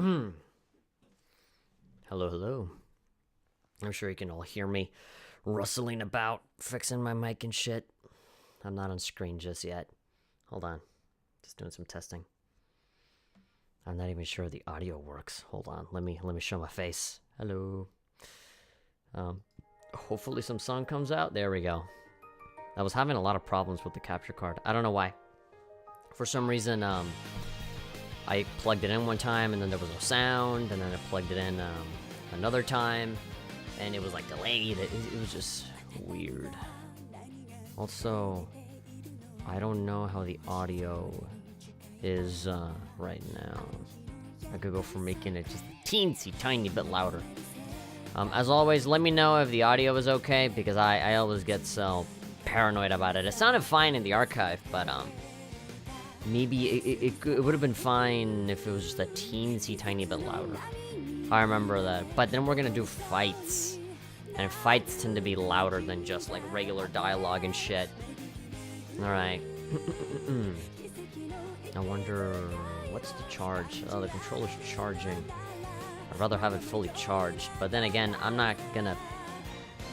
Hello, hello. I'm sure you can all hear me rustling about, fixing my mic and shit. I'm not on screen just yet. Hold on. Just doing some testing. I'm not even sure the audio works. Hold on. Let me show my face. Hello. Hopefully some song comes out. There we go. I was having a lot of problems with the capture card. I don't know why. For some reason, I plugged it in one time and then there was no sound, and then I plugged it in another time and it was like delayed. It was just weird. Also, I don't know how the audio is right now. I could go for making it just a teensy tiny bit louder. As always, let me know if the audio is okay, because I always get so paranoid about it. It sounded fine in the archive, but maybe it would have been fine if it was just a teensy tiny bit louder. I remember that. But then we're gonna do fights, and fights tend to be louder than just like regular dialogue and shit. Alright. I wonder, what's the charge? Oh, the controller's charging. I'd rather have it fully charged, but then again, I'm not gonna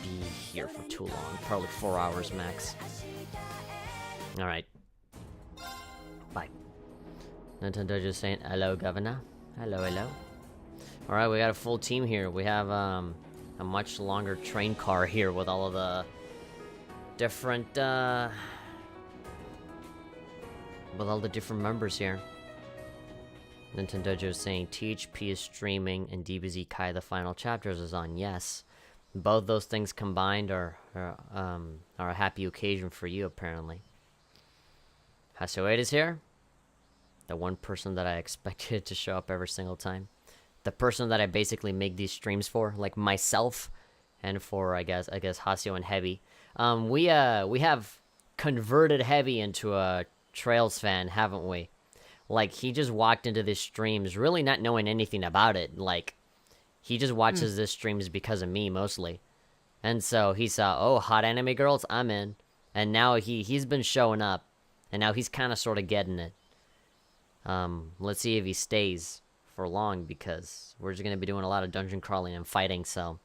be here for too long. Probably 4 hours max. Alright. Bye. Nintendo just saying, hello, Governor. Hello, hello. Alright, we got a full team here. We have a much longer train car here with all of the different, with all the different members here. Nintendo is saying THP is streaming and DBZ Kai the final chapters is on. Yes. Both those things combined are a happy occasion for you, apparently. Hasoed is here. The one person that I expected to show up every single time. The person that I basically make these streams for, like myself, and for I guess Hasio and Heavy. We have converted Heavy into a Trails fan, haven't we? Like, he just walked into these streams really not knowing anything about it. Like, he just watches these streams because of me, mostly. And so he saw, oh, hot anime girls, I'm in. And now he's been showing up. And now he's kind of sort of getting it. Let's see if he stays for long, because we're just going to be doing a lot of dungeon crawling and fighting, so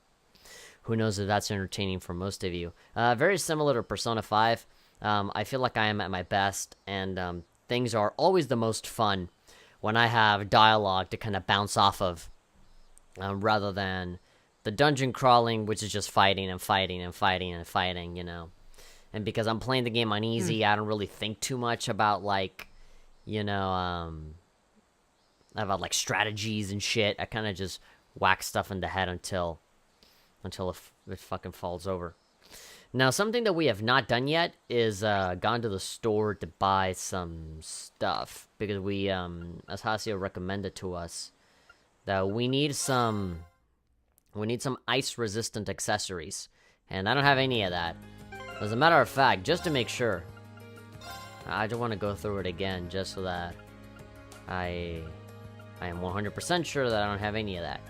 who knows if that's entertaining for most of you. Very similar to Persona 5. I feel like I am at my best, and things are always the most fun when I have dialogue to kind of bounce off of, rather than the dungeon crawling, which is just fighting and fighting and fighting and fighting, you know. And because I'm playing the game on easy, I don't really think too much about, like, you know, about, like, strategies and shit. I kind of just whack stuff in the head until it fucking falls over. Now, something that we have not done yet is gone to the store to buy some stuff, because we, as Hasio recommended to us, that we need some ice-resistant accessories, and I don't have any of that. As a matter of fact, just to make sure, I just want to go through it again, just so that I am 100% sure that I don't have any of that.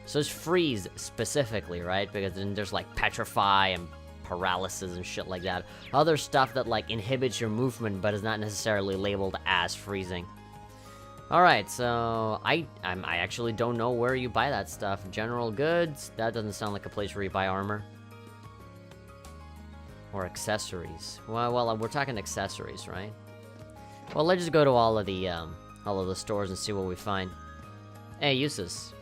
So it's freeze specifically, right? Because then there's like petrify and paralysis and shit like that. Other stuff that like inhibits your movement but is not necessarily labeled as freezing. Alright, so I actually don't know where you buy that stuff. General goods? That doesn't sound like a place where you buy armor. Or accessories. Well, we're talking accessories, right? Well, let's just go to all of the stores and see what we find. Hey, Eustace.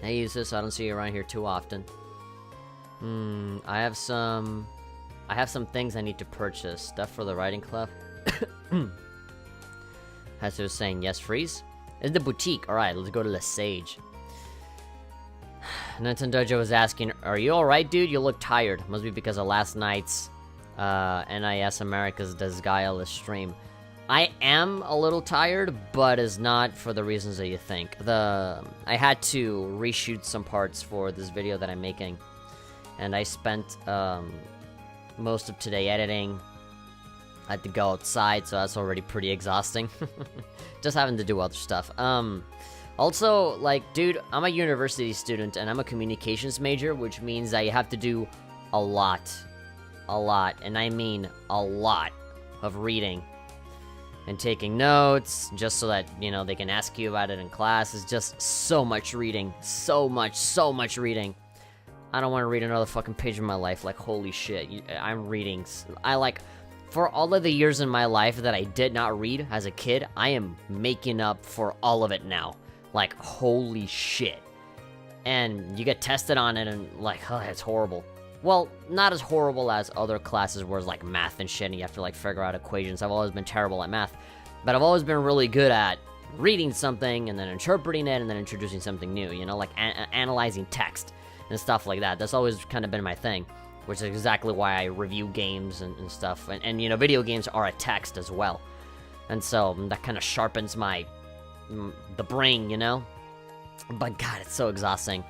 Hey, Eustace, I don't see you around here too often. I have some things I need to purchase. Stuff for the riding club. As I was saying, yes, freeze. It's the boutique. Alright, let's go to the Sage. Nintendo was asking, are you alright, dude? You look tired. Must be because of last night's NIS America's Desgaia stream. I am a little tired, but it's not for the reasons that you think. I had to reshoot some parts for this video that I'm making, and I spent most of today editing. I had to go outside, so that's already pretty exhausting. Just having to do other stuff. Also, like, dude, I'm a university student, and I'm a communications major, which means that you have to do a lot, and I mean a lot, of reading. and taking notes, just so that, you know, they can ask you about it in class. It's just so much reading. So much reading. I don't want to read another fucking page of my life. Like, holy shit. I'm reading. For all of the years in my life that I did not read as a kid, I am making up for all of it now. Like, holy shit. And you get tested on it and, like, oh, it's horrible. Well, not as horrible as other classes where it's, like, math and shit and you have to, like, figure out equations. I've always been terrible at math. But I've always been really good at reading something and then interpreting it and then introducing something new, you know? Like, analyzing text and stuff like that. That's always kind of been my thing, which is exactly why I review games and stuff. And, you know, video games are a text as well. And so that kind of sharpens the brain, you know? But God, it's so exhausting.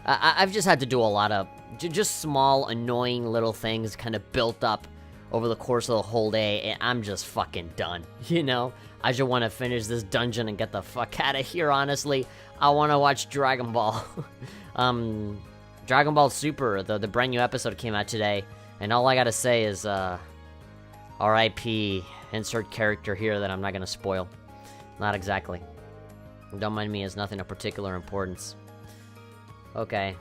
I've just had to do a lot of just small, annoying little things kind of built up over the course of the whole day, and I'm just fucking done, you know? I just want to finish this dungeon and get the fuck out of here, honestly. I want to watch Dragon Ball. Dragon Ball Super, the brand new episode came out today, and all I gotta say is, R.I.P. insert character here that I'm not gonna spoil. Not exactly. Don't mind me, it's nothing of particular importance. Okay.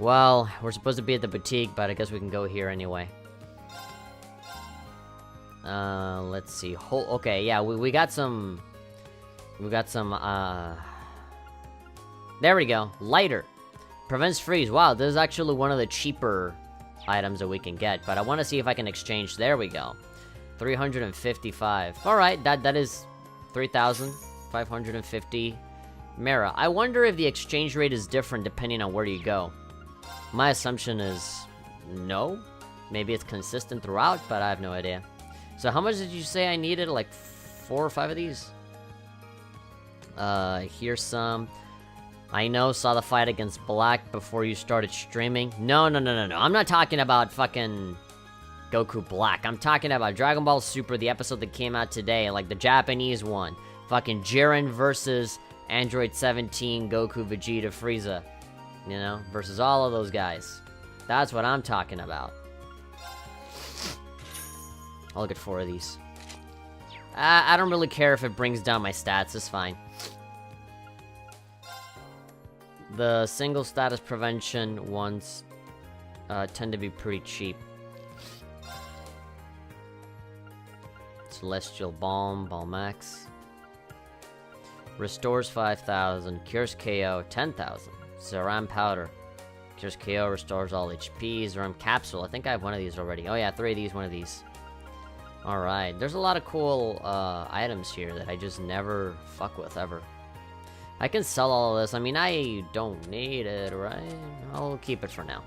Well, we're supposed to be at the boutique, but I guess we can go here anyway. Let's see. Okay, yeah, we got some... There we go. Lighter. Prevents freeze. Wow, this is actually one of the cheaper items that we can get, but I want to see if I can exchange. There we go. 355. Alright, that is 3,550 Mera. I wonder if the exchange rate is different depending on where you go. My assumption is no. Maybe it's consistent throughout, but I have no idea. So how much did you say I needed? Like 4 or 5 of these? Here's some. I know, saw the fight against Black before you started streaming. No. I'm not talking about fucking Goku Black. I'm talking about Dragon Ball Super, the episode that came out today, like the Japanese one. Fucking Jiren versus Android 17, Goku, Vegeta, Frieza. You know, versus all of those guys. That's what I'm talking about. I'll get 4 of these. I don't really care if it brings down my stats, it's fine. The single status prevention ones tend to be pretty cheap. Celestial Balm, Balmax. Restores 5,000, cures KO 10,000. Zeram Powder. Cures KO, restores all HP. Zeram Capsule, I think I have one of these already. Oh yeah, 3 of these, 1 of these. Alright, there's a lot of cool items here that I just never fuck with, ever. I can sell all of this. I mean, I don't need it, right? I'll keep it for now.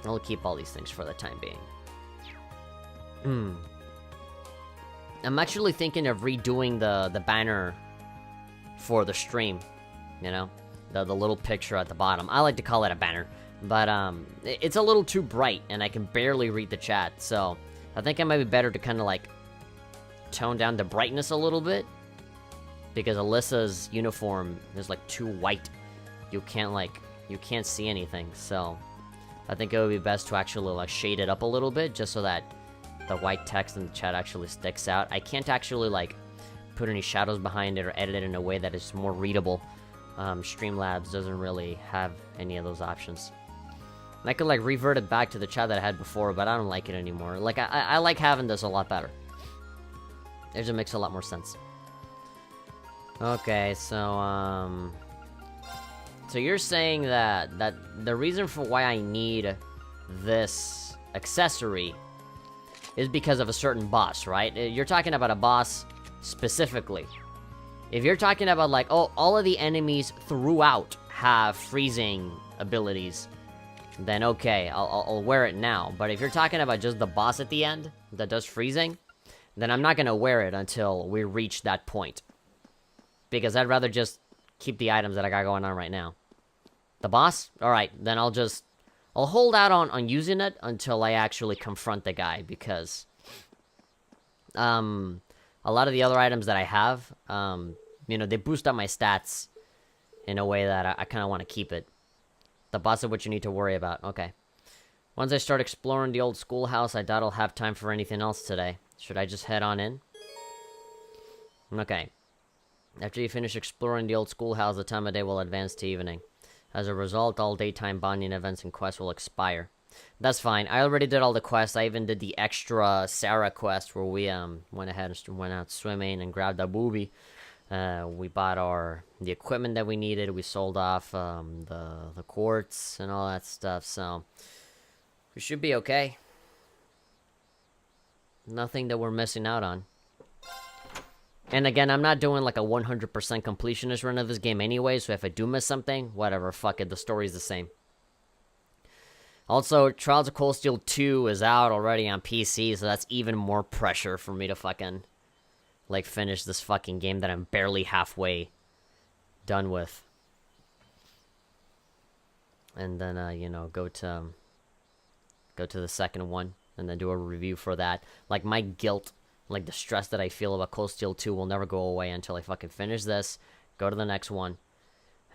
I'll keep all these things for the time being. I'm actually thinking of redoing the banner for the stream. You know? The little picture at the bottom. I like to call it a banner. But, it's a little too bright, and I can barely read the chat. So, I think it might be better to kind of, like, tone down the brightness a little bit. Because Alyssa's uniform is, like, too white. You can't see anything. So, I think it would be best to actually, like, shade it up a little bit. Just so that the white text in the chat actually sticks out. I can't actually, like, put any shadows behind it or edit it in a way that is more readable. Streamlabs doesn't really have any of those options. And I could, like, revert it back to the chat that I had before, but I don't like it anymore. Like, I like having this a lot better. It just makes a lot more sense. Okay, so, so you're saying that the reason for why I need this accessory is because of a certain boss, right? You're talking about a boss specifically. If you're talking about, like, oh, all of the enemies throughout have freezing abilities, then okay, I'll wear it now. But if you're talking about just the boss at the end that does freezing, then I'm not gonna wear it until we reach that point. Because I'd rather just keep the items that I got going on right now. The boss? Alright, then I'll hold out on using it until I actually confront the guy, because a lot of the other items that I have, you know, they boost up my stats in a way that I kind of want to keep it. The boss is what you need to worry about. Okay. Once I start exploring the old schoolhouse, I doubt I'll have time for anything else today. Should I just head on in? Okay. After you finish exploring the old schoolhouse, the time of day will advance to evening. As a result, all daytime bonding events and quests will expire. That's fine. I already did all the quests. I even did the extra Sarah quest where we went ahead and went out swimming and grabbed a booby. We bought the equipment that we needed. We sold off the quartz and all that stuff. So we should be okay. Nothing that we're missing out on. And again, I'm not doing like a 100% completionist run of this game anyway, so if I do miss something, whatever, fuck it, the story's the same. Also, Trials of Cold Steel 2 is out already on PC, so that's even more pressure for me to fucking, like, finish this fucking game that I'm barely halfway done with. And then, you know, go to the second one, and then do a review for that. Like, my guilt, like, the stress that I feel about Cold Steel 2 will never go away until I fucking finish this, go to the next one,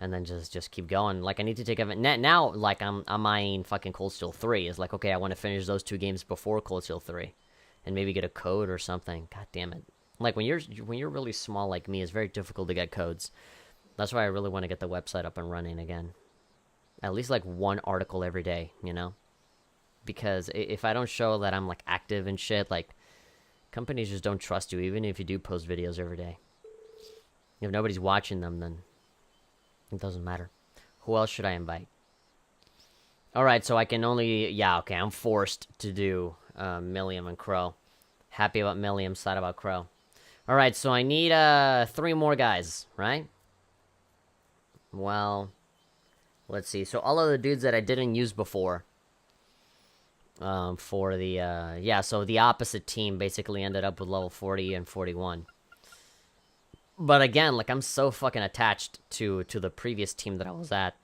and then just keep going. Like, I need to take a... Now, like, I'm eyeing fucking Cold Steel 3. It's like, okay, I want to finish those 2 games before Cold Steel 3. And maybe get a code or something. God damn it. Like, when you're really small like me, it's very difficult to get codes. That's why I really want to get the website up and running again. At least, like, 1 article every day, you know? Because if I don't show that I'm, like, active and shit, like... Companies just don't trust you, even if you do post videos every day. If nobody's watching them, then it doesn't matter. Who else should I invite? Alright, so I can only... Yeah, okay, I'm forced to do Milliam and Crow. Happy about Milliam, sad about Crow. Alright, so I need 3 more guys, right? Well, let's see. So all of the dudes that I didn't use before... for the, yeah, so the opposite team basically ended up with level 40 and 41. But again, like, I'm so fucking attached to the previous team that I was at.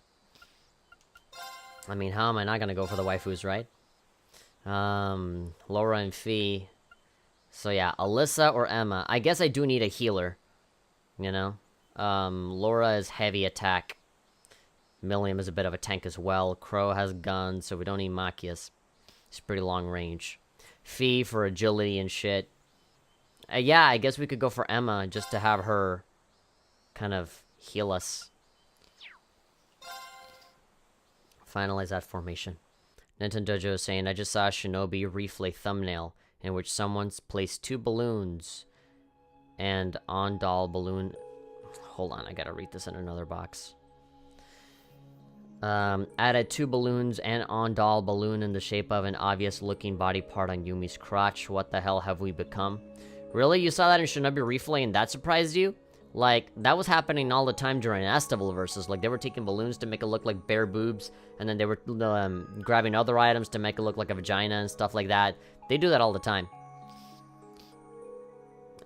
I mean, how am I not gonna go for the waifus, right? Laura and Fee. So yeah, Alyssa or Emma. I guess I do need a healer, you know? Laura is heavy attack. Milliam is a bit of a tank as well. Crow has guns, so we don't need Machias. It's pretty long range. Fee for agility and shit. Yeah, I guess we could go for Emma just to have her kind of heal us. Finalize that formation. Nintendo Dojo is saying, I just saw a Shinobi Reflay thumbnail in which someone's placed 2 balloons and on doll balloon. Hold on, I gotta read this in another box. Added 2 balloons and on doll balloon in the shape of an obvious looking body part on Yumi's crotch. What the hell have we become? Really? You saw that in Shinobi Reflay and that surprised you? Like, that was happening all the time during Estival versus. Like, they were taking balloons to make it look like bare boobs, and then they were grabbing other items to make it look like a vagina and stuff like that. They do that all the time.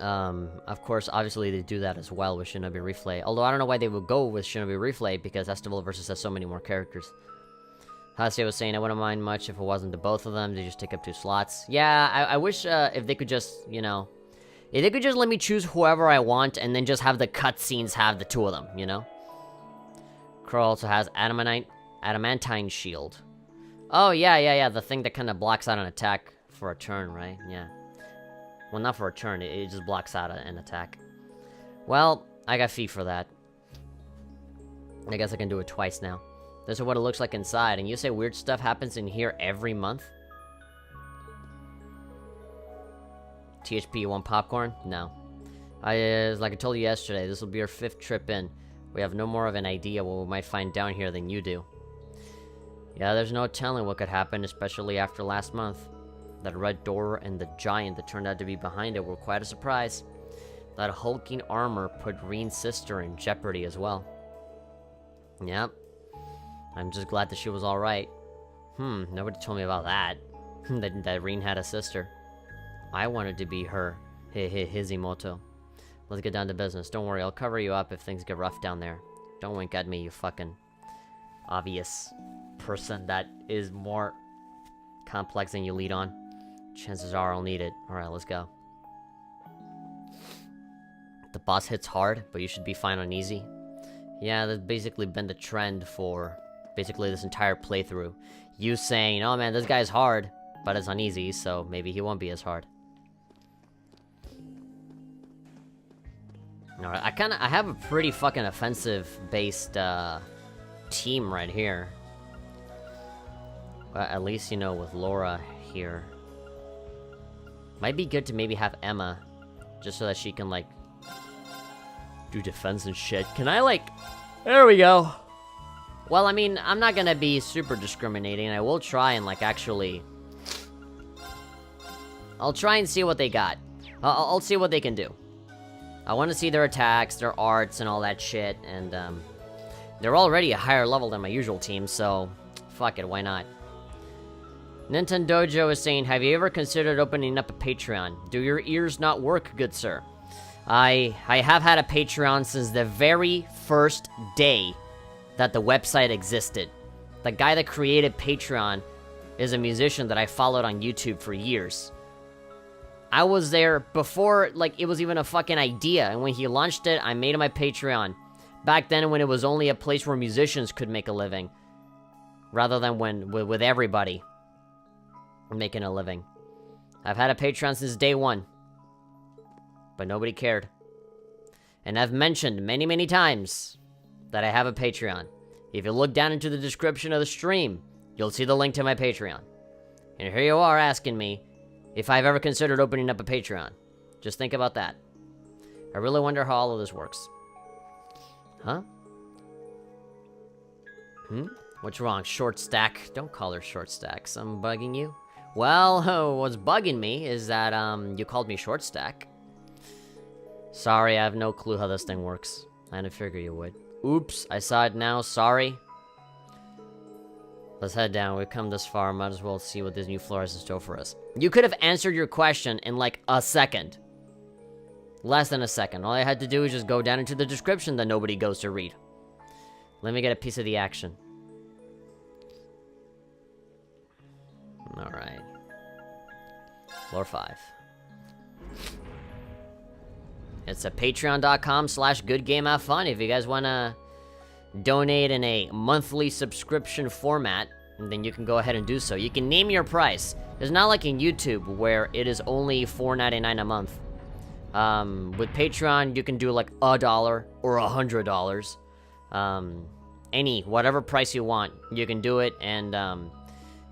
Of course, obviously they do that as well with Shinobi Reflay. Although I don't know why they would go with Shinobi Reflay, because Estival versus has so many more characters. Hasia was saying, I wouldn't mind much if it wasn't the both of them. They just take up 2 slots. Yeah, I wish if they could just, you know... If they could just let me choose whoever I want, and then just have the cutscenes have the 2 of them, you know? Crow also has Adamantine Shield. Oh, yeah, the thing that kind of blocks out an attack for a turn, right? Yeah. Well, not for a turn, it just blocks out an attack. Well, I got Fee for that. I guess I can do it twice now. This is what it looks like inside, and you say weird stuff happens in here every month? THP, you want popcorn? No. Like I told you yesterday, this will be our 5th trip in. We have no more of an idea what we might find down here than you do. Yeah, there's no telling what could happen, especially after last month. That red door and the giant that turned out to be behind it were quite a surprise. That hulking armor put Reen's sister in jeopardy as well. Yep. I'm just glad that she was alright. Nobody told me about that. that Reen had a sister. I wanted to be her. His Imoto. Let's get down to business. Don't worry, I'll cover you up if things get rough down there. Don't wink at me, you fucking obvious person that is more complex than you lead on. Chances are I'll need it. Alright, let's go. The boss hits hard, but you should be fine on easy. Yeah, that's basically been the trend for basically this entire playthrough. You saying, oh man, this guy's hard, but it's on easy, so maybe he won't be as hard. Alright, I have a pretty fucking offensive-based, team right here. But at least, you know, with Laura here. Might be good to maybe have Emma, just so that she can, like, do defense and shit. Can I, like... There we go! Well, I mean, I'm not gonna be super discriminating. I will try and, like, actually... I'll try and see what they got. I'll see what they can do. I want to see their attacks, their arts, and all that shit, and, they're already a higher level than my usual team, so... Fuck it, why not? Nintendojo is saying, have you ever considered opening up a Patreon? Do your ears not work, good sir? I have had a Patreon since the very first day that the website existed. The guy that created Patreon is a musician that I followed on YouTube for years. I was there before, like, it was even a fucking idea, and when he launched it, I made him my Patreon. Back then, when it was only a place where musicians could make a living, rather than with everybody making a living. I've had a Patreon since day one, but nobody cared. And I've mentioned many, many times that I have a Patreon. If you look down into the description of the stream, you'll see the link to my Patreon. And here you are asking me if I've ever considered opening up a Patreon. Just think about that. I really wonder how all of this works. Huh? What's wrong? Short stack? Don't call her short stacks. I'm bugging you. Well, what's bugging me is that, you called me short stack. Sorry, I have no clue how this thing works. I didn't figure you would. Oops, I saw it now. Sorry. Let's head down. We've come this far. Might as well see what this new floor has in store for us. You could have answered your question in like a second. Less than a second. All I had to do is just go down into the description that nobody goes to read. Let me get a piece of the action. Alright. Floor 5. It's a patreon.com/goodgamehafun if you guys want to donate in a monthly subscription format, and then you can go ahead and do so. You can name your price. It's not like in YouTube where it is only $4.99 a month. With Patreon, you can do like $1 or $100. Whatever price you want, you can do it, and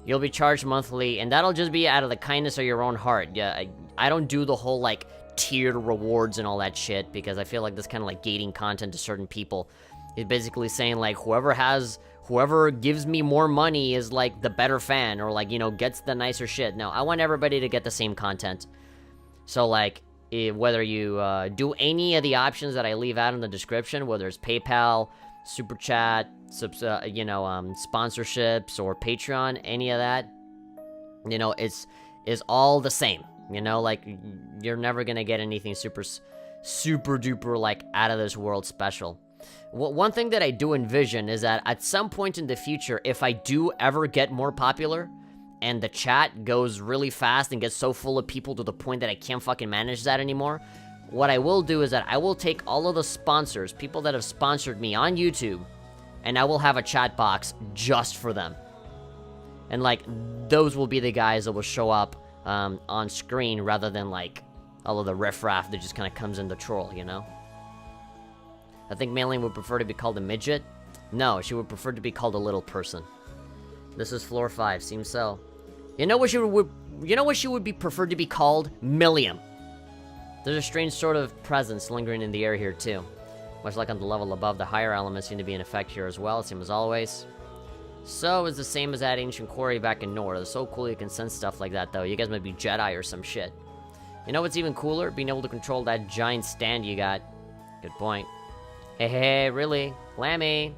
you'll be charged monthly, and that'll just be out of the kindness of your own heart. Yeah, I don't do the whole like tiered rewards and all that shit, because I feel like that's kind of like gating content to certain people. He's basically saying like whoever gives me more money is like the better fan, or like, you know, gets the nicer shit. No, I want everybody to get the same content. So like, whether you do any of the options that I leave out in the description, whether it's PayPal, Superchat, sponsorships, or Patreon, any of that, you know, is all the same. You know, like, you're never gonna get anything super duper like out of this world special. One thing that I do envision is that at some point in the future, if I do ever get more popular and the chat goes really fast and gets so full of people to the point that I can't fucking manage that anymore, what I will do is that I will take all of the sponsors, people that have sponsored me on YouTube, and I will have a chat box just for them. And like, those will be the guys that will show up on screen, rather than like all of the riffraff that just kind of comes in the troll, you know? I think Maylene would prefer to be called a midget. No, she would prefer to be called a little person. This is floor 5, seems so. You know what she would be preferred to be called? Milliam. There's a strange sort of presence lingering in the air here too. Much like on the level above, the higher elements seem to be in effect here as well, same as always. So it's the same as that ancient quarry back in Nord. It's so cool you can sense stuff like that though. You guys might be Jedi or some shit. You know what's even cooler? Being able to control that giant stand you got. Good point. Hey, really? Lammy!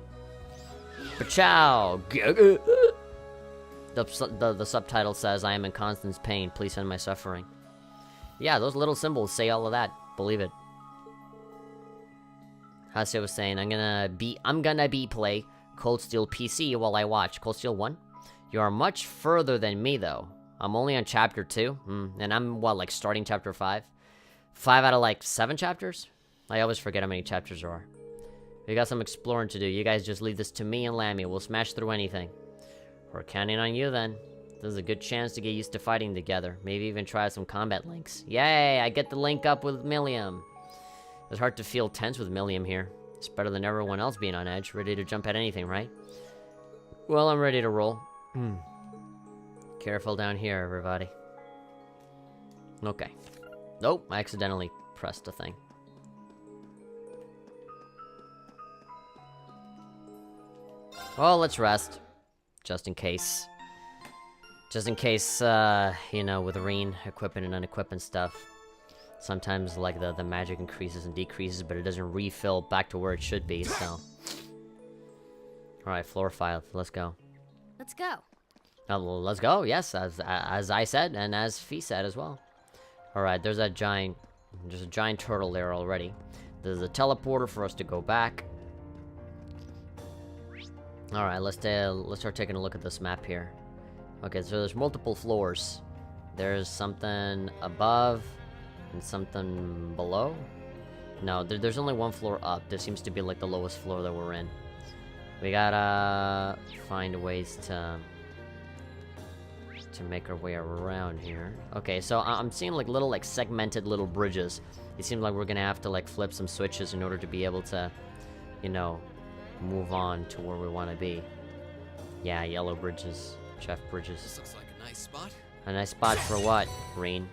Pachow! The subtitle says, I am in constant pain, please end my suffering. Yeah, those little symbols say all of that. Believe it. Haseo was saying, I'm gonna play Cold Steel PC while I watch. Cold Steel 1? You are much further than me, though. I'm only on chapter 2, and I'm, what, like, starting chapter 5? 5 out of, like, 7 chapters? I always forget how many chapters there are. We got some exploring to do. You guys just leave this to me and Lammy. We'll smash through anything. We're counting on you, then. This is a good chance to get used to fighting together. Maybe even try some combat links. Yay, I get to link up with Milliam. It's hard to feel tense with Millium here. It's better than everyone else being on edge, ready to jump at anything, right? Well, I'm ready to roll. Careful down here, everybody. Okay. Nope, I accidentally pressed a thing. Well, let's rest. Just in case. Just in case, you know, with Reen equipping and unequipping stuff. Sometimes, like, the magic increases and decreases, but it doesn't refill back to where it should be, so... Alright, floor 5, let's go. Let's go. Let's go, yes, as I said, and as Fee said as well. Alright, there's a giant turtle there already. There's a teleporter for us to go back. Alright, let's start taking a look at this map here. Okay, so there's multiple floors. There's something above and something below. No, there's only one floor up. This seems to be like the lowest floor that we're in. We gotta find ways to make our way around here. Okay, so I'm seeing like little like segmented little bridges. It seems like we're gonna have to like flip some switches in order to be able to, you know, move on to where we want to be. Yeah, yellow bridges, chef bridges. This looks like a nice spot. A nice spot for what, Reen?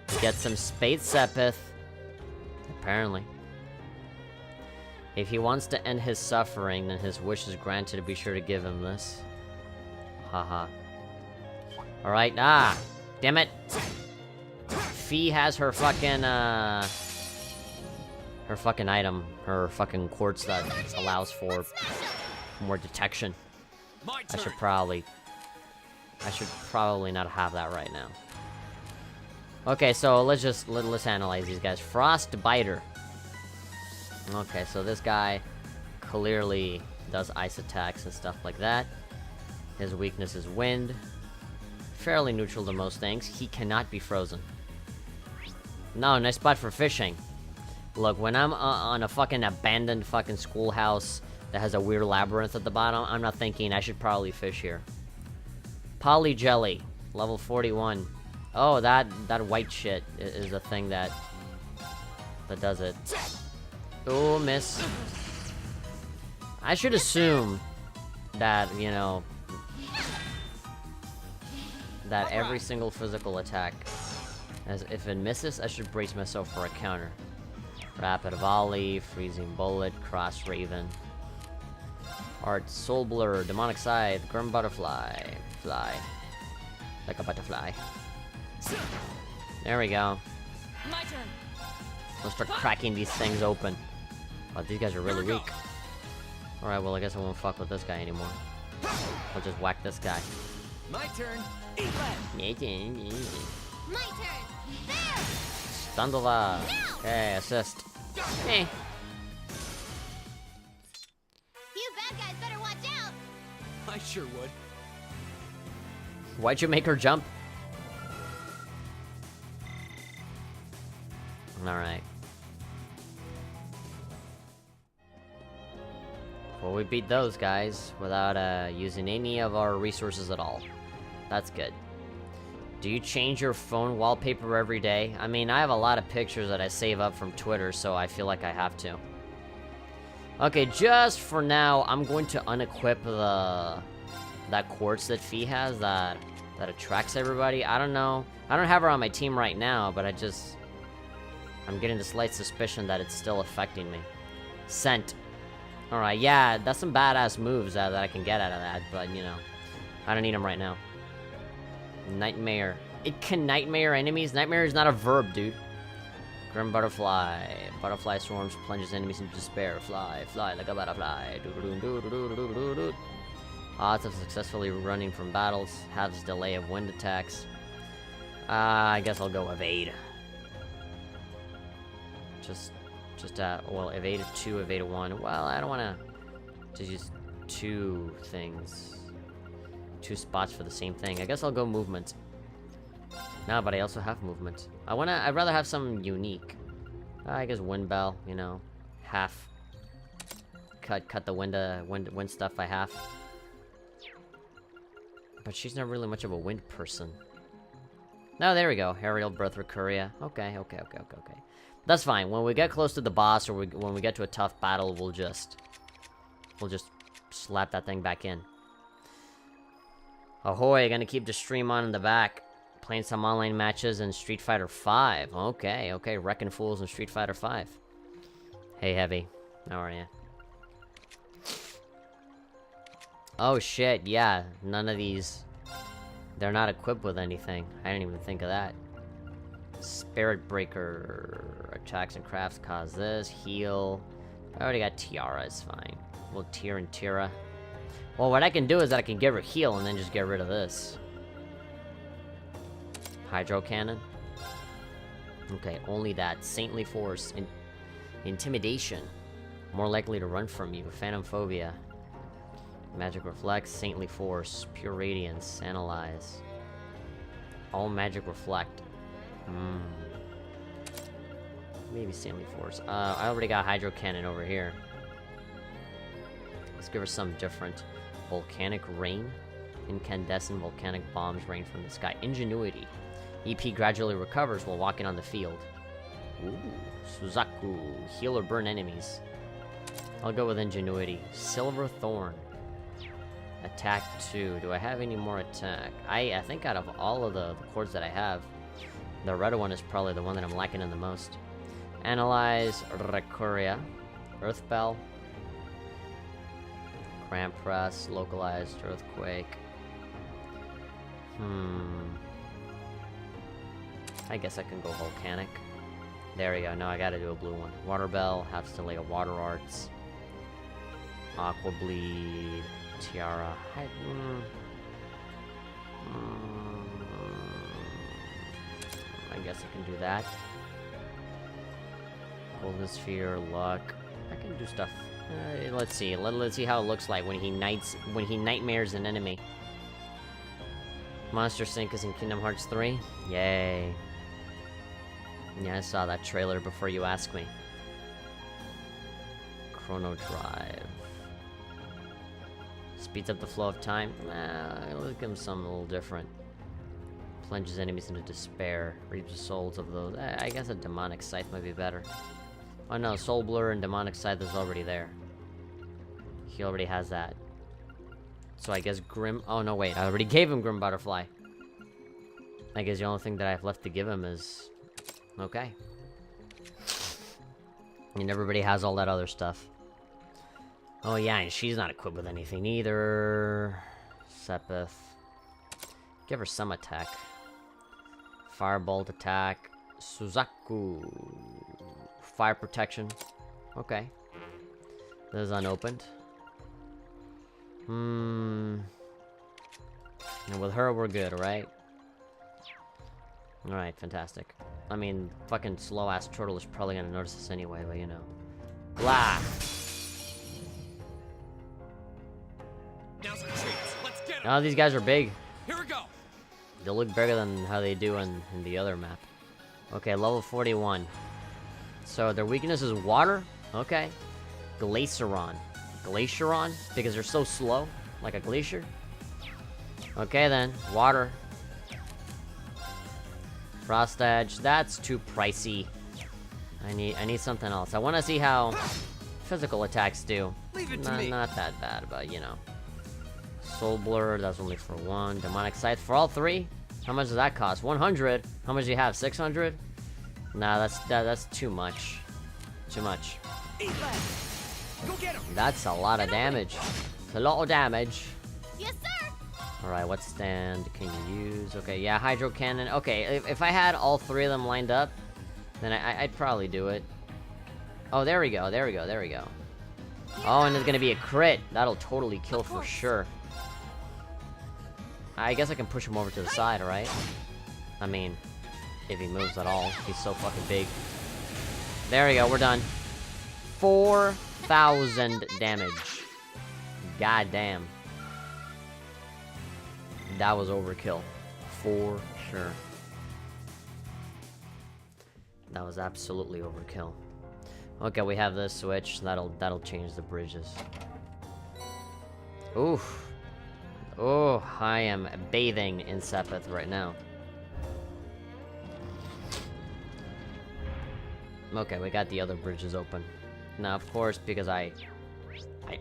To get some Spade Sepith. Apparently. If he wants to end his suffering, then his wish is granted to be sure to give him this. Haha. Alright, damn it! Fee has her fucking, her fucking item. Her fucking quartz that allows for more detection. I should probably not have that right now. Okay, so let's analyze these guys. Frostbiter. Okay, so this guy clearly does ice attacks and stuff like that. His weakness is wind. Fairly neutral to most things. He cannot be frozen. No, nice spot for fishing. Look, when I'm on a fucking abandoned fucking schoolhouse that has a weird labyrinth at the bottom, I'm not thinking I should probably fish here. Poly Jelly, level 41. Oh, that white shit is a thing that does it. Oh, miss. I should assume that, you know, that every single physical attack, as if it misses, I should brace myself for a counter. Rapid Volley, Freezing Bullet, Cross Raven. Art, Soul Blur, Demonic Scythe, Grim Butterfly. Fly. Like a butterfly. There we go. My turn. Let's start cracking these things open. Oh, these guys are really weak. Alright, well, I guess I won't fuck with this guy anymore. I'll just whack this guy. My turn. My turn. There. Stundova. Okay, assist. Hey. You bad guys better watch out. I sure would. Why'd you make her jump? Alright. Well, we beat those guys without using any of our resources at all. That's good. Do you change your phone wallpaper every day? I mean, I have a lot of pictures that I save up from Twitter, so I feel like I have to. Okay, just for now, I'm going to unequip that quartz that Fee has that attracts everybody. I don't know. I don't have her on my team right now, but I'm getting the slight suspicion that it's still affecting me. Scent. Alright, yeah, that's some badass moves that I can get out of that, but, you know, I don't need them right now. Nightmare. It can nightmare enemies? Nightmare is not a verb, dude. Grim Butterfly. Butterfly swarms, plunges enemies into despair. Fly, fly like a butterfly. Odds of successfully running from battles. Halves delay of wind attacks. I guess I'll go evade. Well, evade 2, evade 1. Well, I don't want to just use 2 things. 2 spots for the same thing. I guess I'll go movement. No, but I also have movement. I'd rather have some unique. I guess wind bell, you know, half. Cut the wind stuff by half. But she's not really much of a wind person. No, there we go. Aerial Breath Recuria. Okay. That's fine. When we get close to the boss, or when we get to a tough battle, we'll just slap that thing back in. Ahoy, gonna keep the stream on in the back. Playing some online matches in Street Fighter 5. Okay, okay, wrecking fools in Street Fighter 5. Hey, Heavy. How are you? Oh shit, yeah. None of these... They're not equipped with anything. I didn't even think of that. Spirit Breaker. Attacks and crafts cause this. Heal. I already got Tiara, it's fine. We'll Tier and Tira. Well, what I can do is that I can give her heal and then just get rid of this. Hydro Cannon. Okay, only that. Saintly Force. Intimidation. More likely to run from you. Phantom Phobia. Magic Reflect. Saintly Force. Pure Radiance. Analyze. All Magic Reflect. Maybe Saintly Force. I already got Hydro Cannon over here. Let's give her something different. Volcanic Rain. Incandescent volcanic bombs rain from the sky. Ingenuity. EP gradually recovers while walking on the field. Ooh. Suzaku. Heal or burn enemies. I'll go with Ingenuity. Silver Thorn. Attack 2. Do I have any more attack? I think out of all of the chords that I have, the red one is probably the one that I'm lacking in the most. Analyze. Recuria. Earth Bell. Cramp Press. Localized Earthquake. I guess I can go Volcanic. There we go. No, I gotta do a blue one. Water Bell. Have still a Water Arts. Aqua Bleed. Tiara. I guess I can do that. Golden Sphere, Luck. I can do stuff. Let's see. Let's see how it looks like when he nightmares an enemy. Monster Sync is in Kingdom Hearts 3. Yay. Yeah, I saw that trailer before you asked me. Chrono Drive. Speeds up the flow of time. Let's give him something a little different. Plunges enemies into despair. Reaps the souls of those. I guess a Demonic Scythe might be better. Oh no, Soul Blur and Demonic Scythe is already there. He already has that. So I guess Grim... Oh no, wait. I already gave him Grim Butterfly. I guess the only thing that I have left to give him is... Okay. And everybody has all that other stuff. Oh yeah, and she's not equipped with anything either. Sepith. Give her some attack. Firebolt attack. Suzaku. Fire protection. Okay. This is unopened. And with her, we're good, right? Alright, fantastic. I mean, fucking slow-ass turtle is probably gonna notice us anyway, but you know. Blah! Now's our chance. Let's get 'em. Oh, these guys are big. Here we go. They look bigger than how they do in the other map. Okay, level 41. So their weakness is water? Okay. Glaceron. Glaceron? Because they're so slow? Like a glacier? Okay then, water. Frost Edge, that's too pricey. I need something else. I want to see how physical attacks do. Leave it to me. Not that bad, but you know. Soul Blur, that's only for one. Demonic Scythe for all three? How much does that cost? 100? How much do you have? 600? Nah, that's too much. Too much. Go get him. That's a lot of damage. It's a lot of damage. Yes, sir. Alright, what stand can you use? Okay, yeah, Hydro Cannon. Okay, if I had all three of them lined up, then I'd probably do it. Oh, there we go, there we go, there we go. Oh, and there's gonna be a crit. That'll totally kill for sure. I guess I can push him over to the side, right? I mean, if he moves at all. He's so fucking big. There we go, we're done. 4,000 damage. God damn. That was overkill. For sure. That was absolutely overkill. Okay, we have this switch. That'll change the bridges. Oof. Oh, I am bathing in Sepith right now. Okay, we got the other bridges open. Now, of course, because I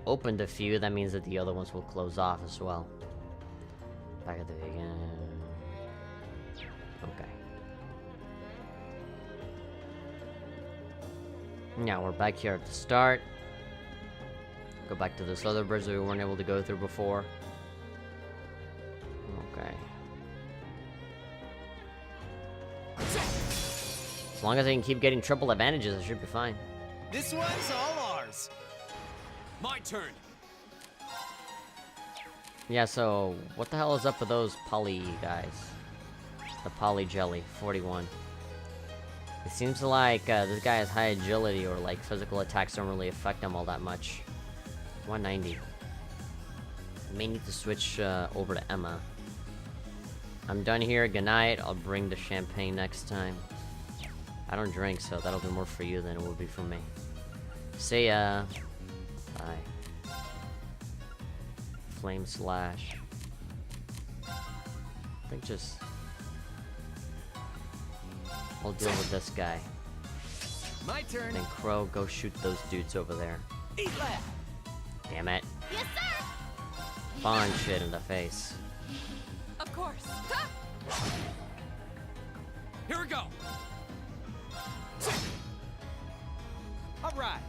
opened a few, that means that the other ones will close off as well. Back at the beginning. Okay. Now we're back here at the start. Go back to this other bridge that we weren't able to go through before. Okay. As long as I can keep getting triple advantages, I should be fine. This one's all ours. My turn. Yeah, so what the hell is up with those poly guys? The poly jelly, 41. It seems like this guy has high agility, or like physical attacks don't really affect him all that much. 190. I may need to switch over to Emma. I'm done here. Good night. I'll bring the champagne next time. I don't drink, so that'll be more for you than it will be for me. See ya. Bye. Flame slash. I think just... I'll deal with this guy. My turn. Then Crow, go shoot those dudes over there. Eat that. Damn it. Yes, sir! Fawn shit in the face. Of course. Here we go. All right.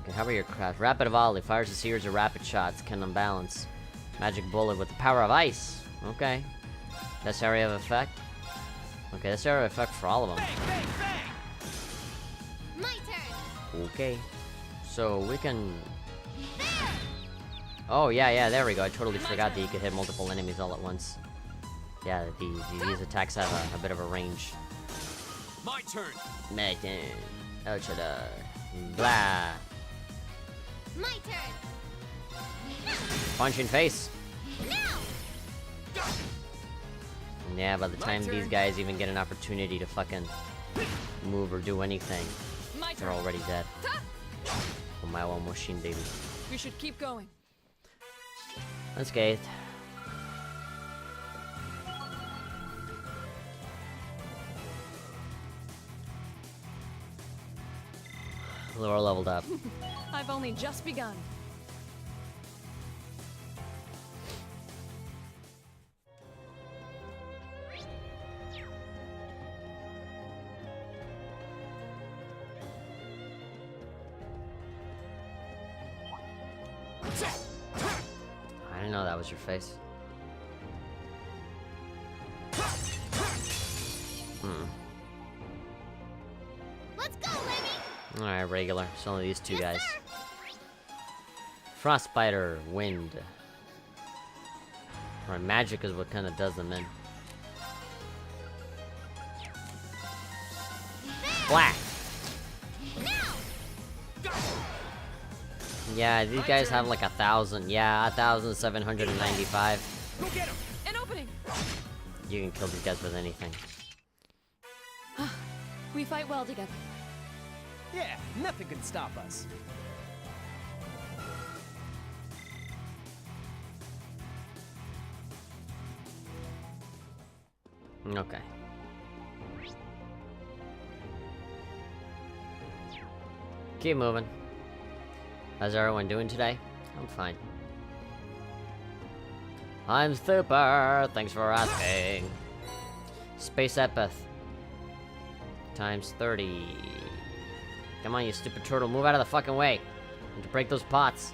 Okay, how about your craft? Rapid volley fires a series of rapid shots, can unbalance. Magic bullet with the power of ice. Okay. This area of effect. Okay, this area of effect for all of them. Bang, bang, bang. My turn. Okay. So we can... There! Oh, yeah, there we go. I totally forgot that you could hit multiple enemies all at once. Yeah, these attacks have a bit of a range. My turn. My turn. Ouchada. Blah. My turn. Punch in face. Now! Yeah, by the time these guys even get an opportunity to fucking move or do anything, My they're turn. already dead. Oh, my one machine, baby. We should keep going. Unscathed. Lower leveled up. I've only just begun. I didn't know that was your face. Let's go, Lemmy! Alright, regular. It's only these two Yes, guys. sir. Frostbiter, wind. Alright, magic is what kind of does them in. Black! Now! Yeah, these guys have like 1,000. Yeah, 1,795. Go get him. An opening! You can kill these guys with anything. We fight well together. Yeah, nothing can stop us. Okay. Keep moving. How's everyone doing today? I'm fine. I'm super. Thanks for asking. Space Epith. Times 30. Come on, you stupid turtle. Move out of the fucking way. I need to break those pots.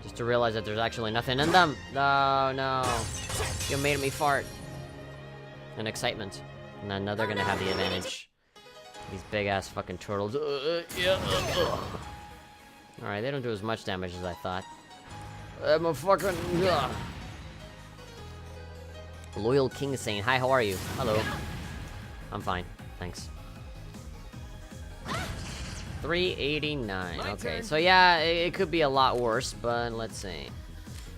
Just to realize that there's actually nothing in them. No, no. You made me fart. And excitement. And then now they're gonna have the advantage. These big ass fucking turtles. Alright, they don't do as much damage as I thought. I'm a fucking. Loyal King is saying, hi, how are you? Hello. I'm fine. Thanks. 389. Okay, so yeah, it could be a lot worse, but let's see.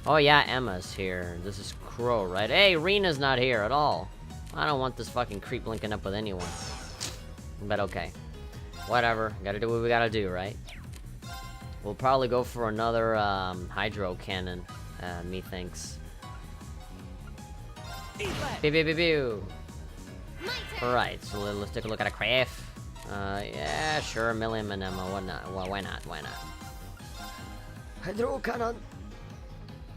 Oh yeah, Emma's here. This is Crow, right? Hey, Rena's not here at all. I don't want this fucking creep linking up with anyone. But okay. Whatever. Gotta do what we gotta do, right? We'll probably go for another hydro cannon, methinks. Pew pew pew pew. My turn! Alright, so let's take a look at a craft. Yeah, sure, a million ammo, what not? Well, why not? Why not? Hydro cannon!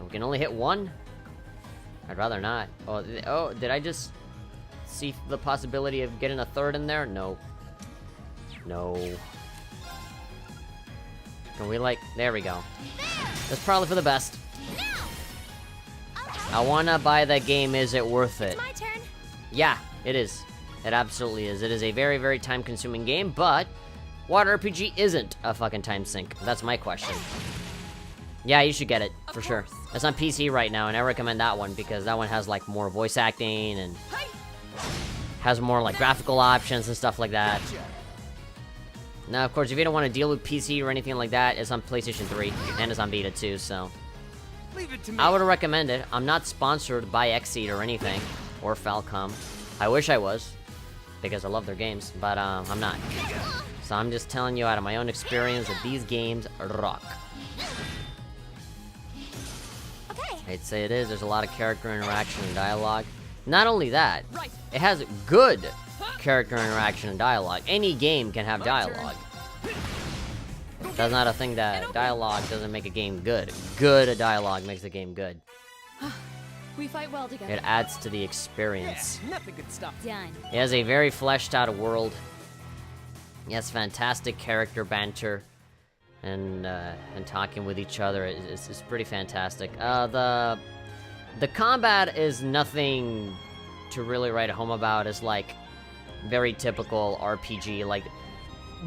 We can only hit one? I'd rather not. Oh, did I just see the possibility of getting a third in there? No. No. Can we, like, there we go. That's probably for the best. I wanna buy that game, is it worth it? It's my turn. Yeah, it is. It absolutely is. It is a very, very time-consuming game, but Water RPG isn't a fucking time sink. That's my question. Yeah, you should get it, for sure. It's on PC right now, and I recommend that one, because that one has, like, more voice acting, and has more, like, graphical options and stuff like that. Now, of course, if you don't want to deal with PC or anything like that, it's on PlayStation 3, and it's on Vita too, so... Leave it to me. I would recommend it. I'm not sponsored by Xseed or anything, or Falcom. I wish I was, because I love their games, but I'm not. So I'm just telling you out of my own experience that these games rock. Okay. I'd say it is. There's a lot of character interaction and dialogue. Not only that, Right. it has good character interaction and dialogue. Any game can have dialogue. That's not a thing that dialogue doesn't make a game good. Good dialogue makes the game good. We fight well together. It adds to the experience. Yeah, nothing could stop. Done. It has a very fleshed out world. It has fantastic character banter and talking with each other. It's pretty fantastic. The combat is nothing to really write home about. It's like very typical RPG. Like,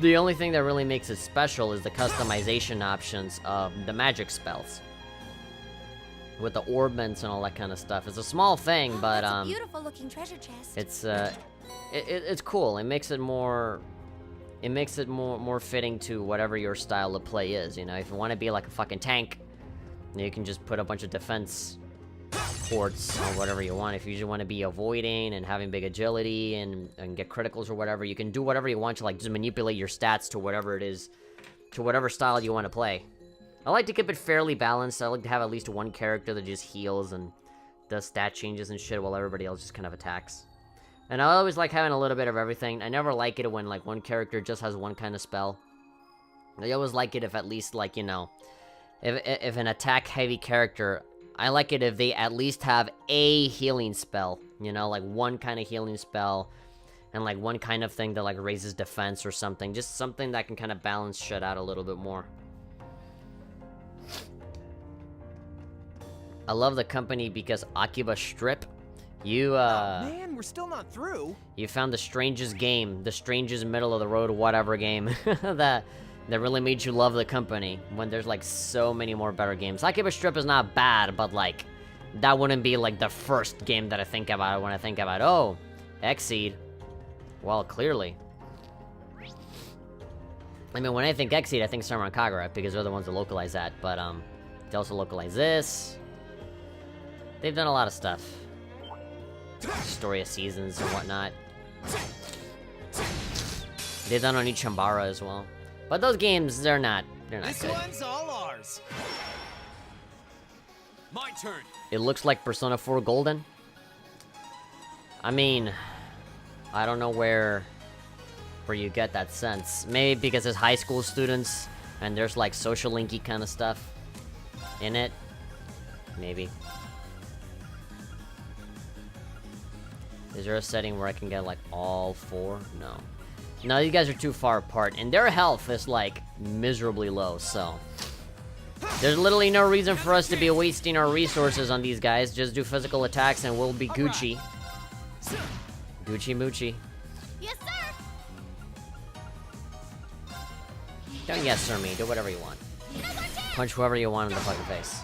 the only thing that really makes it special is the customization options of the magic spells. With the orbments and all that kind of stuff. It's a small thing, but That's a beautiful looking treasure chest. it's cool. It makes it more fitting to whatever your style of play is, you know. If you want to be like a fucking tank, you can just put a bunch of defense ports or whatever you want. If you just want to be avoiding and having big agility and get criticals or whatever, you can do whatever you want to, like, just manipulate your stats to whatever it is, to whatever style you want to play. I like to keep it fairly balanced. I like to have at least one character that just heals and does stat changes and shit while everybody else just kind of attacks. And I always like having a little bit of everything. I never like it when, like, one character just has one kind of spell. I always like it if at least, like, you know, if an attack-heavy character, I like it if they at least have a healing spell. You know, like one kind of healing spell and, like, one kind of thing that, like, raises defense or something. Just something that can kind of balance shit out a little bit more. I love the company because Akiba Strip, you, Man, we're still not through. you found the strangest game, the strangest middle-of-the-road whatever game that really made you love the company when there's, like, so many more better games. Akiba Strip is not bad, but, like, that wouldn't be, like, the first game that I think about when I think about, oh, Xseed. Well, clearly. I mean, when I think Xseed, I think Samurai Kagura, because they're the ones that localize that, but, they also localize this. They've done a lot of stuff. Story of Seasons and whatnot. They've done Onichambara as well. But those games, they're not This good. one's all ours. My turn. It looks like Persona 4 Golden. I mean, I don't know where you get that sense. Maybe because it's high school students and there's, like, social linky kind of stuff in it. Maybe. Is there a setting where I can get, like, all four? No. No, these guys are too far apart, and their health is, like, miserably low, so... There's literally no reason for us to be wasting our resources on these guys. Just do physical attacks and we'll be Gucci. Gucci Moochie. Yes, sir. Don't yes sir me, do whatever you want. Punch whoever you want in the fucking face.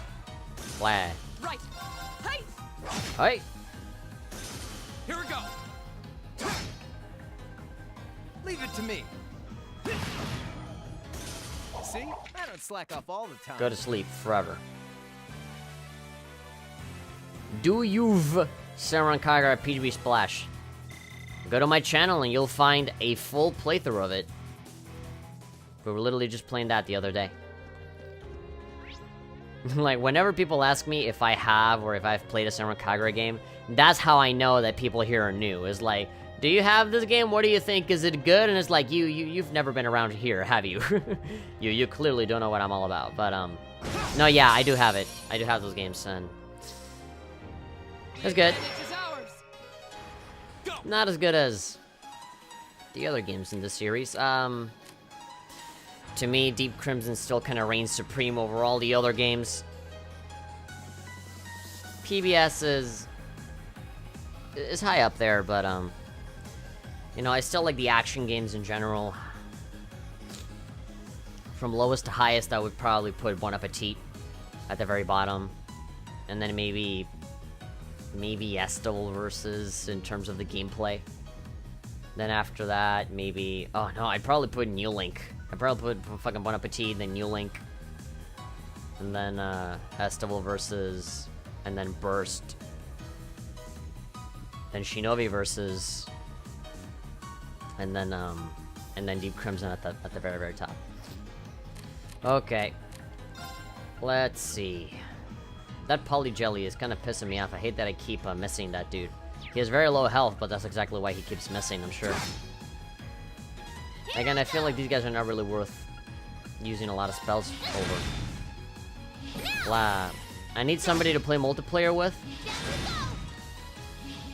Blah. Right. Hey. Hey! Here we go. Leave it to me. See? I don't slack off all the time. Go to sleep forever. Do you've Samurai Kagura PGB Splash? Go to my channel and you'll find a full playthrough of it. We were literally just playing that the other day. Like, whenever people ask me if I have or if I've played a Samurai Kagura game, That's how I know that people here are new. Is like, do you have this game? What do you think? Is it good? And it's like, you've never been around here, have you? you clearly don't know what I'm all about. But no, yeah, I do have it. I do have those games, and it's good. Not as good as the other games in the series. To me, Deep Crimson still kind of reigns supreme over all the other games. PBS is high up there, but you know, I still like the action games in general. From lowest to highest, I would probably put Bon Appetit at the very bottom, and then maybe Estival versus in terms of the gameplay. Then after that, maybe I'd probably put New Link. I'd probably put fucking Bon Appetit, then New Link, and then Estival versus, and then Burst, then Shinobi versus, and then Deep Crimson at the very, very top. Okay, let's see. That Poly Jelly is kind of pissing me off. I hate that I keep missing that dude. He has very low health, but that's exactly why he keeps missing, I'm sure. Again, I feel like these guys are not really worth using a lot of spells over. Blah. I need somebody to play multiplayer with.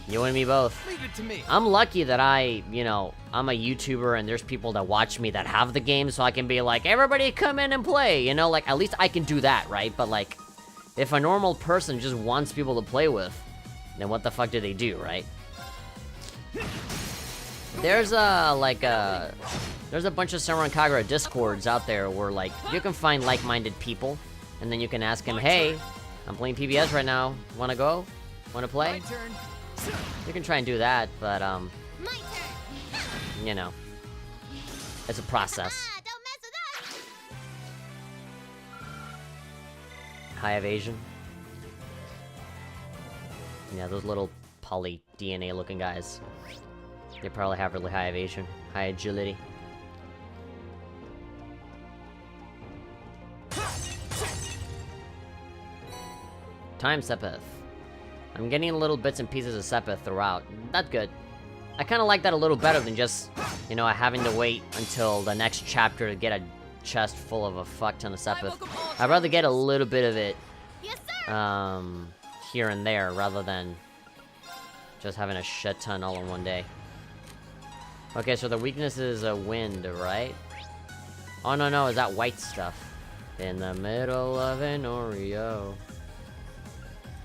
You and me both. Leave it to me. I'm lucky that I'm a YouTuber and there's people that watch me that have the game, so I can be like, everybody come in and play, you know? Like, at least I can do that, right? But like, if a normal person just wants people to play with, then what the fuck do they do, right? There's a bunch of Samurai Kagura discords out there where like you can find like-minded people, and then you can ask them, hey, I'm playing PBS right now, wanna go? Wanna play? My turn. You can try and do that, but My turn. you know, it's a process. Don't mess with us. High evasion. Yeah, those little poly DNA looking guys. They probably have really high evasion, high agility. Time Sepith. I'm getting little bits and pieces of Sepith throughout. That's good. I kind of like that a little better than just, you know, having to wait until the next chapter to get a chest full of a fuck ton of Sepith. I'd rather get a little bit of it, Yes, sir. here and there, rather than just having a shit ton all in one day. Okay, so the weakness is a wind, right? Oh, no, is that white stuff? In the middle of an Oreo.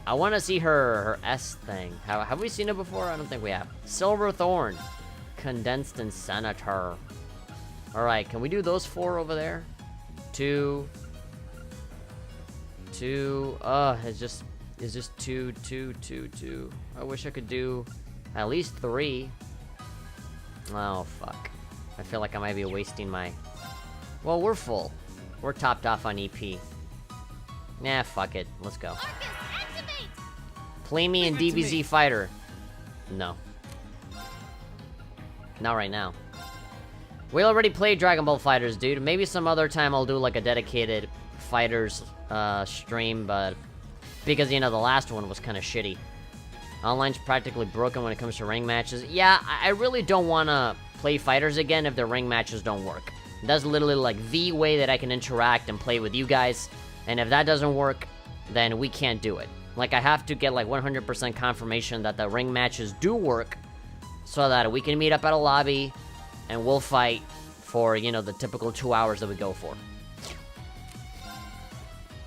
I want to see her S thing. Have we seen it before? I don't think we have. Silver Thorn. Condensed and Senator. Alright, can we do those 4 over there? 2. It's just 2. I wish I could do at least 3. Oh, fuck. I feel like I might be wasting my... Well, we're full. We're topped off on EP. Nah, fuck it. Let's go. Arcus, activate. Play me in Leave it to DBZ me. Fighter. No. Not right now. We already played Dragon Ball Fighters, dude. Maybe some other time I'll do like a dedicated Fighters stream, but... Because, you know, the last one was kind of shitty. Online's practically broken when it comes to ring matches. Yeah, I really don't want to play Fighters again if the ring matches don't work. That's literally like the way that I can interact and play with you guys. And if that doesn't work, then we can't do it. Like, I have to get like 100% confirmation that the ring matches do work, so that we can meet up at a lobby and we'll fight for, you know, the typical 2 hours that we go for.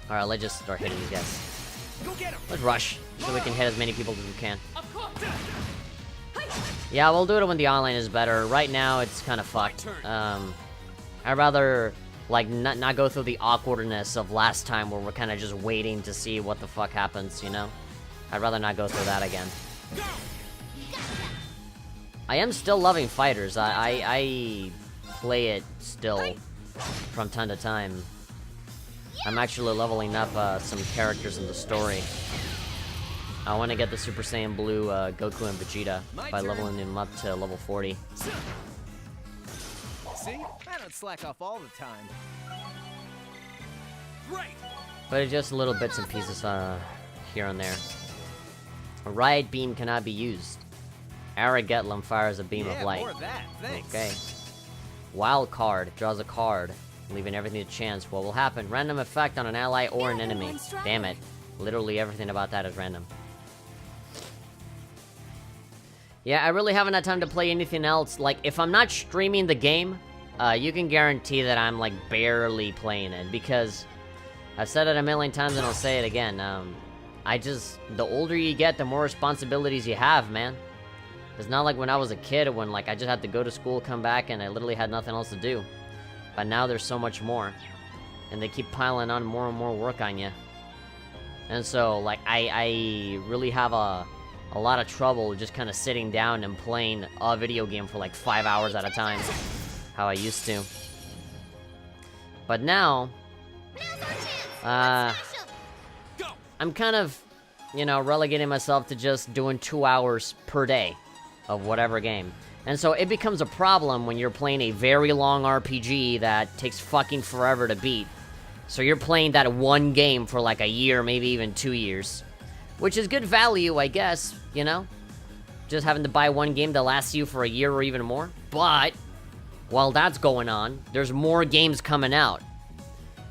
Alright, let's just start hitting these guys. Go get him. Let's rush, so we can hit as many people as we can. Of course. Yeah, we'll do it when the online is better. Right now, it's kind of fucked. I'd rather, like, not go through the awkwardness of last time where we're kind of just waiting to see what the fuck happens, you know? I'd rather not go through that again. I am still loving Fighters. I play it still from time to time. I'm actually leveling up some characters in the story. I want to get the Super Saiyan Blue Goku and Vegeta by leveling them up to level 40. See? I don't slack off all the time. Right. But it's just little bits and pieces here and there. A riot beam cannot be used. Aragetlum fires a beam of light. More of that. Thanks. Okay. Wild card draws a card, leaving everything to chance. What will happen? Random effect on an ally or an enemy. Damn it. Literally everything about that is random. Yeah, I really haven't had time to play anything else. Like, if I'm not streaming the game, you can guarantee that I'm, like, barely playing it. Because I've said it a million times and I'll say it again. The older you get, the more responsibilities you have, man. It's not like when I was a kid when, like, I just had to go to school, come back, and I literally had nothing else to do. But now there's so much more. And they keep piling on more and more work on you. And so, like, I really have a lot of trouble just kind of sitting down and playing a video game for, like, 5 hours at a time. How I used to. But now, I'm kind of, you know, relegating myself to just doing 2 hours per day of whatever game. And so it becomes a problem when you're playing a very long RPG that takes fucking forever to beat. So you're playing that one game for like a year, maybe even 2 years. Which is good value, I guess, you know? Just having to buy one game that lasts you for a year or even more. But, while that's going on, there's more games coming out.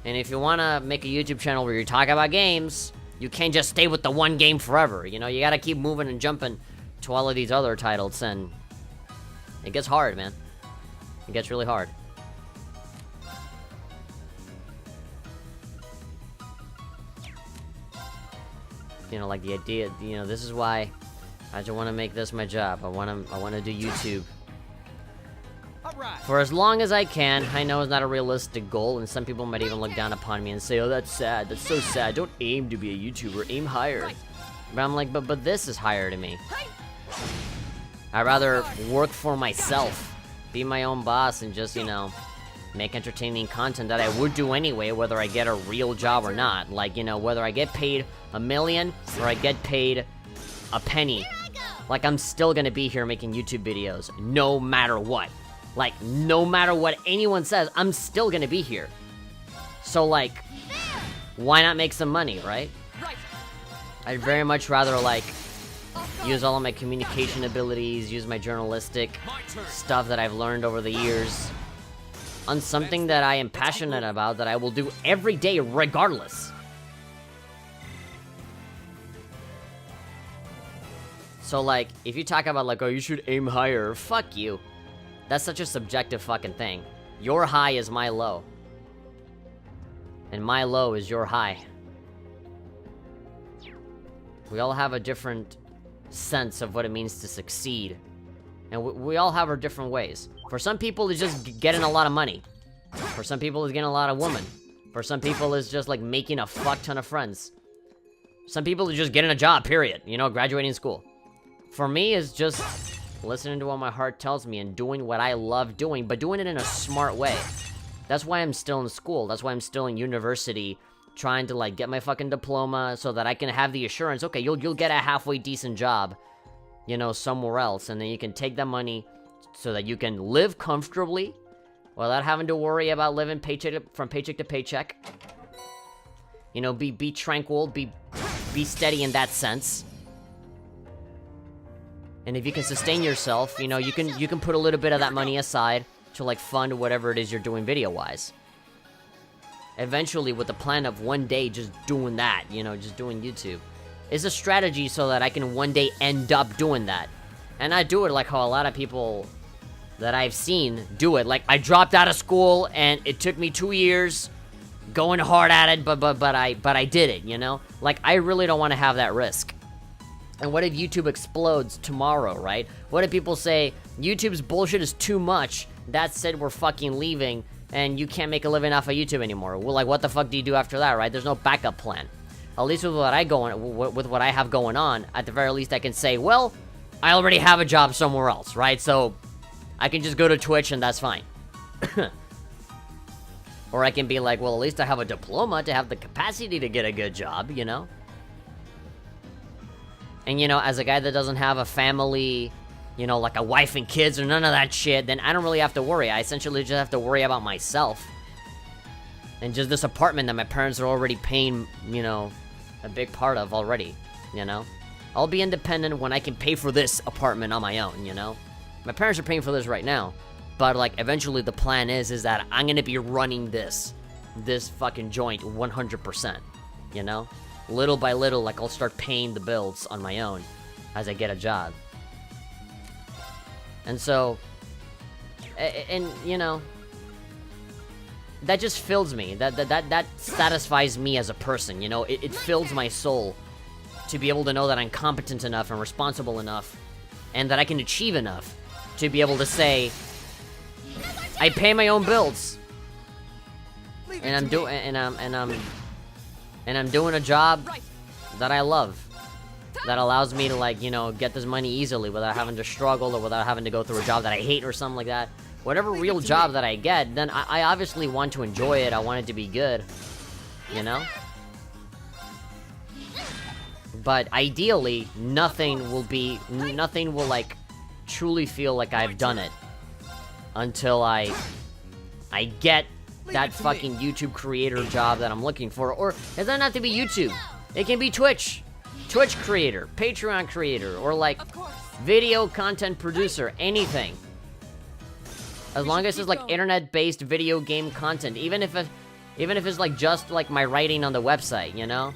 And if you want to make a YouTube channel where you talk about games, you can't just stay with the one game forever. You know, you gotta keep moving and jumping to all of these other titles, and it gets hard, man. It gets really hard. You know, like the idea, you know, this is why I just want to make this my job. I want to do YouTube. For as long as I can. I know it's not a realistic goal, and some people might even look down upon me and say, oh, that's sad, that's so sad, don't aim to be a YouTuber, aim higher. But I'm like, but this is higher to me. I'd rather work for myself, be my own boss, and just, you know, make entertaining content that I would do anyway, whether I get a real job or not. Like, you know, whether I get paid $1 million or I get paid a penny. Like, I'm still gonna be here making YouTube videos, no matter what. Like, no matter what anyone says, I'm still gonna be here. So, like, why not make some money, right? I'd very much rather, like, use all of my communication abilities, use my journalistic stuff that I've learned over the years on something that I am passionate about, that I will do every day regardless. So, like, if you talk about, like, oh, you should aim higher, fuck you. That's such a subjective fucking thing. Your high is my low. And my low is your high. We all have a different sense of what it means to succeed. And we all have our different ways. For some people, it's just getting a lot of money. For some people, it's getting a lot of women. For some people, it's just like making a fuck ton of friends. Some people, it's just getting a job, period. You know, graduating school. For me, it's just listening to what my heart tells me and doing what I love doing, but doing it in a smart way. That's why I'm still in school. That's why I'm still in university, trying to, like, get my fucking diploma so that I can have the assurance, okay, you'll get a halfway decent job, you know, somewhere else, and then you can take that money so that you can live comfortably without having to worry about living from paycheck to paycheck. You know, be tranquil, be steady in that sense. And if you can sustain yourself, you know, you can put a little bit of that money aside to, like, fund whatever it is you're doing video-wise. Eventually, with the plan of one day just doing that, you know, just doing YouTube. It's a strategy so that I can one day end up doing that. And I do it like how a lot of people that I've seen do it. Like, I dropped out of school, and it took me 2 years going hard at it, but I did it, you know? Like, I really don't want to have that risk. And what if YouTube explodes tomorrow, right? What if people say, YouTube's bullshit is too much, that said we're fucking leaving, and you can't make a living off of YouTube anymore? Well, like, what the fuck do you do after that, right? There's no backup plan. At least with what I have going on, at the very least I can say, well, I already have a job somewhere else, right? So, I can just go to Twitch and that's fine. Or I can be like, well, at least I have a diploma to have the capacity to get a good job, you know? And, you know, as a guy that doesn't have a family, you know, like a wife and kids or none of that shit, then I don't really have to worry. I essentially just have to worry about myself. And just this apartment that my parents are already paying, you know, a big part of already, you know? I'll be independent when I can pay for this apartment on my own, you know? My parents are paying for this right now. But, like, eventually the plan is that I'm gonna be running this fucking joint 100%, you know? Little by little, like, I'll start paying the bills on my own as I get a job. And so, and, you know, that just fills me. That satisfies me as a person, you know? It fills my soul to be able to know that I'm competent enough and responsible enough and that I can achieve enough to be able to say, I pay my own bills. And I'm doing a job that I love. That allows me to, like, you know, get this money easily without having to struggle or without having to go through a job that I hate or something like that. Whatever real job that I get, then I obviously want to enjoy it. I want it to be good, you know? But ideally, nothing will, like, truly feel like I've done it until I get that fucking YouTube creator job that I'm looking for. Or it doesn't have to be YouTube. It can be Twitch creator, Patreon creator, or like video content producer, anything. As long as it's like internet-based video game content, even if it's like just like my writing on the website, you know?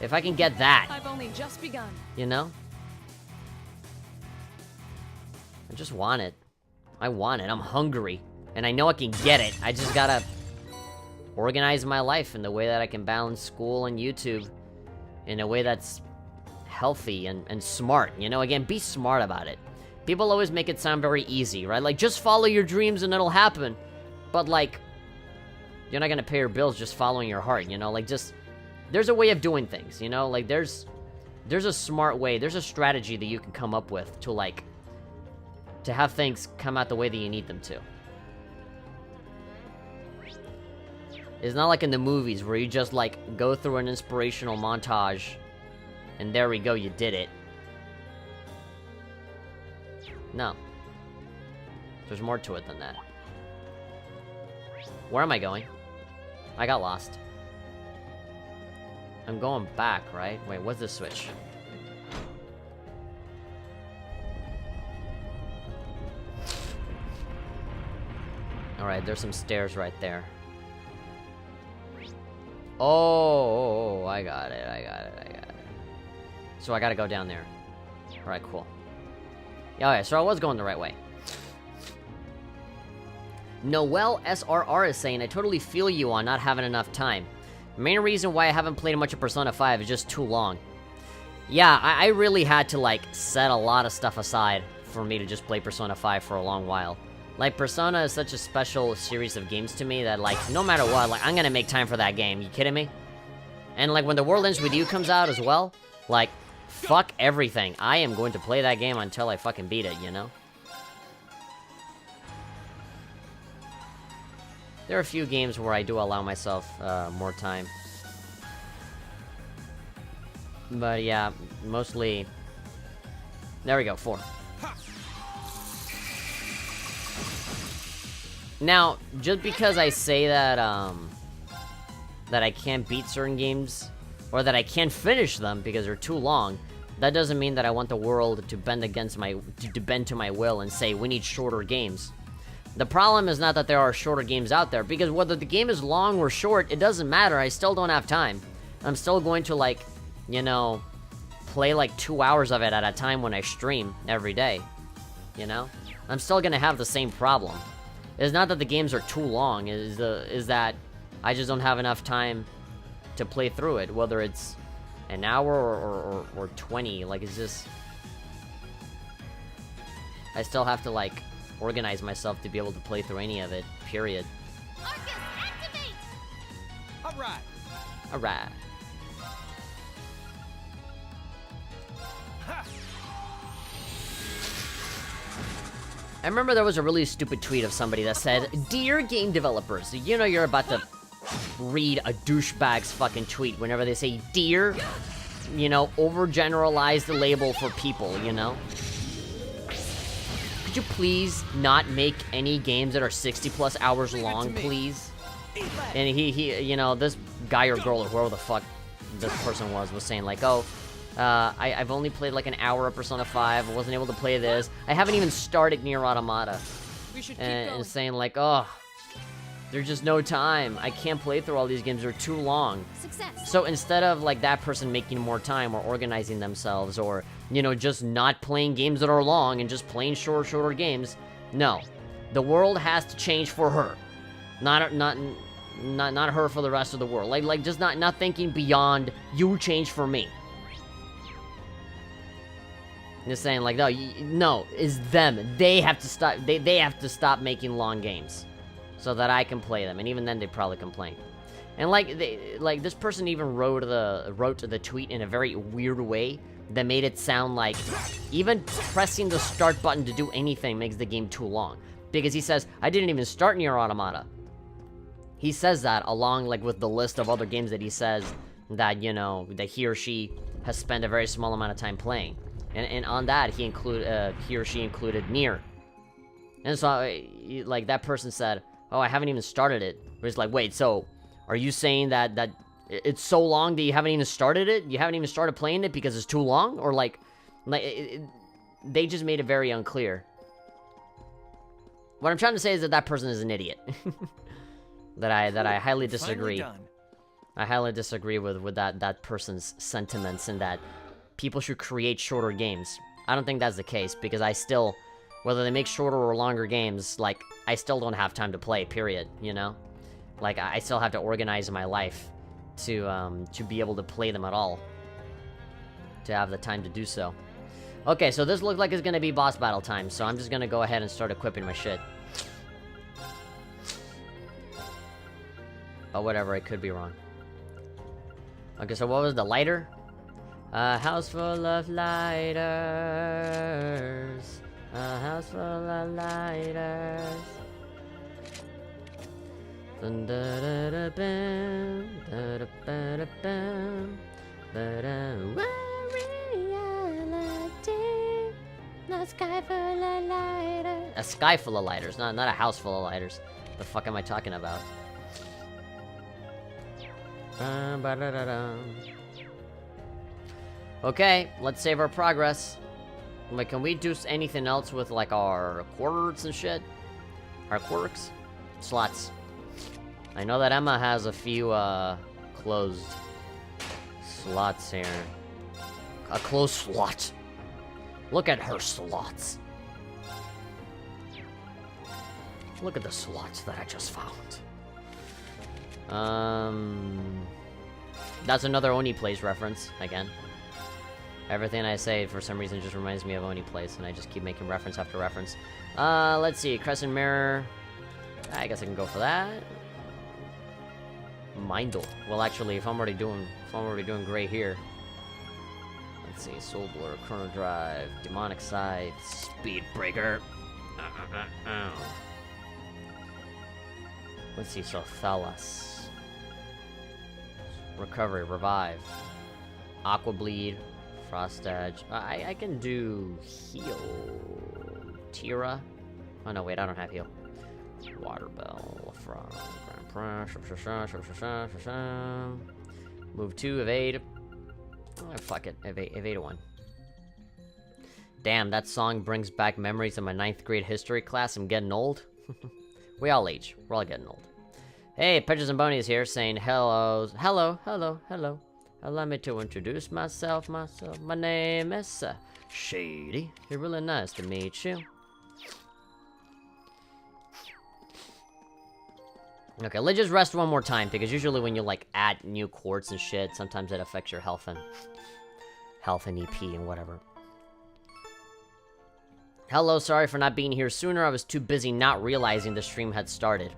If I can get that, I've only just begun. You know? I just want it. I want it. I'm hungry. And I know I can get it. I just gotta organize my life in the way that I can balance school and YouTube in a way that's healthy and smart. You know, again, be smart about it. People always make it sound very easy, right? Like, just follow your dreams and it'll happen. But, like, you're not gonna pay your bills just following your heart, you know? Like, just... There's a way of doing things, you know? Like, there's a smart way. There's a strategy that you can come up with to, like... to have things come out the way that you need them to. It's not like in the movies where you just, like, go through an inspirational montage and there we go, you did it. No. There's more to it than that. Where am I going? I got lost. I'm going back, right? Wait, what's this switch? Alright, there's some stairs right there. Oh, I got it. So I gotta go down there. Alright, cool. Yeah, okay, so I was going the right way. Noel SRR is saying, I totally feel you on not having enough time. The main reason why I haven't played much of Persona 5 is just too long. Yeah, I really had to, like, set a lot of stuff aside for me to just play Persona 5 for a long while. Like, Persona is such a special series of games to me that, like, no matter what, like, I'm gonna make time for that game. You kidding me? And, like, when The World Ends With You comes out as well, like, fuck everything. I am going to play that game until I fucking beat it, you know? There are a few games where I do allow myself more time. But yeah, mostly... There we go, 4. Now, just because I say that, that I can't beat certain games, or that I can't finish them because they're too long, that doesn't mean that I want the world to bend to my will and say, we need shorter games. The problem is not that there are shorter games out there, because whether the game is long or short, it doesn't matter. I still don't have time. I'm still going to, like, you know, play like 2 hours of it at a time when I stream every day, you know? I'm still gonna have the same problem. It's not that the games are too long, is that I just don't have enough time to play through it, whether it's an hour or 20, like, it's just... I still have to, like, organize myself to be able to play through any of it, period. Arcus, activate! Alright. Alright. I remember there was a really stupid tweet of somebody that said, Dear game developers, you know you're about to read a douchebag's fucking tweet whenever they say dear, you know, overgeneralize the label for people, you know? Could you please not make any games that are 60 plus hours long, please? And he, you know, this guy or girl or whoever the fuck this person was saying like, oh, I've only played like an hour of Persona 5. I wasn't able to play this. I haven't even started Nier Automata. We should keep And, going. and saying like, oh, there's just no time. I can't play through all these games. They're too long. Success. So instead of like that person making more time or organizing themselves or, you know, just not playing games that are long and just playing shorter games, no. The world has to change for her. Not her for the rest of the world. Like just not thinking beyond you change for me. Just saying like, no, it's them. They have to stop. They have to stop making long games, so that I can play them. And even then, they probably complain. And like this person even wrote the tweet in a very weird way that made it sound like even pressing the start button to do anything makes the game too long. Because he says, I didn't even start Nier Automata. He says that along like with the list of other games that he says that, you know, that he or she has spent a very small amount of time playing. And on that, he or she included Nier. And so, like, that person said, oh, I haven't even started it. But it's like, wait, so, are you saying that it's so long that you haven't even started it? You haven't even started playing it because it's too long? Or, they just made it very unclear. What I'm trying to say is that person is an idiot. that I highly disagree. I highly disagree with that person's sentiments and that people should create shorter games. I don't think that's the case, because I still, whether they make shorter or longer games, like, I still don't have time to play, period, you know? Like, I still have to organize my life to be able to play them at all. To have the time to do so. Okay, so this looks like it's gonna be boss battle time, so I'm just gonna go ahead and start equipping my shit. But whatever, I could be wrong. Okay, so what was the lighter? A house full of lighters. A house full of lighters. Dun da da da bam, da da ba da bam, ba da. Reality, a sky full of lighters. A sky full of lighters, not a house full of lighters. The fuck am I talking about? Ba-da-da-da. Okay, let's save our progress. Like, can we do anything else with, like, our quarters and shit? Our quirks? Slots. I know that Emma has a few, closed slots here. A closed slot. Look at her slots. Look at the slots that I just found. That's another Oni Plays reference, again. Everything I say, for some reason, just reminds me of Oni Plays, and I just keep making reference after reference. Let's see, Crescent Mirror. I guess I can go for that. Mindle. Well, actually, if I'm already doing great here. Let's see, Soul Blur, Chrono Drive, Demonic Scythe, Speed Breaker. Let's see, so Thalas. Recovery, Revive. Aqua Bleed. Frost Edge. I can do Heal. Tira. Oh no, wait, I don't have Heal. Water Bell. Move 2, evade. Oh, fuck it. Evade 1. Damn, that song brings back memories of my 9th grade history class. I'm getting old. We all age. We're all getting old. Hey, Pedges and Bonies here saying hello. Allow me to introduce myself. My name is Shady. It's really nice to meet you. Okay, let's just rest one more time, because usually when you, like, add new quartz and shit, sometimes it affects your health and EP and whatever. Hello, sorry for not being here sooner. I was too busy not realizing the stream had started.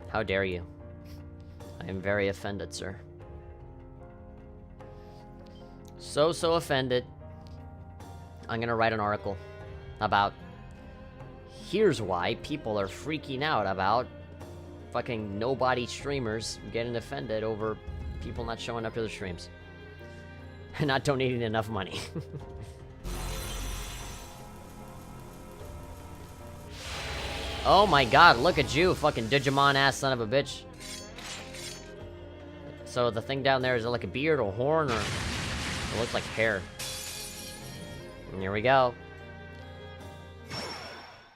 How dare you? I am very offended, sir. So offended. I'm gonna write an article about here's why people are freaking out about fucking nobody streamers getting offended over people not showing up to the streams and not donating enough money. Oh my god, look at you, fucking Digimon ass son of a bitch. So the thing down there, is it like a beard or horn or... It looks like hair. And here we go.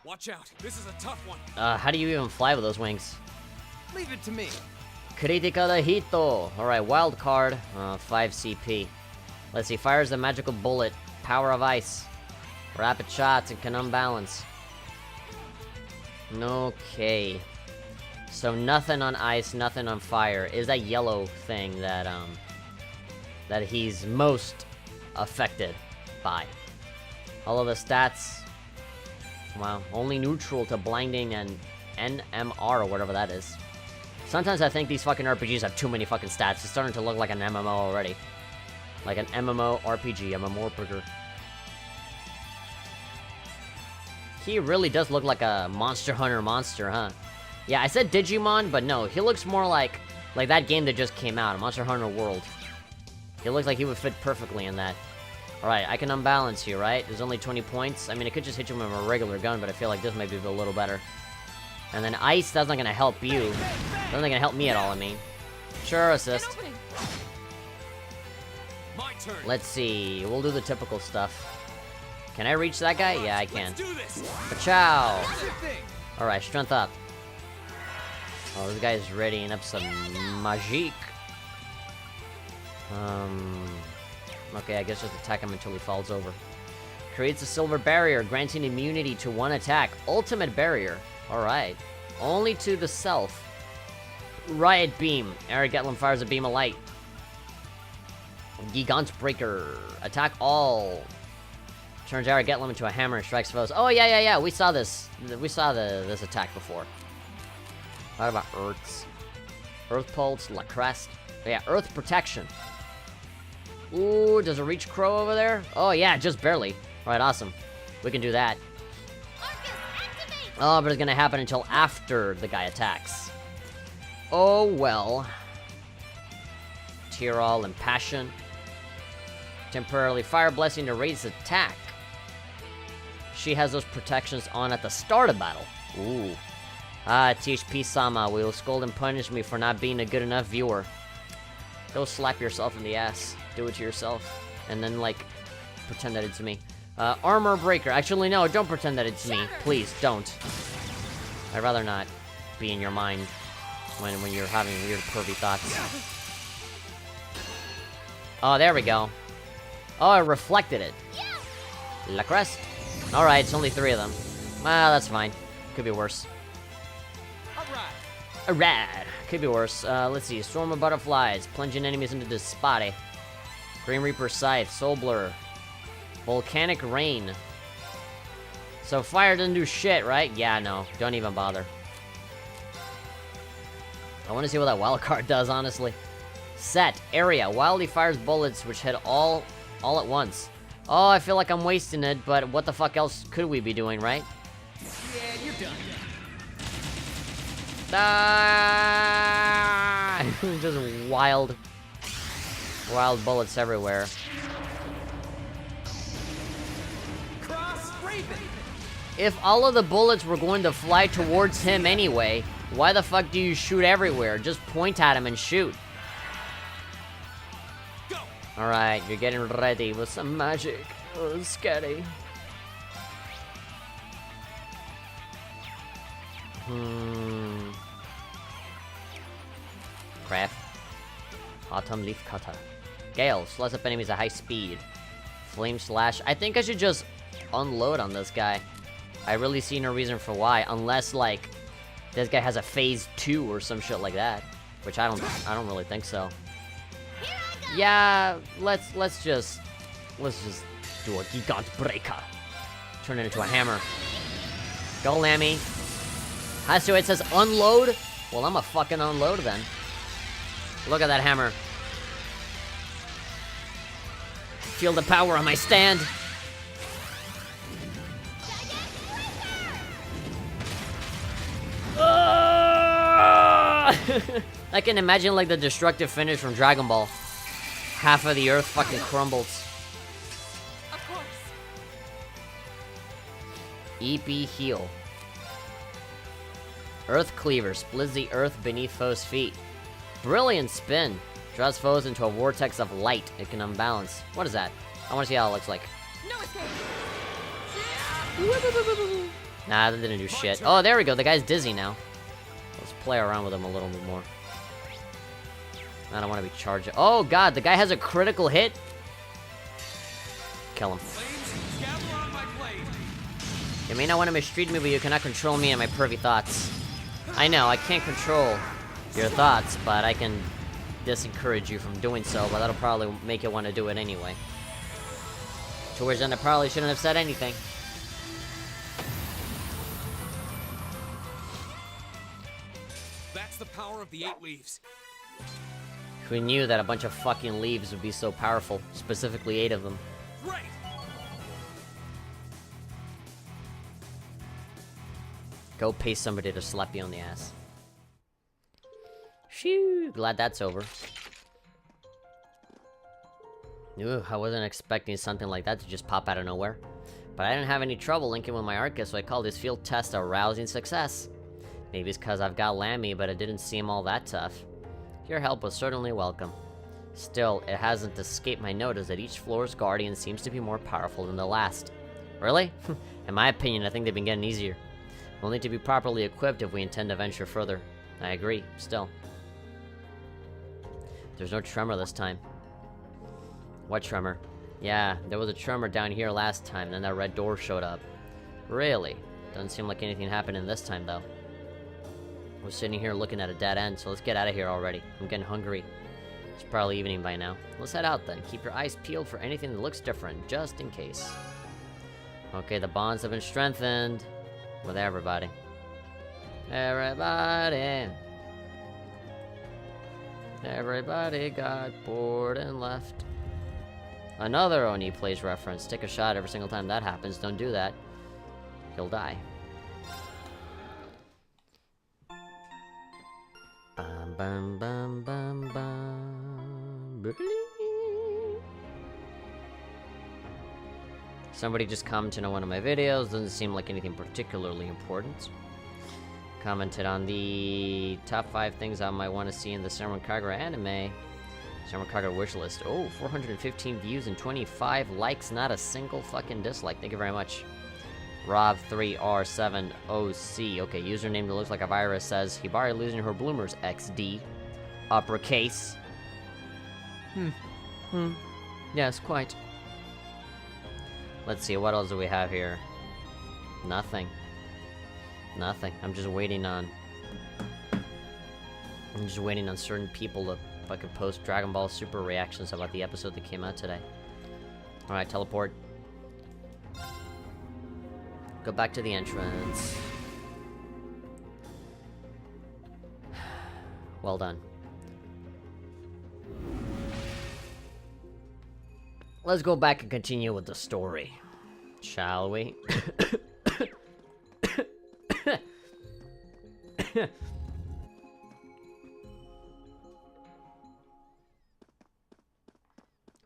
Watch out. This is a tough one. How do you even fly with those wings? Leave it to me. Critica de Hito. Alright, wild card. 5 CP. Let's see. Fires the magical bullet. Power of ice. Rapid shots and can unbalance. Okay. So nothing on ice, nothing on fire. Is that yellow thing that that he's most affected by. All of the stats. Wow, only neutral to blinding and NMR or whatever that is. Sometimes I think these fucking RPGs have too many fucking stats. It's starting to look like an MMO already. Like an MMO RPG, MMORPG. He really does look like a Monster Hunter monster, huh? Yeah, I said Digimon, but no, he looks more like that game that just came out, Monster Hunter World. He looks like he would fit perfectly in that. Alright, I can unbalance you, right? There's only 20 points. I mean, I could just hit you with a regular gun, but I feel like this might be a little better. And then ice, that's not gonna help you. That's not gonna help me at all, I mean. Sure, assist. My turn. Let's see, we'll do the typical stuff. Can I reach that guy? Yeah, I can. Let's do this. Ciao! Sure thing. Alright, strength up. Oh, this guy's readying up some magique. Okay, I guess just attack him until he falls over. Creates a silver barrier, granting immunity to one attack. Ultimate barrier. Alright. Only to the self. Riot beam. Eric Getlin fires a beam of light. Gigant's breaker. Attack all. Turns Eric Getlin into a hammer and strikes foes. Oh, yeah. We saw this. We saw this attack before. What about Earths? Earth Pulse, La Crest. Yeah, Earth Protection. Ooh, does it reach Crow over there? Oh, yeah, just barely. Alright, awesome. We can do that. Oh, but it's gonna happen until after the guy attacks. Oh, well. Tyrol and Passion. Temporarily Fire Blessing to raise attack. She has those protections on at the start of battle. Ooh. Ah, THP-sama will scold and punish me for not being a good enough viewer. Go slap yourself in the ass. Do it to yourself. And then, like, pretend that it's me. Armor Breaker. Actually, no, don't pretend that it's me. Please, don't. I'd rather not be in your mind when you're having weird, pervy thoughts. Oh, there we go. Oh, I reflected it. La Crest. Alright, it's only 3 of them. Well, that's fine. Could be worse. Alright. Could be worse. Let's see. Storm of Butterflies. Plunging enemies into this spotty. Green Reaper Scythe. Soul Blur. Volcanic Rain. So fire doesn't do shit, right? Yeah, no. Don't even bother. I want to see what that wild card does, honestly. Set. Area. Wildly fires bullets which hit all at once. Oh, I feel like I'm wasting it, but what the fuck else could we be doing, right? Yeah, you're done. Ah! Just wild bullets everywhere. Cross Raven. If all of the bullets were going to fly towards him anyway, why the fuck do you shoot everywhere? Just point at him and shoot. Go. Alright, you're getting ready with some magic. Oh, it's scary. Craft. Autumn Leaf Cutter. Gale, slice up enemies at high speed. Flame Slash. I think I should just unload on this guy. I really see no reason for why, unless, like, this guy has a phase 2 or some shit like that. Which I don't really think so. Yeah, let's just do a Gigant Breaker. Turn it into a hammer. Go, Lammy. So it says unload? Well, I'm a fucking unload then. Look at that hammer. Feel the power on my stand. I can imagine like the destructive finish from Dragon Ball. Half of the earth fucking crumbles. Of course. EP Heal. Earth Cleaver splits the earth beneath foe's feet. Brilliant spin. Draws foes into a vortex of light. It can unbalance. What is that? I want to see how it looks like. No escape. Nah, that didn't do shit. Oh, there we go. The guy's dizzy now. Let's play around with him a little bit more. I don't want to be charging. Oh, God. The guy has a critical hit. Kill him. You may not want to mistreat me, but you cannot control me and my pervy thoughts. I know, I can't control your thoughts, but I can disencourage you from doing so, but that'll probably make you want to do it anyway. To which then I probably shouldn't have said anything. That's the power of the 8 leaves. Who knew that a bunch of fucking leaves would be so powerful? Specifically 8 of them. Right. Go pay somebody to slap you on the ass. Phew, glad that's over. Ooh, I wasn't expecting something like that to just pop out of nowhere. But I didn't have any trouble linking with my Arcus, so I called this field test a rousing success. Maybe it's because I've got Lammy, but it didn't seem all that tough. Your help was certainly welcome. Still, it hasn't escaped my notice that each floor's guardian seems to be more powerful than the last. Really? In my opinion, I think they've been getting easier. We'll need to be properly equipped if we intend to venture further. I agree, still. There's no tremor this time. What tremor? Yeah, there was a tremor down here last time, and then that red door showed up. Really? Doesn't seem like anything happened in this time, though. We're sitting here looking at a dead end, so let's get out of here already. I'm getting hungry. It's probably evening by now. Let's head out then. Keep your eyes peeled for anything that looks different, just in case. Okay, the bonds have been strengthened. With everybody. Everybody got bored and left. Another Oni Plays reference. Take a shot every single time that happens. Don't do that. He'll die. Bum bum bum bum bum. Somebody just commented on one of my videos, doesn't seem like anything particularly important. Commented on the top 5 things I might want to see in the Samurai Kagura anime. Samurai Kagura wishlist. Oh, 415 views and 25 likes, not a single fucking dislike. Thank you very much. Rob3R7OC. Okay, username that looks like a virus says, Hibari losing her bloomers, XD. Uppercase. Yes, quite. Let's see, what else do we have here? Nothing. Nothing. I'm just waiting on certain people to fucking post Dragon Ball Super reactions about the episode that came out today. Alright, teleport. Go back to the entrance. Well done. Let's go back and continue with the story. Shall we?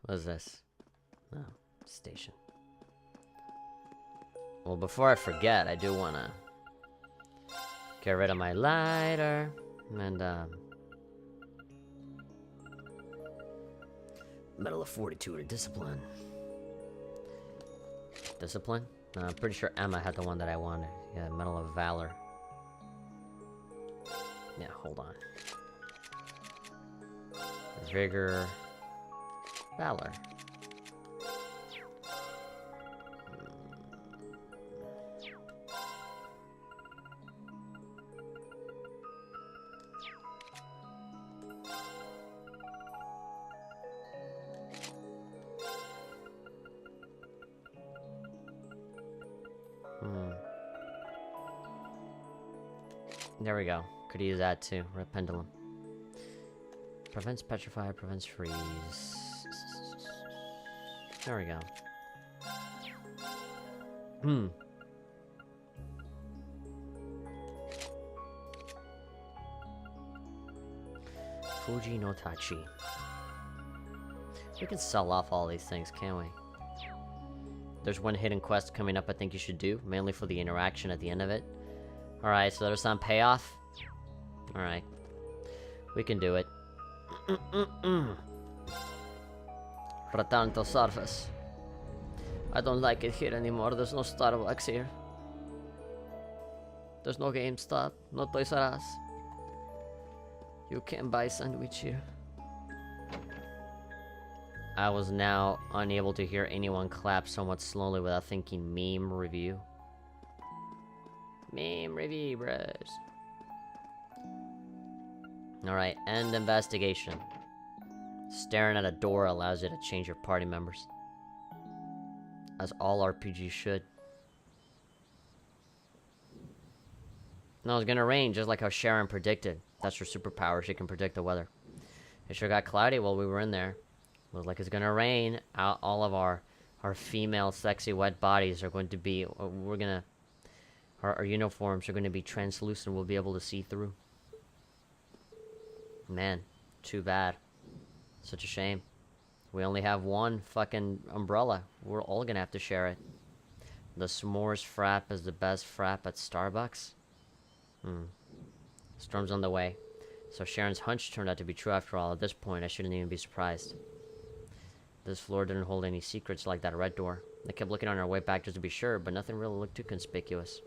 What is this? Oh, station. Well, before I forget, I do wanna get rid of my lighter and Medal of Fortitude or Discipline. Discipline? No, I'm pretty sure Emma had the one that I wanted. Yeah, Medal of Valor. Yeah, hold on. Vigor. Valor. There we go. Could use that too. Red Pendulum. Prevents petrify, prevents freeze. There we go. Fuji no Tachi. We can sell off all these things, can't we? There's one hidden quest coming up I think you should do, mainly for the interaction at the end of it. Alright, so there's some payoff. Alright. We can do it. Return to surface. I don't like it here anymore. There's no Starbucks here. There's no GameStop, no Toys R Us. You can't buy a sandwich here. I was now unable to hear anyone clap somewhat slowly without thinking meme review. Meme review, bros. Alright, end investigation. Staring at a door allows you to change your party members. As all RPGs should. No, it's gonna rain, just like how Sharon predicted. That's her superpower, she can predict the weather. It sure got cloudy while we were in there. Looks like it's gonna rain. All of our female sexy wet bodies are going to be, our uniforms are going to be translucent, we'll be able to see through. Man, too bad. Such a shame. We only have one fucking umbrella. We're all gonna have to share it. The s'mores frap is the best frap at Starbucks? Storm's on the way. So Sharon's hunch turned out to be true after all. At this point, I shouldn't even be surprised. This floor didn't hold any secrets like that red door. I kept looking on our way back just to be sure, but nothing really looked too conspicuous.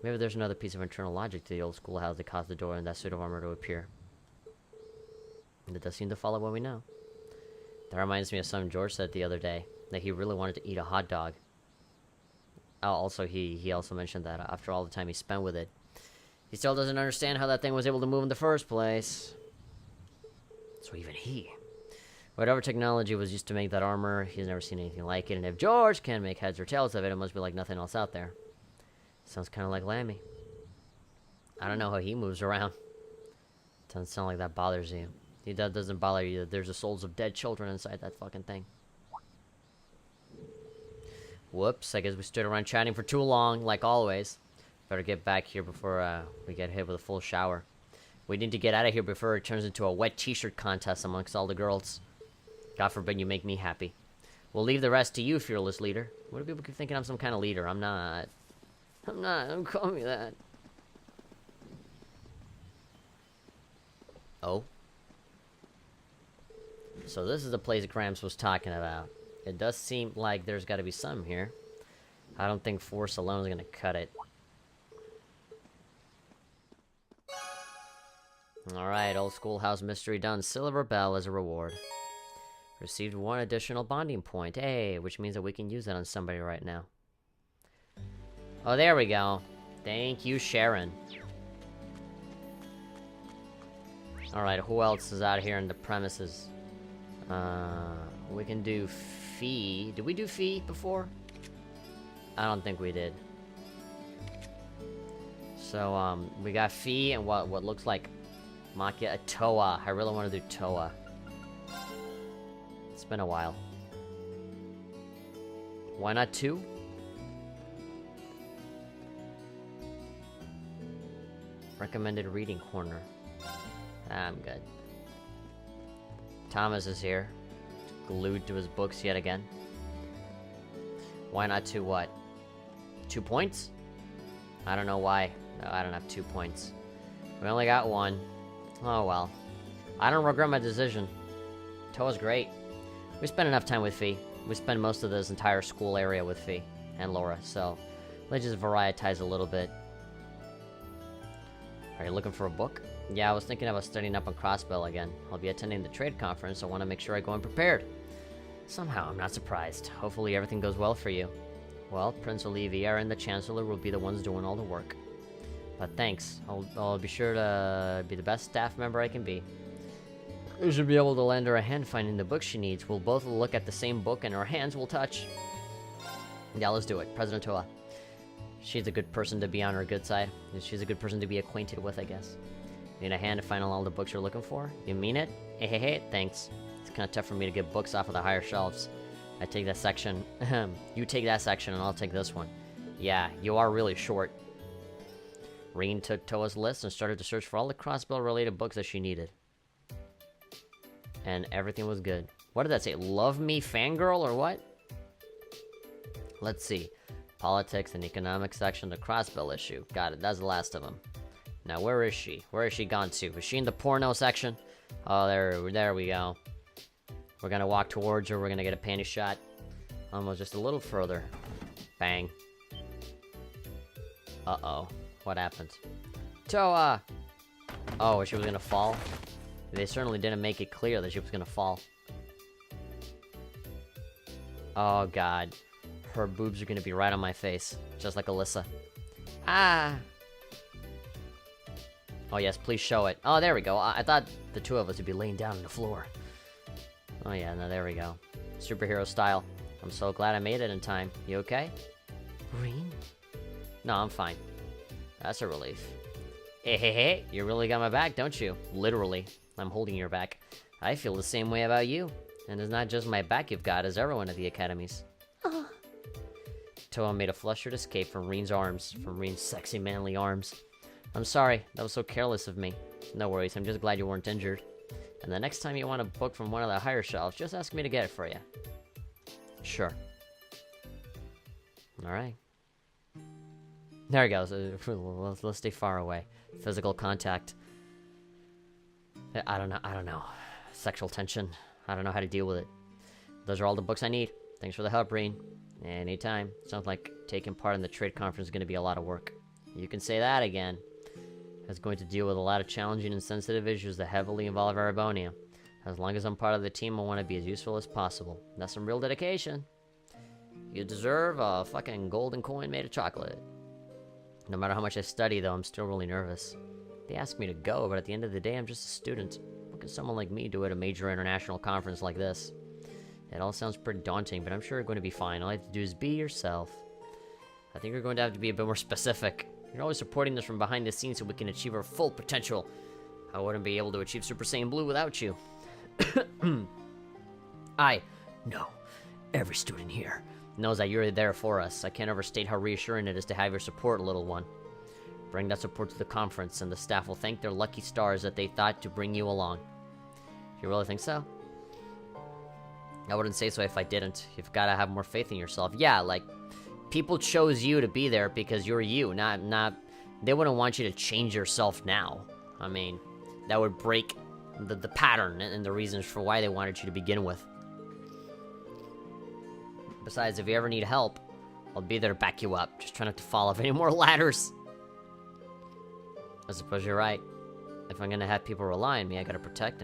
Maybe there's another piece of internal logic to the old schoolhouse that caused the door and that suit of armor to appear. And it does seem to follow what we know. That reminds me of something George said the other day, that he really wanted to eat a hot dog. Also, he also mentioned that after all the time he spent with it, he still doesn't understand how that thing was able to move in the first place. So even he. Whatever technology was used to make that armor, he's never seen anything like it, and if George can't make heads or tails of it, it must be like nothing else out there. Sounds kind of like Lammy. I don't know how he moves around. Doesn't sound like that bothers you. That doesn't bother you that there's the souls of dead children inside that fucking thing. Whoops, I guess we stood around chatting for too long, like always. Better get back here before we get hit with a full shower. We need to get out of here before it turns into a wet t-shirt contest amongst all the girls. God forbid you make me happy. We'll leave the rest to you, fearless leader. What do people keep thinking I'm some kind of leader? I'm not. Don't call me that. Oh. So this is the place Gramps was talking about. It does seem like there's got to be some here. I don't think force alone is going to cut it. Alright, old schoolhouse mystery done. Silver bell as a reward. Received one additional bonding point. Hey, which means that we can use that on somebody right now. Oh, there we go. Thank you, Sharon. Alright, who else is out here in the premises? We can do Fee. Did we do Fee before? I don't think we did. So, we got Fee and what looks like Makia Toa. I really want to do Toa. It's been a while. Why not 2? Recommended reading corner. I'm good. Thomas is here. Glued to his books yet again. Why not 2 what? 2 points? I don't know why. No, I don't have 2 points. We only got 1. Oh well. I don't regret my decision. Toa's great. We spent enough time with Fee. We spent most of this entire school area with Fee and Laura, so let's just varietize a little bit. Are you looking for a book? Yeah, I was thinking about studying up on Crossbell again. I'll be attending the trade conference, so I want to make sure I go in prepared. Somehow, I'm not surprised. Hopefully everything goes well for you. Well, Prince Olivier and the Chancellor will be the ones doing all the work. But thanks. I'll be sure to be the best staff member I can be. We should be able to lend her a hand finding the book she needs. We'll both look at the same book and our hands will touch. Yeah, let's do it. President Toa. She's a good person to be on her good side. She's a good person to be acquainted with, I guess. Need a hand to find all the books you're looking for? You mean it? Hey, thanks. It's kind of tough for me to get books off of the higher shelves. I take that section. You take that section and I'll take this one. Yeah, you are really short. Reen took Toa's list and started to search for all the Crossbell-related books that she needed. And everything was good. What did that say? Love me, fangirl, or what? Let's see. Politics and economics section, the Crossbell issue. Got it, that's the last of them. Now, where is she? Where has she gone to? Is she in the porno section? Oh, there we go. We're gonna walk towards her. We're gonna get a panty shot. Almost just a little further. Bang. Uh-oh. What happened? Toa! Oh, she was gonna fall? They certainly didn't make it clear that she was gonna fall. Oh, God. Her boobs are gonna be right on my face. Just like Alyssa. Ah! Oh, yes, please show it. Oh, there we go. I thought the two of us would be laying down on the floor. Oh, yeah, no, there we go. Superhero style. I'm so glad I made it in time. You okay? Green? No, I'm fine. That's a relief. Hey, you really got my back, don't you? Literally. I'm holding your back. I feel the same way about you. And it's not just my back you've got, it's everyone at the academies. Toa made a flustered escape from Reen's arms, from Reen's sexy manly arms. I'm sorry, that was so careless of me. No worries, I'm just glad you weren't injured. And the next time you want a book from one of the higher shelves, just ask me to get it for you. Sure. Alright. There it goes. Let's stay far away. Physical contact. I don't know. Sexual tension. I don't know how to deal with it. Those are all the books I need. Thanks for the help, Reen. Anytime. Sounds like taking part in the trade conference is going to be a lot of work. You can say that again. I was going to deal with a lot of challenging and sensitive issues that heavily involve Arabonia. As long as I'm part of the team, I want to be as useful as possible. That's some real dedication. You deserve a fucking golden coin made of chocolate. No matter how much I study, though, I'm still really nervous. They ask me to go, but at the end of the day, I'm just a student. What can someone like me do at a major international conference like this? It all sounds pretty daunting, but I'm sure you're going to be fine. All you have to do is be yourself. I think you're going to have to be a bit more specific. You're always supporting us from behind the scenes so we can achieve our full potential. I wouldn't be able to achieve Super Saiyan Blue without you. I know every student here knows that you're there for us. I can't overstate how reassuring it is to have your support, little one. Bring that support to the conference, and the staff will thank their lucky stars that they thought to bring you along. You really think so? I wouldn't say so if I didn't. You've got to have more faith in yourself. Yeah, like, people chose you to be there because you're you, not... They wouldn't want you to change yourself now. I mean, that would break the pattern and the reasons for why they wanted you to begin with. Besides, if you ever need help, I'll be there to back you up. Just try not to fall off any more ladders. I suppose you're right. If I'm gonna have people rely on me, I gotta project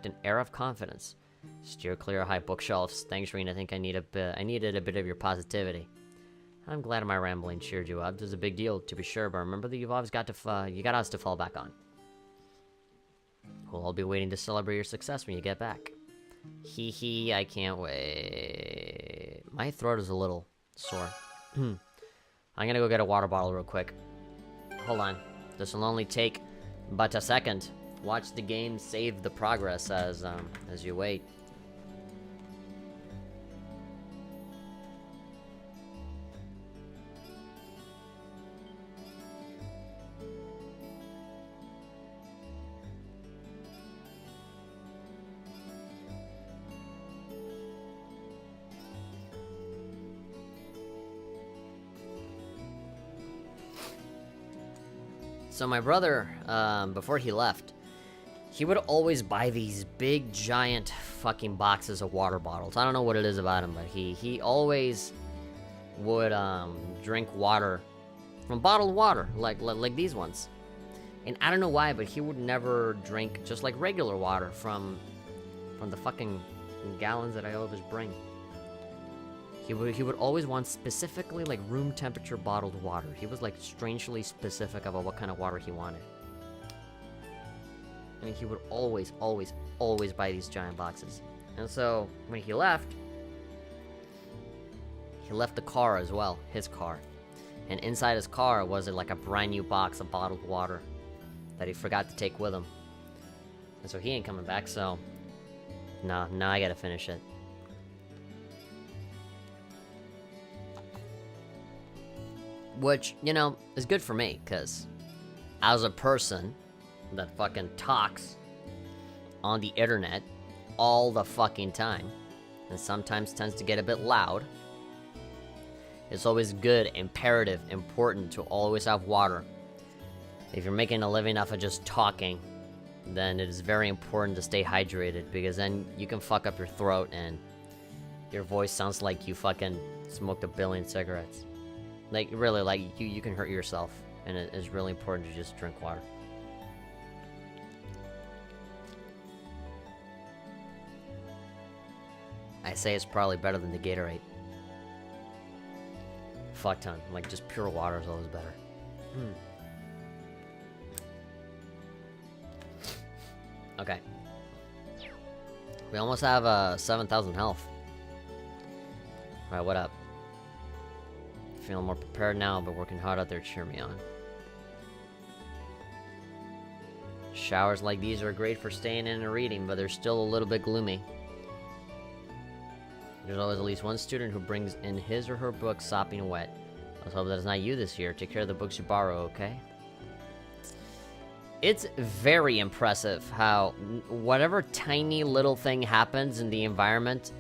an air of confidence. Steer clear of high bookshelves. Thanks, Reen. I think I needed a bit of your positivity. I'm glad my rambling cheered you up. This is a big deal, to be sure, but remember that you've always got you got us to fall back on. We'll all be waiting to celebrate your success when you get back. Hee hee, I can't wait. My throat is a little sore. I'm gonna go get a water bottle real quick. Hold on. This will only take but a second. Watch the game save the progress as you wait. So my brother, before he left, he would always buy these big, giant fucking boxes of water bottles. I don't know what it is about him, but he always would drink water from bottled water, like these ones. And I don't know why, but he would never drink just like regular water from the fucking gallons that I always bring. He would always want specifically like room temperature bottled water. He was like strangely specific about what kind of water he wanted. I mean, he would always buy these giant boxes. And so when he left the car as well, his car. And inside his car was like a brand new box of bottled water that he forgot to take with him. And so he ain't coming back, so nah, I gotta finish it. Which, you know, is good for me, because as a person that fucking talks on the internet all the fucking time, and sometimes tends to get a bit loud, it's always good, imperative, important to always have water If you're making a living off of just talking, then it is very important to stay hydrated, because then you can fuck up your throat and your voice sounds like you fucking smoked 1 billion cigarettes. Like, really, like, you can hurt yourself, and it is really important to just drink water. I say it's probably better than the Gatorade. Fuck ton. Like, just pure water is always better. Okay. We almost have 7,000 health. Alright, what up? Feeling more prepared now, but working hard out there to cheer me on. Showers like these are great for staying in and reading, but they're still a little bit gloomy. There's always at least one student who brings in his or her book sopping wet. Let's hope that it's not you this year. Take care of the books you borrow, okay? It's very impressive how whatever tiny little thing happens in the environment,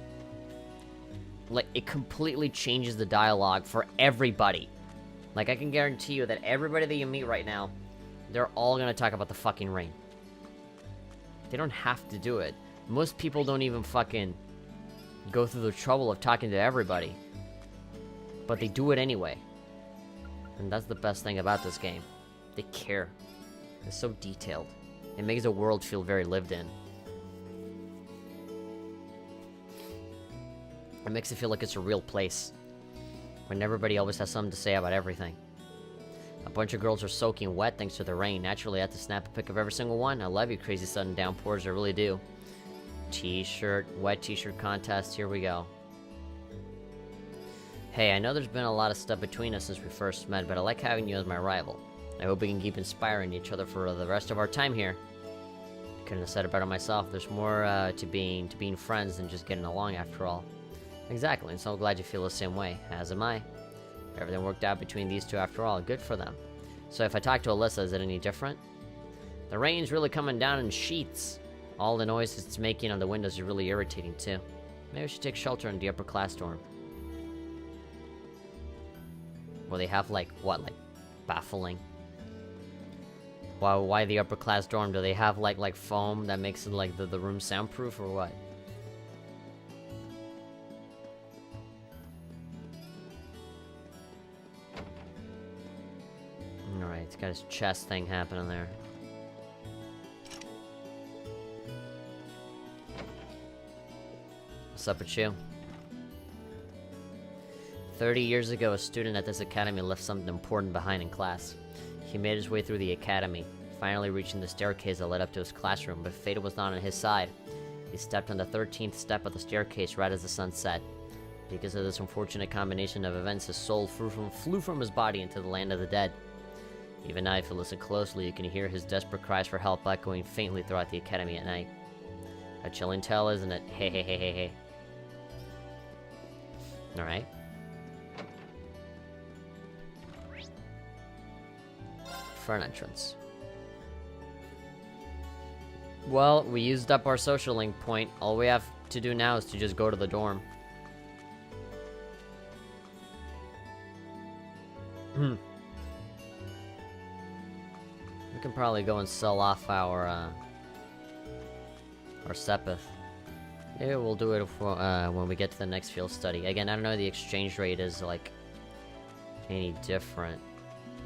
like, it completely changes the dialogue for everybody. Like, I can guarantee you that everybody that you meet right now, they're all gonna talk about the fucking rain. They don't have to do it. Most people don't even fucking go through the trouble of talking to everybody. But they do it anyway. And that's the best thing about this game. They care. It's so detailed. It makes the world feel very lived in. It makes it feel like it's a real place, when everybody always has something to say about everything. A bunch of girls are soaking wet thanks to the rain. Naturally, I have to snap a pic of every single one. I love you, crazy sudden downpours. I really do. T-shirt, wet t-shirt contest. Here we go. Hey, I know there's been a lot of stuff between us since we first met, but I like having you as my rival. I hope we can keep inspiring each other for the rest of our time here. Couldn't have said it better myself. There's more to being friends than just getting along after all. Exactly, and so I'm glad you feel the same way, as am I. Everything worked out between these two after all, good for them. So if I talk to Alyssa, is it any different? The rain's really coming down in sheets. All the noise it's making on the windows is really irritating too. Maybe we should take shelter in the upper class dorm. Well, they have like, what, like, baffling? Why the upper class dorm? Do they have like foam that makes it like the room soundproof or what? Alright, it's got his chest thing happening there. What's up with you? 30 years ago, a student at this academy left something important behind in class. He made his way through the academy, finally reaching the staircase that led up to his classroom, but fate was not on his side. He stepped on the 13th step of the staircase right as the sun set. Because of this unfortunate combination of events, his soul flew from his body into the land of the dead. Even now, if you listen closely, you can hear his desperate cries for help echoing faintly throughout the academy at night. A chilling tale, isn't it? Hey, hey, hey, hey, hey. Alright. For an entrance. Well, we used up our social link point. All we have to do now is to just go to the dorm. We can probably go and sell off our Sepith. Maybe we'll do it when we get to the next field study. Again, I don't know if the exchange rate is, like, any different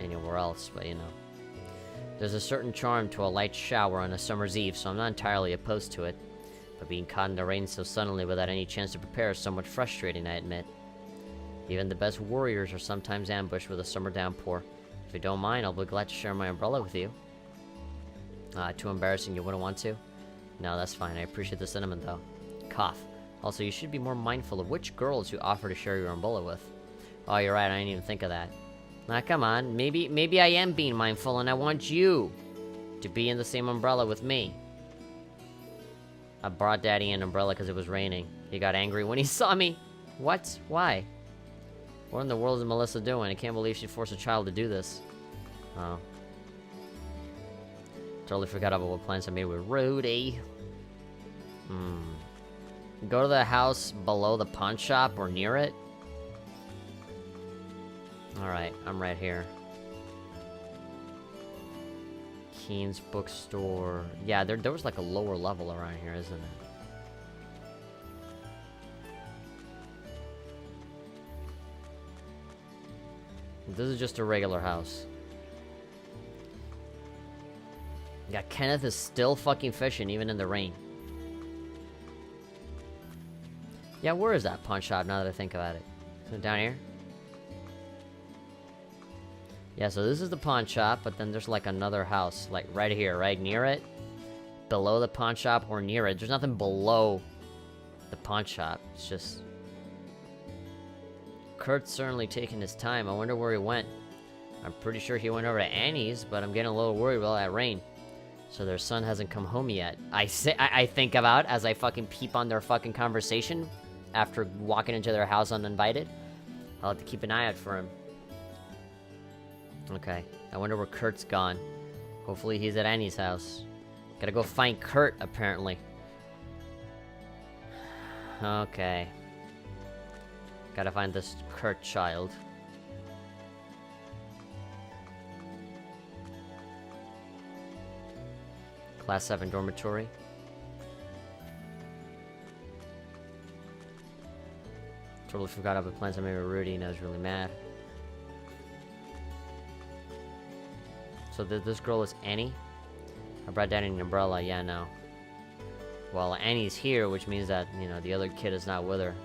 anywhere else, but, you know. There's a certain charm to a light shower on a summer's eve, so I'm not entirely opposed to it. But being caught in the rain so suddenly without any chance to prepare is somewhat frustrating, I admit. Even the best warriors are sometimes ambushed with a summer downpour. If you don't mind, I'll be glad to share my umbrella with you. Too embarrassing, you wouldn't want to? No, that's fine. I appreciate the sentiment, though. Cough. Also, you should be more mindful of which girls you offer to share your umbrella with. Oh, you're right. I didn't even think of that. Now, come on. Maybe I am being mindful, and I want you to be in the same umbrella with me. I brought Daddy an umbrella because it was raining. He got angry when he saw me. What? Why? What in the world is Melissa doing? I can't believe she forced a child to do this. Oh. Totally forgot about what plans I made with Rudy. Go to the house below the pawn shop or near it? Alright, I'm right here. Keen's bookstore. Yeah, there was like a lower level around here, isn't it? This is just a regular house. Yeah, Kenneth is still fucking fishing, even in the rain. Yeah, where is that pawn shop now that I think about it? Is it down here? Yeah, so this is the pawn shop, but then there's like another house, like right here, right near it. Below the pawn shop or near it. There's nothing below the pawn shop. It's just... Kurt's certainly taking his time. I wonder where he went. I'm pretty sure he went over to Annie's, but I'm getting a little worried about that rain. So their son hasn't come home yet. I think about as I fucking peep on their fucking conversation after walking into their house uninvited. I'll have to keep an eye out for him. Okay, I wonder where Kurt's gone. Hopefully he's at Annie's house. Gotta go find Kurt, apparently. Okay. Gotta find this Kurt child. Class 7 dormitory. Totally forgot about the plans I made with Rudy and I was really mad. So this girl is Annie? I brought down an umbrella, yeah, no. Well, Annie's here, which means that, you know, the other kid is not with her.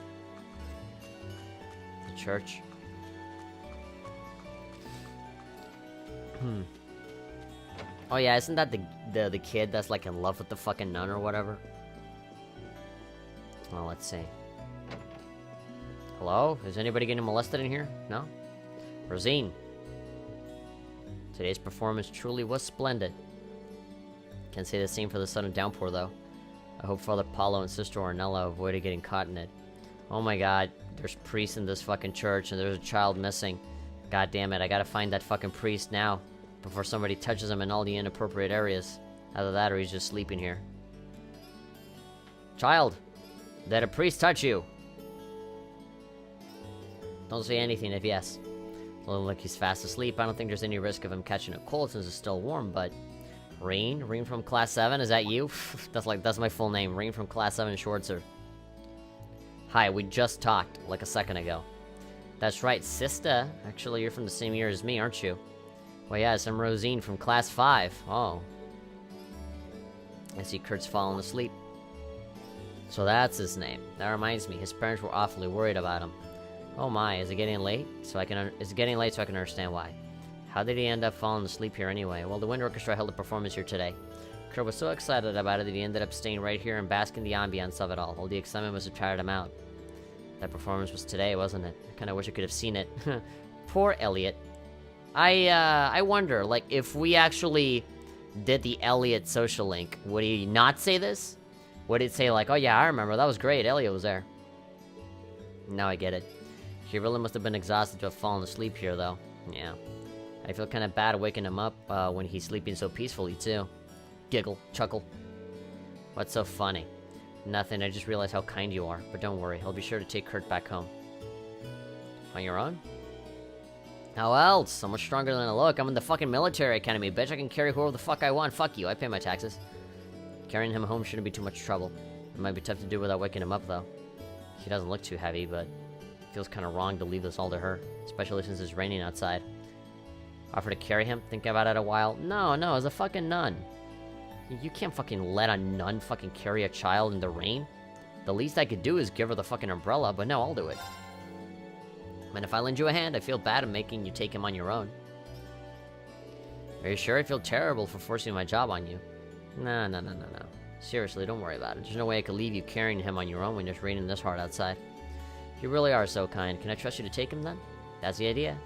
The church. Oh yeah, isn't that the kid that's like in love with the fucking nun or whatever? Well, let's see. Hello? Is anybody getting molested in here? No? Rosine. Today's performance truly was splendid. Can't say the same for the sudden downpour, though. I hope Father Paulo and Sister Ornella avoided getting caught in it. Oh my god, there's priests in this fucking church, and there's a child missing. God damn it, I gotta find that fucking priest now, before somebody touches him in all the inappropriate areas. Either that or he's just sleeping here. Child! Did a priest touch you? Don't say anything if yes. Well, look, he's fast asleep. I don't think there's any risk of him catching a cold since it's still warm, but... Rain from Class 7, is that you? That's my full name, Rain from Class 7 Schwartzer. Hi, we just talked, like a second ago. That's right, sister. Actually, you're from the same year as me, aren't you? Well, yes, I'm Rosine from Class 5. Oh. I see Kurt's fallen asleep. So that's his name. That reminds me, his parents were awfully worried about him. Oh my, is it getting late? Is it getting late so I can understand why? How did he end up falling asleep here anyway? Well, the Wind Orchestra held a performance here today. Kurt was so excited about it that he ended up staying right here and basking the ambiance of it all. All the excitement must have tired him out. That performance was today, wasn't it? I kinda wish I could have seen it. Poor Elliot. I wonder, like, if we actually did the Elliot social link, would he not say this? Would it say like, oh yeah, I remember, that was great, Elliot was there. Now I get it. He really must have been exhausted to have fallen asleep here, though. Yeah. I feel kind of bad waking him up when he's sleeping so peacefully, too. Giggle, chuckle. What's so funny? Nothing, I just realized how kind you are. But don't worry, I'll be sure to take Kurt back home. On your own? How else? I'm much stronger than I look. I'm in the fucking military academy, bitch. I can carry whoever the fuck I want. Fuck you, I pay my taxes. Carrying him home shouldn't be too much trouble. It might be tough to do without waking him up, though. He doesn't look too heavy, but... feels kind of wrong to leave this all to her. Especially since it's raining outside. Offer to carry him? Think about it a while? No, as a fucking nun. You can't fucking let a nun fucking carry a child in the rain. The least I could do is give her the fucking umbrella, but no, I'll do it. And if I lend you a hand, I feel bad in making you take him on your own. Are you sure? I feel terrible for forcing my job on you. No. Seriously, don't worry about it. There's no way I could leave you carrying him on your own when it's raining this hard outside. You really are so kind. Can I trust you to take him then? That's the idea.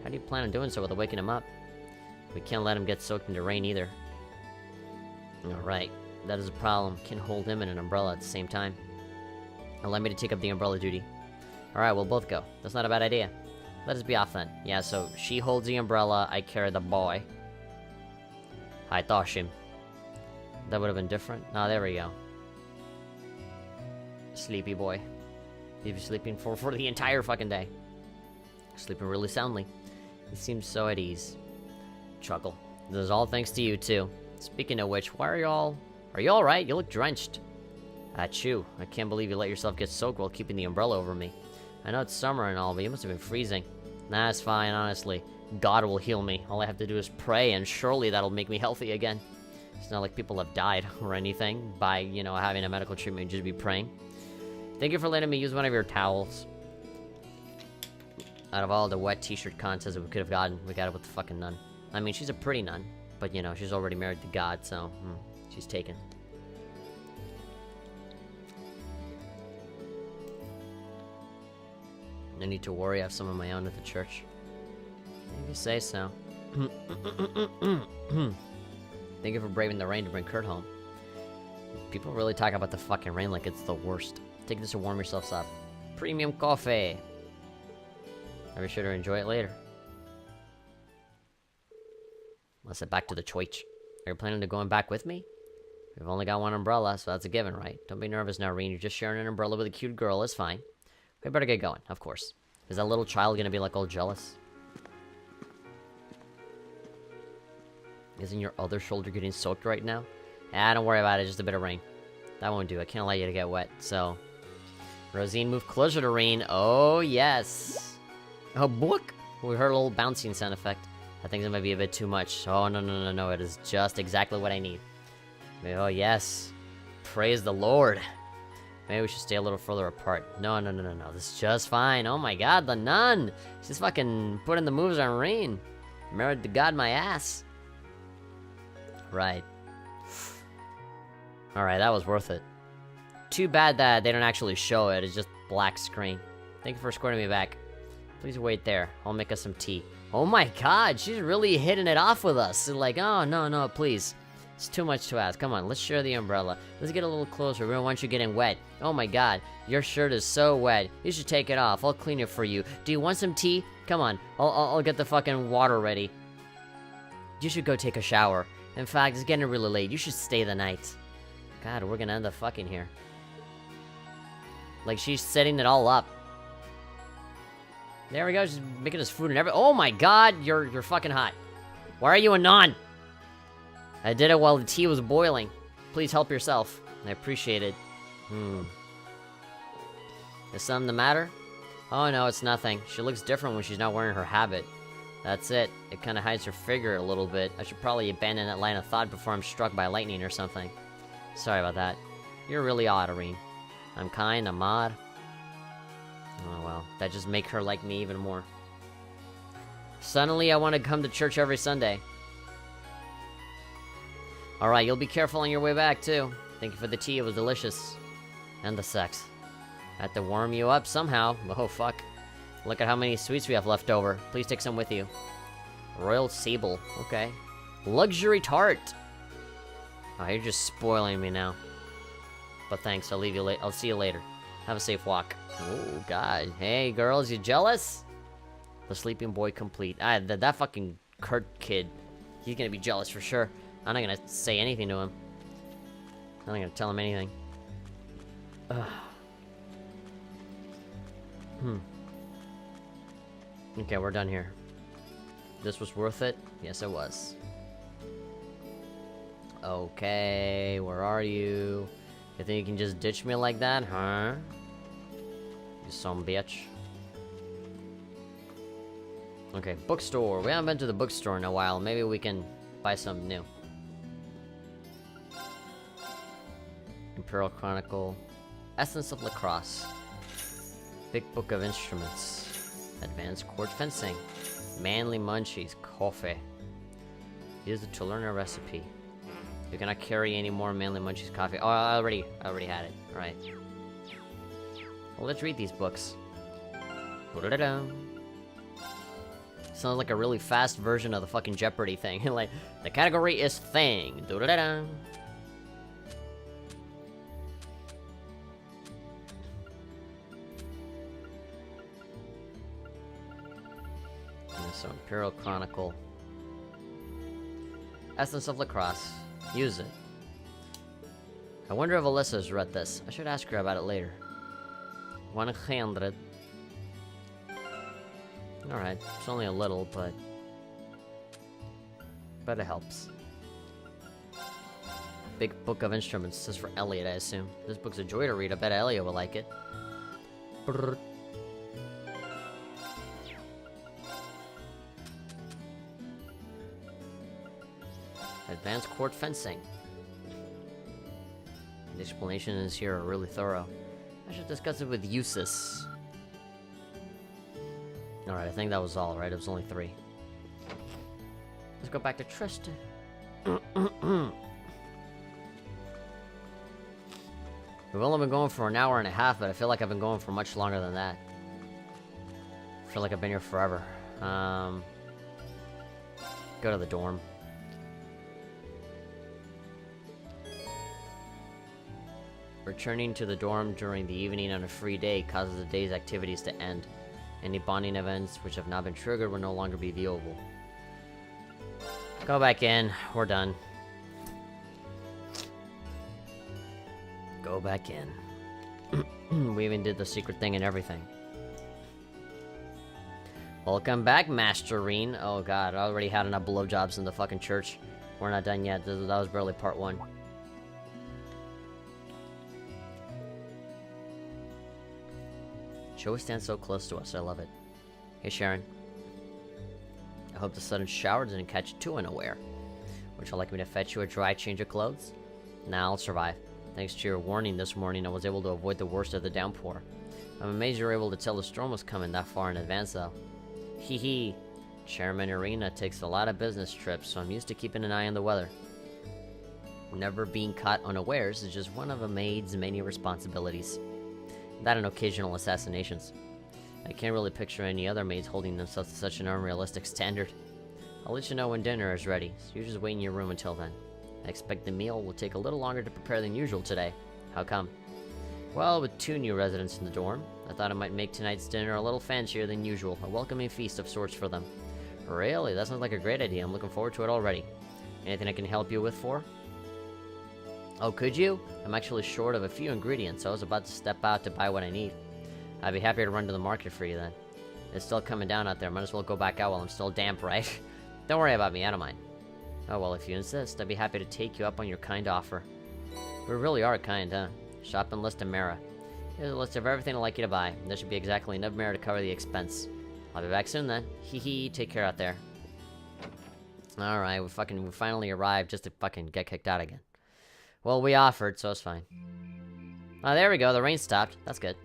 How do you plan on doing so without waking him up? We can't let him get soaked in the rain either. Alright, that is a problem. Can't hold him and an umbrella at the same time. Allow me to take up the umbrella duty. Alright, we'll both go. That's not a bad idea. Let us be off then. Yeah, so she holds the umbrella, I carry the boy. I thought him. That would have been different. Oh, there we go. Sleepy boy. He's been sleeping for the entire fucking day. Sleeping really soundly. He seems so at ease. Chuckle. This is all thanks to you, too. Speaking of which, why are y'all... Are you alright? You look drenched. Achoo. I can't believe you let yourself get soaked while keeping the umbrella over me. I know it's summer and all, but you must have been freezing. Nah, it's fine, honestly. God will heal me. All I have to do is pray, and surely that'll make me healthy again. It's not like people have died or anything by, you know, having a medical treatment, just be praying. Thank you for letting me use one of your towels. Out of all the wet t-shirt contests that we could have gotten, we got it with the fucking nun. I mean, she's a pretty nun, but, you know, she's already married to God, so, she's taken. No need to worry, I have some of my own at the church. If you say so. Thank you for braving the rain to bring Kurt home. People really talk about the fucking rain like it's the worst. Take this to warm yourselves up. Premium coffee! I'll be sure to enjoy it later. Let's head back to the church. Are you planning to going back with me? We've only got one umbrella, so that's a given, right? Don't be nervous now, Reen. You're just sharing an umbrella with a cute girl. It's fine. We better get going, of course. Is that little child gonna be, like, all jealous? Isn't your other shoulder getting soaked right now? Ah, don't worry about it. Just a bit of rain. That won't do. I can't allow you to get wet, so... Rosine, move closer to Reen. Oh, yes. Oh, book! We heard a little bouncing sound effect. I think it might be a bit too much. Oh, no. It is just exactly what I need. Oh, yes. Praise the Lord. Maybe we should stay a little further apart. No. This is just fine. Oh my god, the nun! She's fucking putting the moves on Reen. Married to God, my ass. Right. Alright, that was worth it. Too bad that they don't actually show it. It's just black screen. Thank you for escorting me back. Please wait there. I'll make us some tea. Oh my god, she's really hitting it off with us. Like, oh, no, please. It's too much to ask. Come on, let's share the umbrella. Let's get a little closer. We don't want you getting wet. Oh my god, your shirt is so wet. You should take it off. I'll clean it for you. Do you want some tea? Come on, I'll get the fucking water ready. You should go take a shower. In fact, it's getting really late. You should stay the night. God, we're gonna end up fucking here. Like, she's setting it all up. There we go, she's making us food and everything. Oh my god, you're fucking hot. Why are you a non? I did it while the tea was boiling. Please help yourself. I appreciate it. Is something the matter? Oh no, it's nothing. She looks different when she's not wearing her habit. That's it. It kind of hides her figure a little bit. I should probably abandon that line of thought before I'm struck by lightning or something. Sorry about that. You're really odd, Irene. I'm kind, I'm odd. Oh well, that just makes her like me even more. Suddenly I want to come to church every Sunday. Alright, you'll be careful on your way back, too. Thank you for the tea, it was delicious. And the sex. I had to warm you up somehow. Oh, fuck. Look at how many sweets we have left over. Please take some with you. Royal Sable. Okay. Luxury tart. Oh, you're just spoiling me now. But thanks, I'll leave you late. I'll see you later. Have a safe walk. Oh, God. Hey, girls, you jealous? The sleeping boy complete. That fucking Kurt kid. He's gonna be jealous for sure. I'm not gonna say anything to him. I'm not gonna tell him anything. Ugh. Okay, we're done here. This was worth it? Yes, it was. Okay, where are you? You think you can just ditch me like that, huh? You son of a bitch. Okay, bookstore. We haven't been to the bookstore in a while. Maybe we can buy something new. Imperial Chronicle. Essence of Lacrosse. Big Book of Instruments. Advanced Court Fencing. Manly Munchies. Coffee. Use it to learn a recipe. You cannot carry any more Manly Munchies coffee. Oh, I already had it. Alright. Well, let's read these books. Sounds like a really fast version of the fucking Jeopardy thing. Like, the category is thing. So, Imperial Chronicle. Essence of Lacrosse. Use it. I wonder if Alyssa's read this. I should ask her about it later. 100. Alright, it's only a little, but... but it helps. Big book of instruments. This is for Elliot, I assume. This book's a joy to read. I bet Elliot will like it. Brrr. Advanced court fencing. The explanations here are really thorough. I should discuss it with Eustace. Alright, I think that was all, right? It was only 3. Let's go back to Tristan. We've only been going for an hour and a half, but I feel like I've been going for much longer than that. I feel like I've been here forever. Go to the dorm. Returning to the dorm during the evening on a free day causes the day's activities to end. Any bonding events which have not been triggered will no longer be viewable. Go back in. We're done. Go back in. We even did the secret thing and everything. Welcome back, Masterine. Oh god, I already had enough blowjobs in the fucking church. We're not done yet. That was barely part 1. She always stands so close to us. I love it. Hey, Sharon. I hope the sudden shower didn't catch you too unaware. Would you like me to fetch you a dry change of clothes? Nah, I'll survive. Thanks to your warning this morning, I was able to avoid the worst of the downpour. I'm amazed you were able to tell the storm was coming that far in advance, though. Hee hee. Chairman Arena takes a lot of business trips, so I'm used to keeping an eye on the weather. Never being caught unawares is just one of a maid's many responsibilities. That and occasional assassinations. I can't really picture any other maids holding themselves to such an unrealistic standard. I'll let you know when dinner is ready, so you just wait in your room until then. I expect the meal will take a little longer to prepare than usual today. How come? Well, with 2 new residents in the dorm, I thought I might make tonight's dinner a little fancier than usual, a welcoming feast of sorts for them. Really? That sounds like a great idea. I'm looking forward to it already. Anything I can help you with for? Oh, could you? I'm actually short of a few ingredients, so I was about to step out to buy what I need. I'd be happy to run to the market for you then. It's still coming down out there. Might as well go back out while I'm still damp, right? Don't worry about me, I don't mind. Oh, well, if you insist, I'd be happy to take you up on your kind offer. We really are kind, huh? Shopping list of Mara. Here's a list of everything I'd like you to buy. There should be exactly enough Mara to cover the expense. I'll be back soon then. Hee hee, take care out there. Alright, we finally arrived just to fucking get kicked out again. Well, we offered, so it's fine. Oh, there we go, the rain stopped. That's good.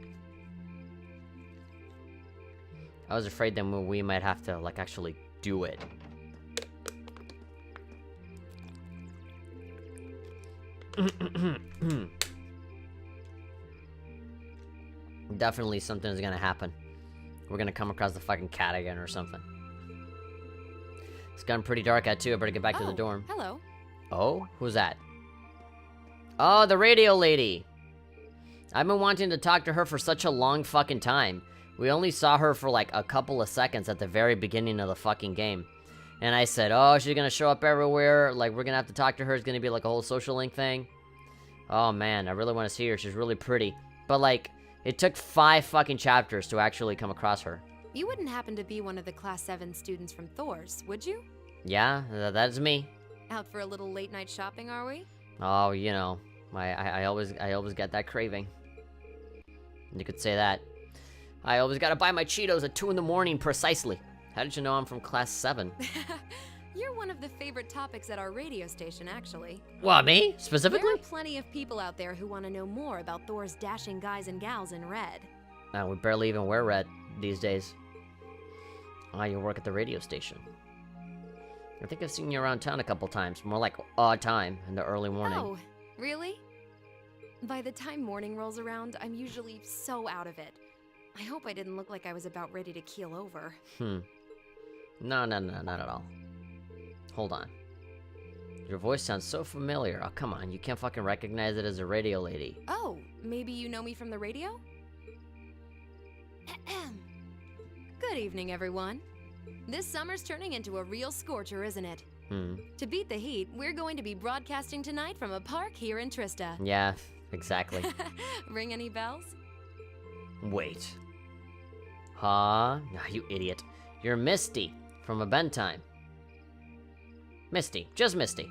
I was afraid that we might have to, like, actually do it. Definitely something's gonna happen. We're gonna come across the fucking cat again or something. It's gotten pretty dark out too. I better get back to the dorm. Hello. Oh? Who's that? Oh, the radio lady. I've been wanting to talk to her for such a long fucking time. We only saw her for like a couple of seconds at the very beginning of the fucking game. And I said, oh, she's gonna show up everywhere. Like, we're gonna have to talk to her. It's gonna be like a whole social link thing. Oh, man, I really want to see her. She's really pretty. But, like, it took 5 fucking chapters to actually come across her. You wouldn't happen to be one of the Class 7 students from Thor's, would you? Yeah, that's me. Out for a little late-night shopping, are we? Oh, you know, I always get that craving. You could say that. I always gotta buy my Cheetos at 2 in the morning precisely. How did you know I'm from Class 7? You're one of the favorite topics at our radio station, actually. What, me? There Specifically? are plenty of people out there who want to know more about Thor's dashing guys and gals in red. We barely even wear red these days. Ah, you work at the radio station. I think I've seen you around town a couple times. More like odd time in the early morning. Oh, really? By the time morning rolls around, I'm usually so out of it. I hope I didn't look like I was about ready to keel over. No, not at all. Hold on. Your voice sounds so familiar. Oh, come on. You can't fucking recognize it as a radio lady. Oh, maybe you know me from the radio? Good evening, everyone. This summer's turning into a real scorcher, isn't it? To beat the heat, we're going to be broadcasting tonight from a park here in Trista. Yeah, exactly. Ring any bells? Wait. Huh? Nah, you idiot. You're Misty from a bedtime. Misty. Just Misty.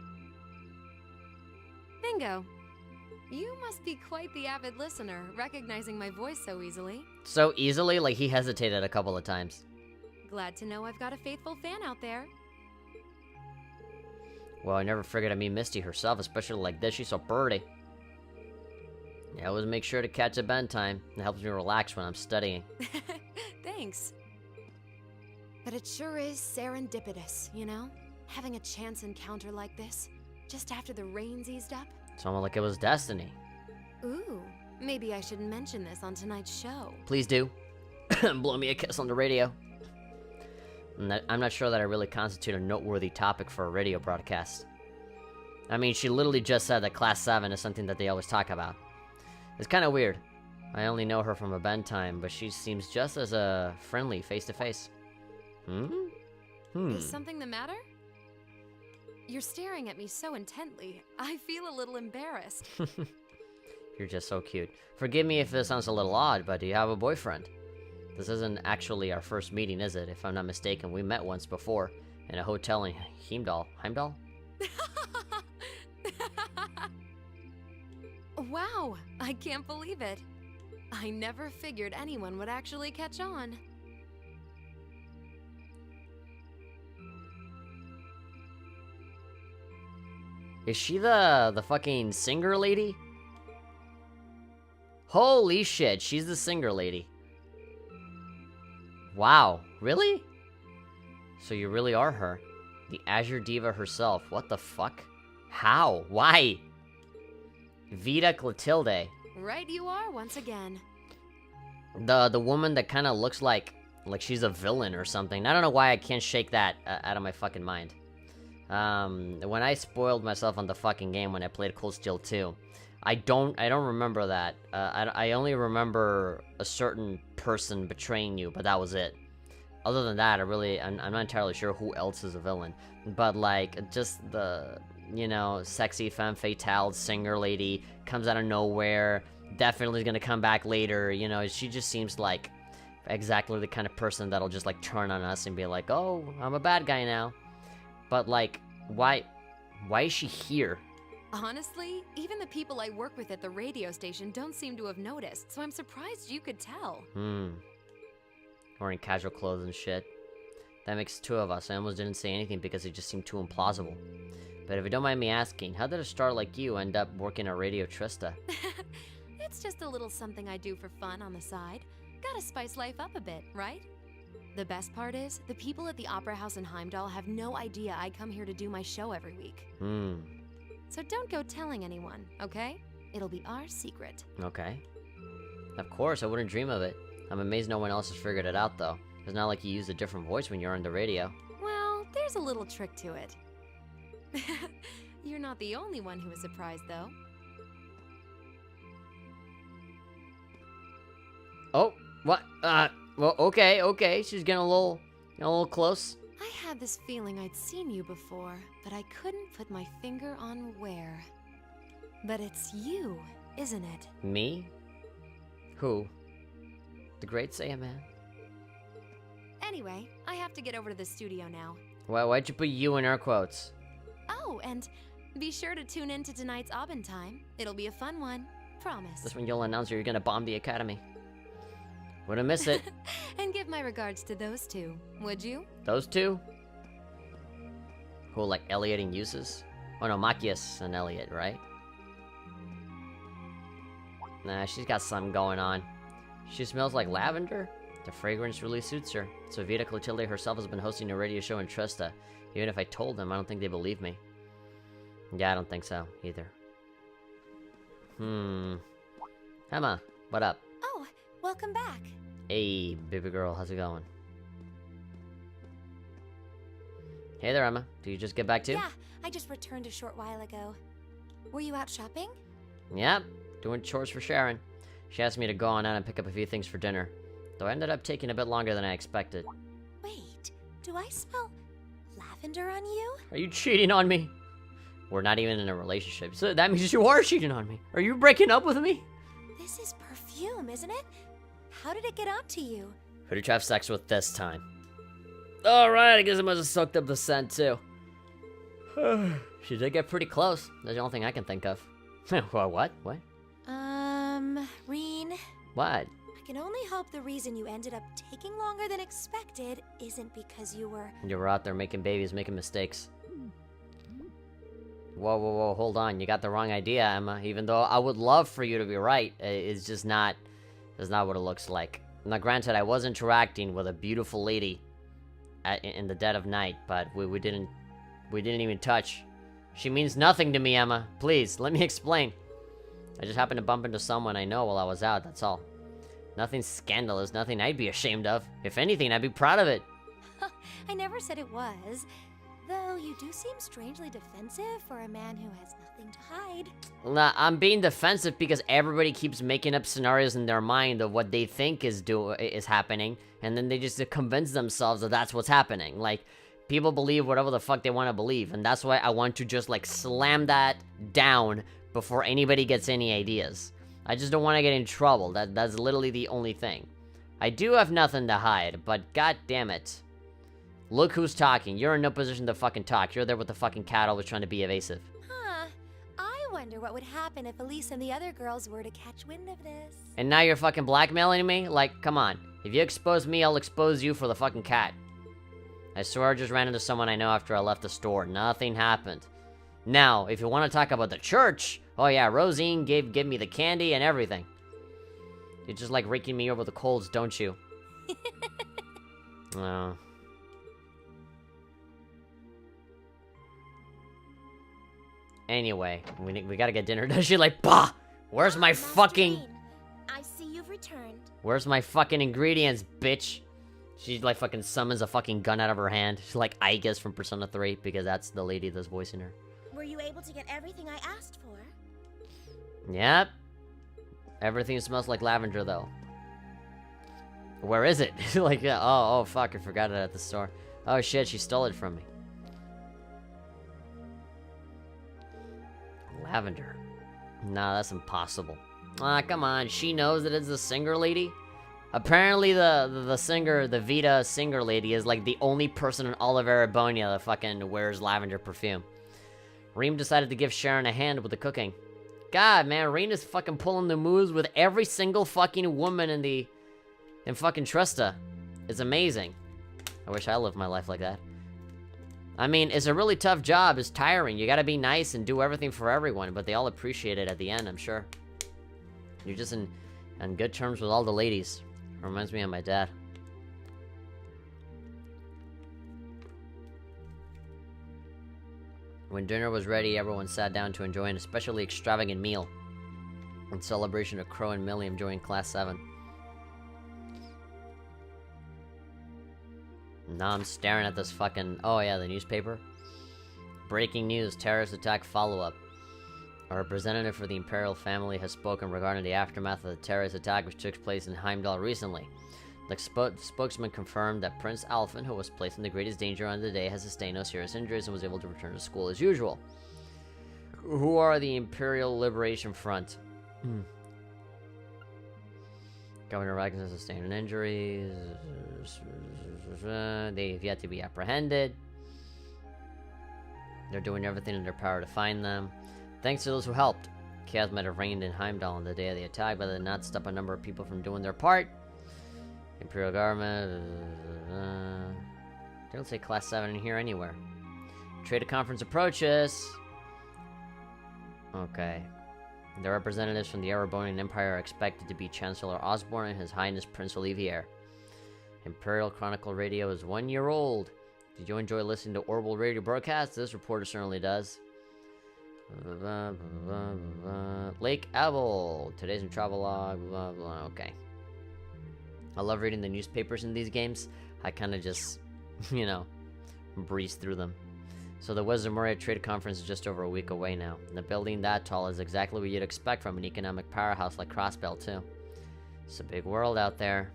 Bingo. You must be quite the avid listener, recognizing my voice so easily. So easily, like he hesitated a couple of times. Glad to know I've got a faithful fan out there. Well, I never figured I'd meet Misty herself, especially like this. She's so pretty. I always make sure to catch a bedtime. It helps me relax when I'm studying. Thanks. But it sure is serendipitous, you know? Having a chance encounter like this, just after the rains eased up. It's almost like it was destiny. Ooh, maybe I should mention this on tonight's show. Please do. Blow me a kiss on the radio. I'm not sure that I really constitute a noteworthy topic for a radio broadcast. I mean, she literally just said that Class 7 is something that they always talk about. It's kind of weird. I only know her from a bedtime, but she seems just as friendly face-to-face. Is something the matter? You're staring at me so intently, I feel a little embarrassed. You're just so cute. Forgive me if this sounds a little odd, but do you have a boyfriend? This isn't actually our first meeting, is it? If I'm not mistaken, we met once before in a hotel in Heimdall. Heimdall? Wow, I can't believe it. I never figured anyone would actually catch on. Is she the fucking singer lady? Holy shit, she's the singer lady. Wow, really? So you really are her. The Azure Diva herself. What the fuck? How? Why? Vita Clotilde. Right you are once again. The woman that kind of looks like she's a villain or something. I don't know why I can't shake that out of my fucking mind. When I spoiled myself on the fucking game when I played Cold Steel 2, I don't remember that. I only remember a certain person betraying you, but that was it. Other than that, I'm not entirely sure who else is a villain. But like, just the, you know, sexy femme fatale singer lady comes out of nowhere, definitely gonna come back later, you know, she just seems like exactly the kind of person that'll just like turn on us and be like, oh, I'm a bad guy now. But like, why is she here? Honestly, even the people I work with at the radio station don't seem to have noticed, so I'm surprised you could tell. Wearing casual clothes and shit. That makes two of us. I almost didn't say anything because it just seemed too implausible. But if you don't mind me asking, how did a star like you end up working at Radio Trista? It's just a little something I do for fun on the side. Gotta spice life up a bit, right? The best part is, the people at the Opera House in Heimdall have no idea I come here to do my show every week. So don't go telling anyone, okay? It'll be our secret. Okay. Of course, I wouldn't dream of it. I'm amazed no one else has figured it out, though. It's not like you use a different voice when you're on the radio. Well, there's a little trick to it. You're not the only one who is surprised, though. Oh, what? Well, okay. She's getting a little close. I had this feeling I'd seen you before, but I couldn't put my finger on where. But it's you, isn't it? Me? Who? The Great Saiyaman? Anyway, I have to get over to the studio now. Why'd you put you in air quotes? Oh, and be sure to tune in to tonight's Aubin time. It'll be a fun one. Promise. This when you'll announce you're gonna bomb the academy. Wouldn't miss it. And give my regards to those two, would you? Those two? Who, like Elliot and Uses? Oh no, Machias and Elliot, right? Nah, she's got something going on. She smells like lavender? The fragrance really suits her. So Vita Clotilde herself has been hosting a radio show in Trista. Even if I told them, I don't think they believe me. Yeah, I don't think so, either. Emma, what up? Oh, welcome back. Hey, baby girl, how's it going? Hey there, Emma. Did you just get back too? Yeah, I just returned a short while ago. Were you out shopping? Yep, doing chores for Sharon. She asked me to go on out and pick up a few things for dinner. Though I ended up taking a bit longer than I expected. Wait, do I smell lavender on you? Are you cheating on me? We're not even in a relationship, so that means you are cheating on me. Are you breaking up with me? This is perfume, isn't it? How did it get onto you? Who did you have sex with this time? Alright, I guess I must have soaked up the scent too. She did get pretty close. That's the only thing I can think of. What? What? Reen, What? I can only hope the reason you ended up taking longer than expected isn't because you were... You were out there making babies, making mistakes. Whoa, hold on. You got the wrong idea, Emma. Even though I would love for you to be right, it's just not... That's not what it looks like. Now, granted, I was interacting with a beautiful lady in the dead of night, but we didn't even touch. She means nothing to me, Emma. Please, let me explain. I just happened to bump into someone I know while I was out, that's all. Nothing scandalous, nothing I'd be ashamed of. If anything, I'd be proud of it. I never said it was. Though you do seem strangely defensive for a man who has nothing to hide. Nah, I'm being defensive because everybody keeps making up scenarios in their mind of what they think is happening, and then they just convince themselves that that's what's happening. Like, people believe whatever the fuck they want to believe, and that's why I want to just, like, slam that down before anybody gets any ideas. I just don't want to get in trouble. That's literally the only thing. I do have nothing to hide, but god damn it. Look who's talking. You're in no position to fucking talk. You're there with the fucking cat always trying to be evasive. Huh. I wonder what would happen if Elise and the other girls were to catch wind of this. And now you're fucking blackmailing me? Like, come on. If you expose me, I'll expose you for the fucking cat. I swear I just ran into someone I know after I left the store. Nothing happened. Now, if you want to talk about the church, oh yeah, Rosine gave me the candy and everything. You just like raking me over the coals, don't you? Oh. Anyway, we gotta get dinner. Does she like, bah! Where's my Master fucking... Reen, I see you've returned. Where's my fucking ingredients, bitch? She like fucking summons a fucking gun out of her hand. She's like Igus from Persona 3 because that's the lady that's voicing her. Were you able to get everything I asked for? Yep. Everything smells like lavender though. Where is it? Like, oh fuck, I forgot it at the store. Oh shit, she stole it from me. Lavender. Nah, that's impossible. Ah, come on. She knows that it's the singer lady? Apparently the singer, the Vita singer lady is like the only person in all of Erebonia that fucking wears lavender perfume. Reem decided to give Sharon a hand with the cooking. God, man, Reem is fucking pulling the moves with every single fucking woman in fucking Trusta. It's amazing. I wish I lived my life like that. I mean, it's a really tough job. It's tiring. You gotta be nice and do everything for everyone, but they all appreciate it at the end, I'm sure. You're just on good terms with all the ladies. Reminds me of my dad. When dinner was ready, everyone sat down to enjoy an especially extravagant meal in celebration of Crow and Milliam joining Class 7. Now I'm staring at this fucking... Oh yeah, the newspaper. Breaking news, terrorist attack follow-up. A representative for the Imperial family has spoken regarding the aftermath of the terrorist attack which took place in Heimdall recently. The spokesman confirmed that Prince Alfin, who was placed in the greatest danger on the day, has sustained no serious injuries and was able to return to school as usual. Who are the Imperial Liberation Front? Governor Ragnar has sustained injuries. They have yet to be apprehended. They're doing everything in their power to find them. Thanks to those who helped. Chaos might have reigned in Heimdall on the day of the attack, but it did not stop a number of people from doing their part. Imperial government... they don't say Class 7 in here anywhere. Trade conference approaches. Okay. The representatives from the Erebonian Empire are expected to be Chancellor Osborne and His Highness Prince Olivier. Imperial Chronicle Radio is 1 year old. Did you enjoy listening to Orbital Radio broadcasts? This reporter certainly does. Lake Abel. Today's in Travelog. Blah, blah. Okay. I love reading the newspapers in these games. I kind of just, you know, breeze through them. So the Wizard Moria Trade Conference is just over a week away now. And the building that tall is exactly what you'd expect from an economic powerhouse like Crossbell, too. It's a big world out there.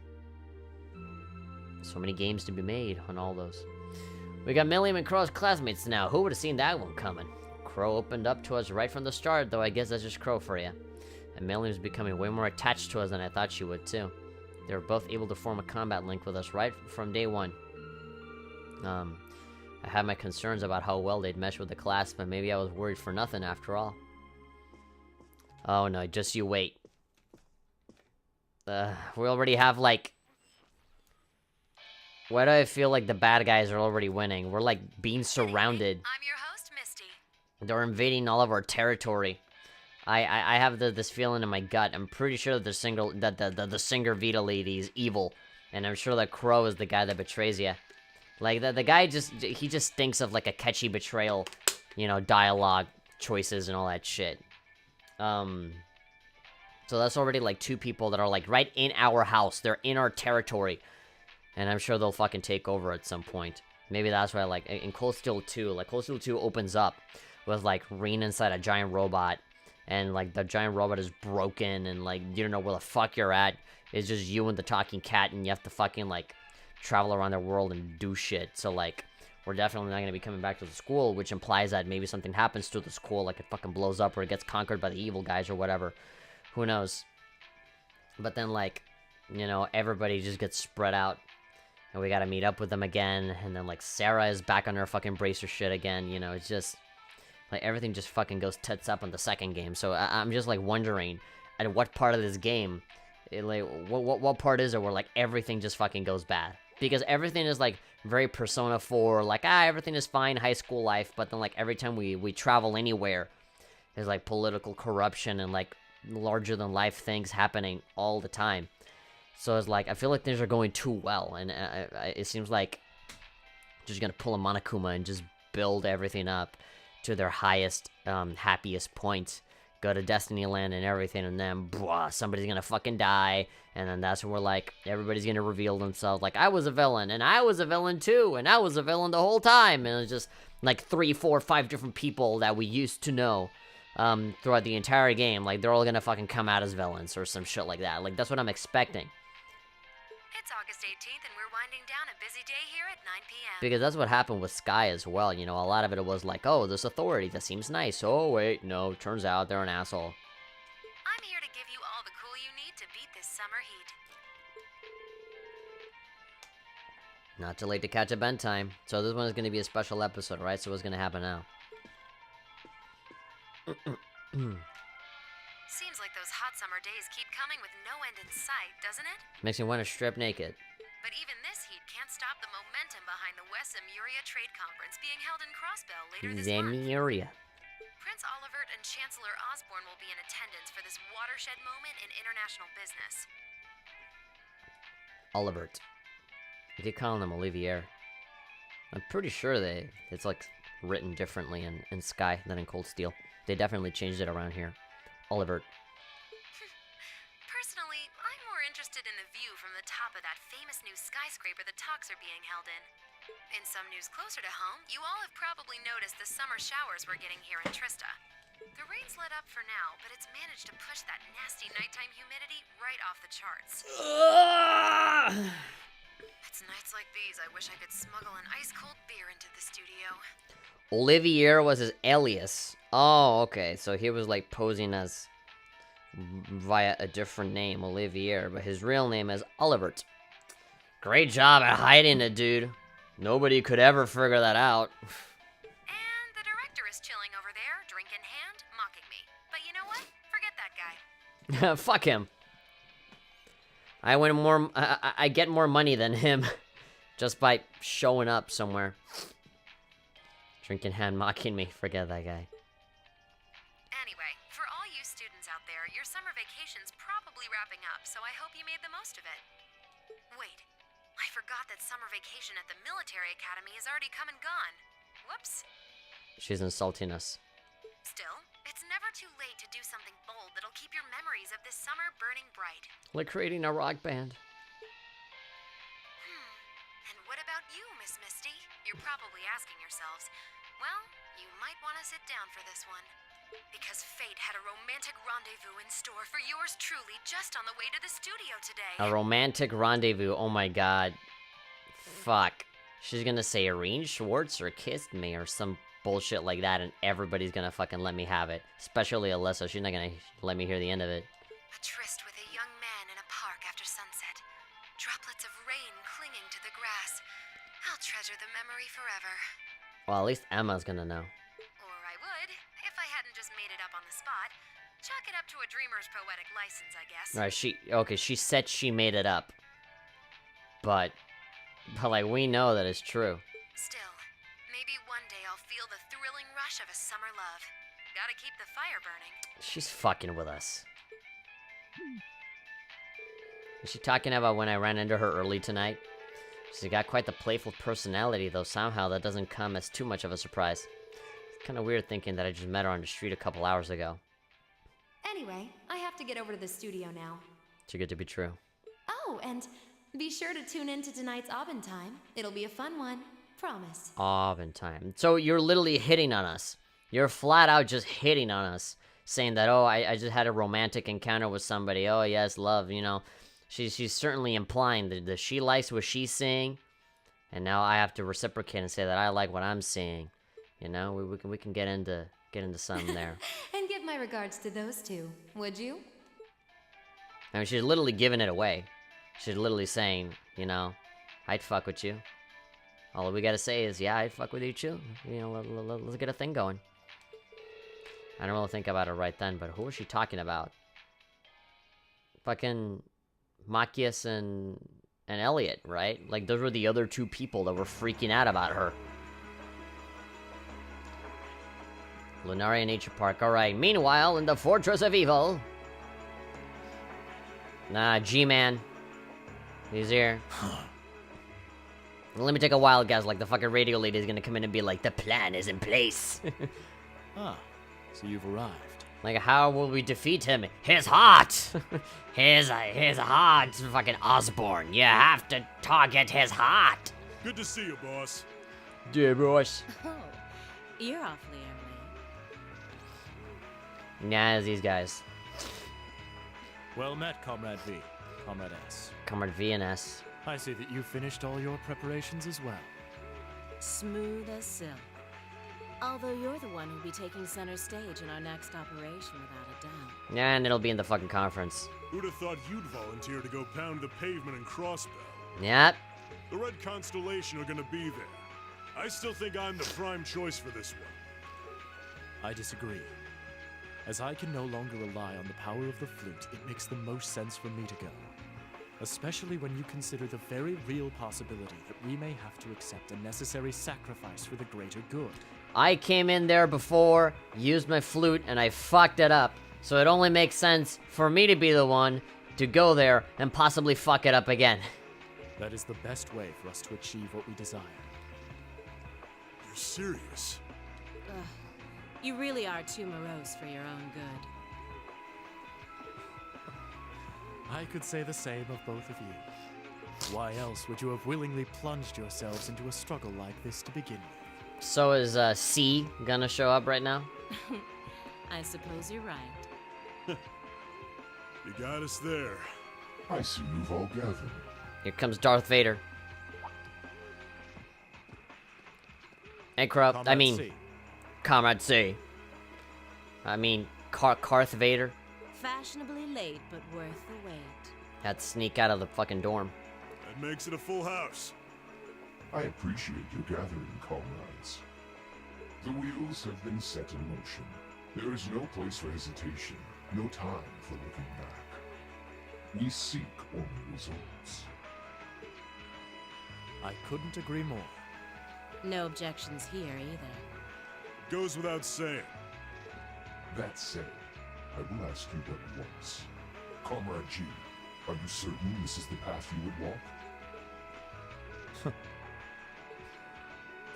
So many games to be made on all those. We got Milliam and Crow's classmates now. Who would have seen that one coming? Crow opened up to us right from the start, though I guess that's just Crow for you. And Milliam's becoming way more attached to us than I thought she would, too. They were both able to form a combat link with us right from day one. I had my concerns about how well they'd mesh with the class, but maybe I was worried for nothing after all. Oh no, just you wait. We already have, like... Why do I feel like the bad guys are already winning? We're, like, being surrounded. I'm your host, Misty. They're invading all of our territory. I have this feeling in my gut. I'm pretty sure that the singer Vita lady is evil. And I'm sure that Crow is the guy that betrays you. Like, the guy he just stinks of, like, a catchy betrayal, you know, dialogue choices and all that shit. So that's already, like, 2 people that are, like, right in our house. They're in our territory. And I'm sure they'll fucking take over at some point. Maybe that's why, like, in Cold Steel 2, like, Cold Steel 2 opens up with, like, Reen inside a giant robot. And, like, the giant robot is broken and, like, you don't know where the fuck you're at. It's just you and the talking cat and you have to fucking, like, travel around the world and do shit. So, like, we're definitely not going to be coming back to the school, which implies that maybe something happens to the school, like it fucking blows up or it gets conquered by the evil guys or whatever. Who knows? But then, like, you know, everybody just gets spread out. And we gotta meet up with them again. And then, like, Sarah is back on her fucking bracer shit again. You know, it's just... Like, everything just fucking goes tits up on the second game. So I'm just, like, wondering at what part of this game... what part is it where, like, everything just fucking goes bad? Because everything is, like, very Persona 4. Like, everything is fine, high school life. But then, like, every time we travel anywhere... There's, like, political corruption and, like, larger-than-life things happening all the time. So it's like, I feel like things are going too well, and it seems like just gonna pull a Monokuma and just build everything up to their highest, happiest point. Go to Destiny Land and everything, and then, blah, somebody's gonna fucking die, and then that's when we're like, everybody's gonna reveal themselves, like, I was a villain, and I was a villain too, and I was a villain the whole time, and it's just, like, 3, 4, 5 different people that we used to know, throughout the entire game, like, they're all gonna fucking come out as villains, or some shit like that, like, that's what I'm expecting. It's August 18th, and we're winding down a busy day here at 9 p.m. Because that's what happened with Sky as well, you know, a lot of it was like, oh, this authority, that seems nice, oh, wait, no, turns out they're an asshole. I'm here to give you all the cool you need to beat this summer heat. Not too late to catch a bedtime. So this one is going to be a special episode, right? So what's going to happen now? Seems like those hot summer days keep coming with no end in sight, doesn't it? Makes me want to strip naked. But even this heat can't stop the momentum behind the West Emuria Trade Conference being held in Crossbell later this month. Zemuria. Prince Olivert and Chancellor Osborne will be in attendance for this watershed moment in international business. Olivert. I keep calling them Olivier. I'm pretty sure it's like written differently in Sky than in Cold Steel. They definitely changed it around here. Olivert. Personally, I'm more interested in the view from the top of that famous new skyscraper the talks are being held in. In some news closer to home, you all have probably noticed the summer showers we're getting here in Trista. The rain's let up for now, but it's managed to push that nasty nighttime humidity right off the charts. It's nights like these I wish I could smuggle an ice-cold beer into the studio. Olivier was his alias. Oh, okay. So he was like posing as via a different name, Olivier, but his real name is Olivert. Great job at hiding it, dude. Nobody could ever figure that out. And the director is chilling over there, drink in hand, mocking me. But you know what? Forget that guy. Fuck him. I get more money than him just by showing up somewhere. Drinking hand, mocking me. Forget that guy. Anyway, for all you students out there, your summer vacation's probably wrapping up, so I hope you made the most of it. Wait, I forgot that summer vacation at the military academy has already come and gone. Whoops. She's insulting us. Still, it's never too late to do something bold that'll keep your memories of this summer burning bright. Like creating a rock band. And what about you, Miss Misty? You're probably asking yourselves, well, you might want to sit down for this one. Because fate had a romantic rendezvous in store for yours truly just on the way to the studio today. A romantic rendezvous, oh my god. Fuck. She's gonna say Irene Schwartzer kissed me or some bullshit like that, and everybody's gonna fucking let me have it. Especially Alyssa, she's not gonna let me hear the end of it. A tryst with a young man in a park after sunset. Droplets of rain clinging to the grass. I'll treasure the memory forever. Well, at least Emma's gonna know. Or I would, if I hadn't just made it up on the spot. Chalk it up to a dreamer's poetic license, I guess. Right, she said she made it up. But like, we know that it's true. Still, maybe one day I'll feel the thrilling rush of a summer love. Gotta keep the fire burning. She's fucking with us. Is she talking about when I ran into her early tonight? She's got quite the playful personality, though somehow that doesn't come as too much of a surprise. It's kind of weird thinking that I just met her on the street a couple hours ago. Anyway, I have to get over to the studio now. Too good to be true. Oh, and be sure to tune in to tonight's Aubin time. It'll be a fun one. Promise. Aubin time. So you're literally hitting on us. You're flat out just hitting on us. Saying that, oh, I just had a romantic encounter with somebody. Oh, yes, love, you know. She's certainly implying that she likes what she's seeing. And now I have to reciprocate and say that I like what I'm seeing. You know, we can get into something there. And give my regards to those two, would you? I mean, she's literally giving it away. She's literally saying, you know, I'd fuck with you. All we gotta say is, yeah, I'd fuck with you too. You know, let's get a thing going. I don't really think about it right then, but who was she talking about? Fucking Machias and Elliot, right? Like, those were the other two people that were freaking out about her. Lunaria Nature Park, alright. Meanwhile, in the Fortress of Evil... Nah, G-Man. He's here. Let me take a wild guess, like the fucking radio lady is gonna come in and be like, the plan is in place. Ah, so you've arrived. Like, how will we defeat him? He's hot! He's hot, fucking Osborne. You have to target his heart. Good to see you, boss. Yeah, boss. Oh, you're awfully early. Nah, it's these guys. Well met, Comrade V. Comrade S. Comrade V and S. I see that you finished all your preparations as well. Smooth as silk. Although you're the one who'll be taking center stage in our next operation without a doubt. Yeah, and it'll be in the fucking conference. Who'd have thought you'd volunteer to go pound the pavement in Crossbell? Yep. The Red Constellation are gonna be there. I still think I'm the prime choice for this one. I disagree. As I can no longer rely on the power of the flute, it makes the most sense for me to go. Especially when you consider the very real possibility that we may have to accept a necessary sacrifice for the greater good. I came in there before, used my flute, and I fucked it up. So it only makes sense for me to be the one to go there and possibly fuck it up again. That is the best way for us to achieve what we desire. You're serious? Ugh, you really are too morose for your own good. I could say the same of both of you. Why else would you have willingly plunged yourselves into a struggle like this to begin with? So is C gonna show up right now? I suppose you're right. You got us there. I see you've all gathered. Here comes Darth Vader. Hey, Comrade C. Comrade C. I mean, Carth Vader. Fashionably late, but worth the wait. Had to sneak out of the fucking dorm. That makes it a full house. I appreciate your gathering, comrades. The wheels have been set in motion. There is no place for hesitation, no time for looking back. We seek only results. I couldn't agree more. No objections here either. Goes without saying. That said, I will ask you but once. Comrade G, are you certain this is the path you would walk?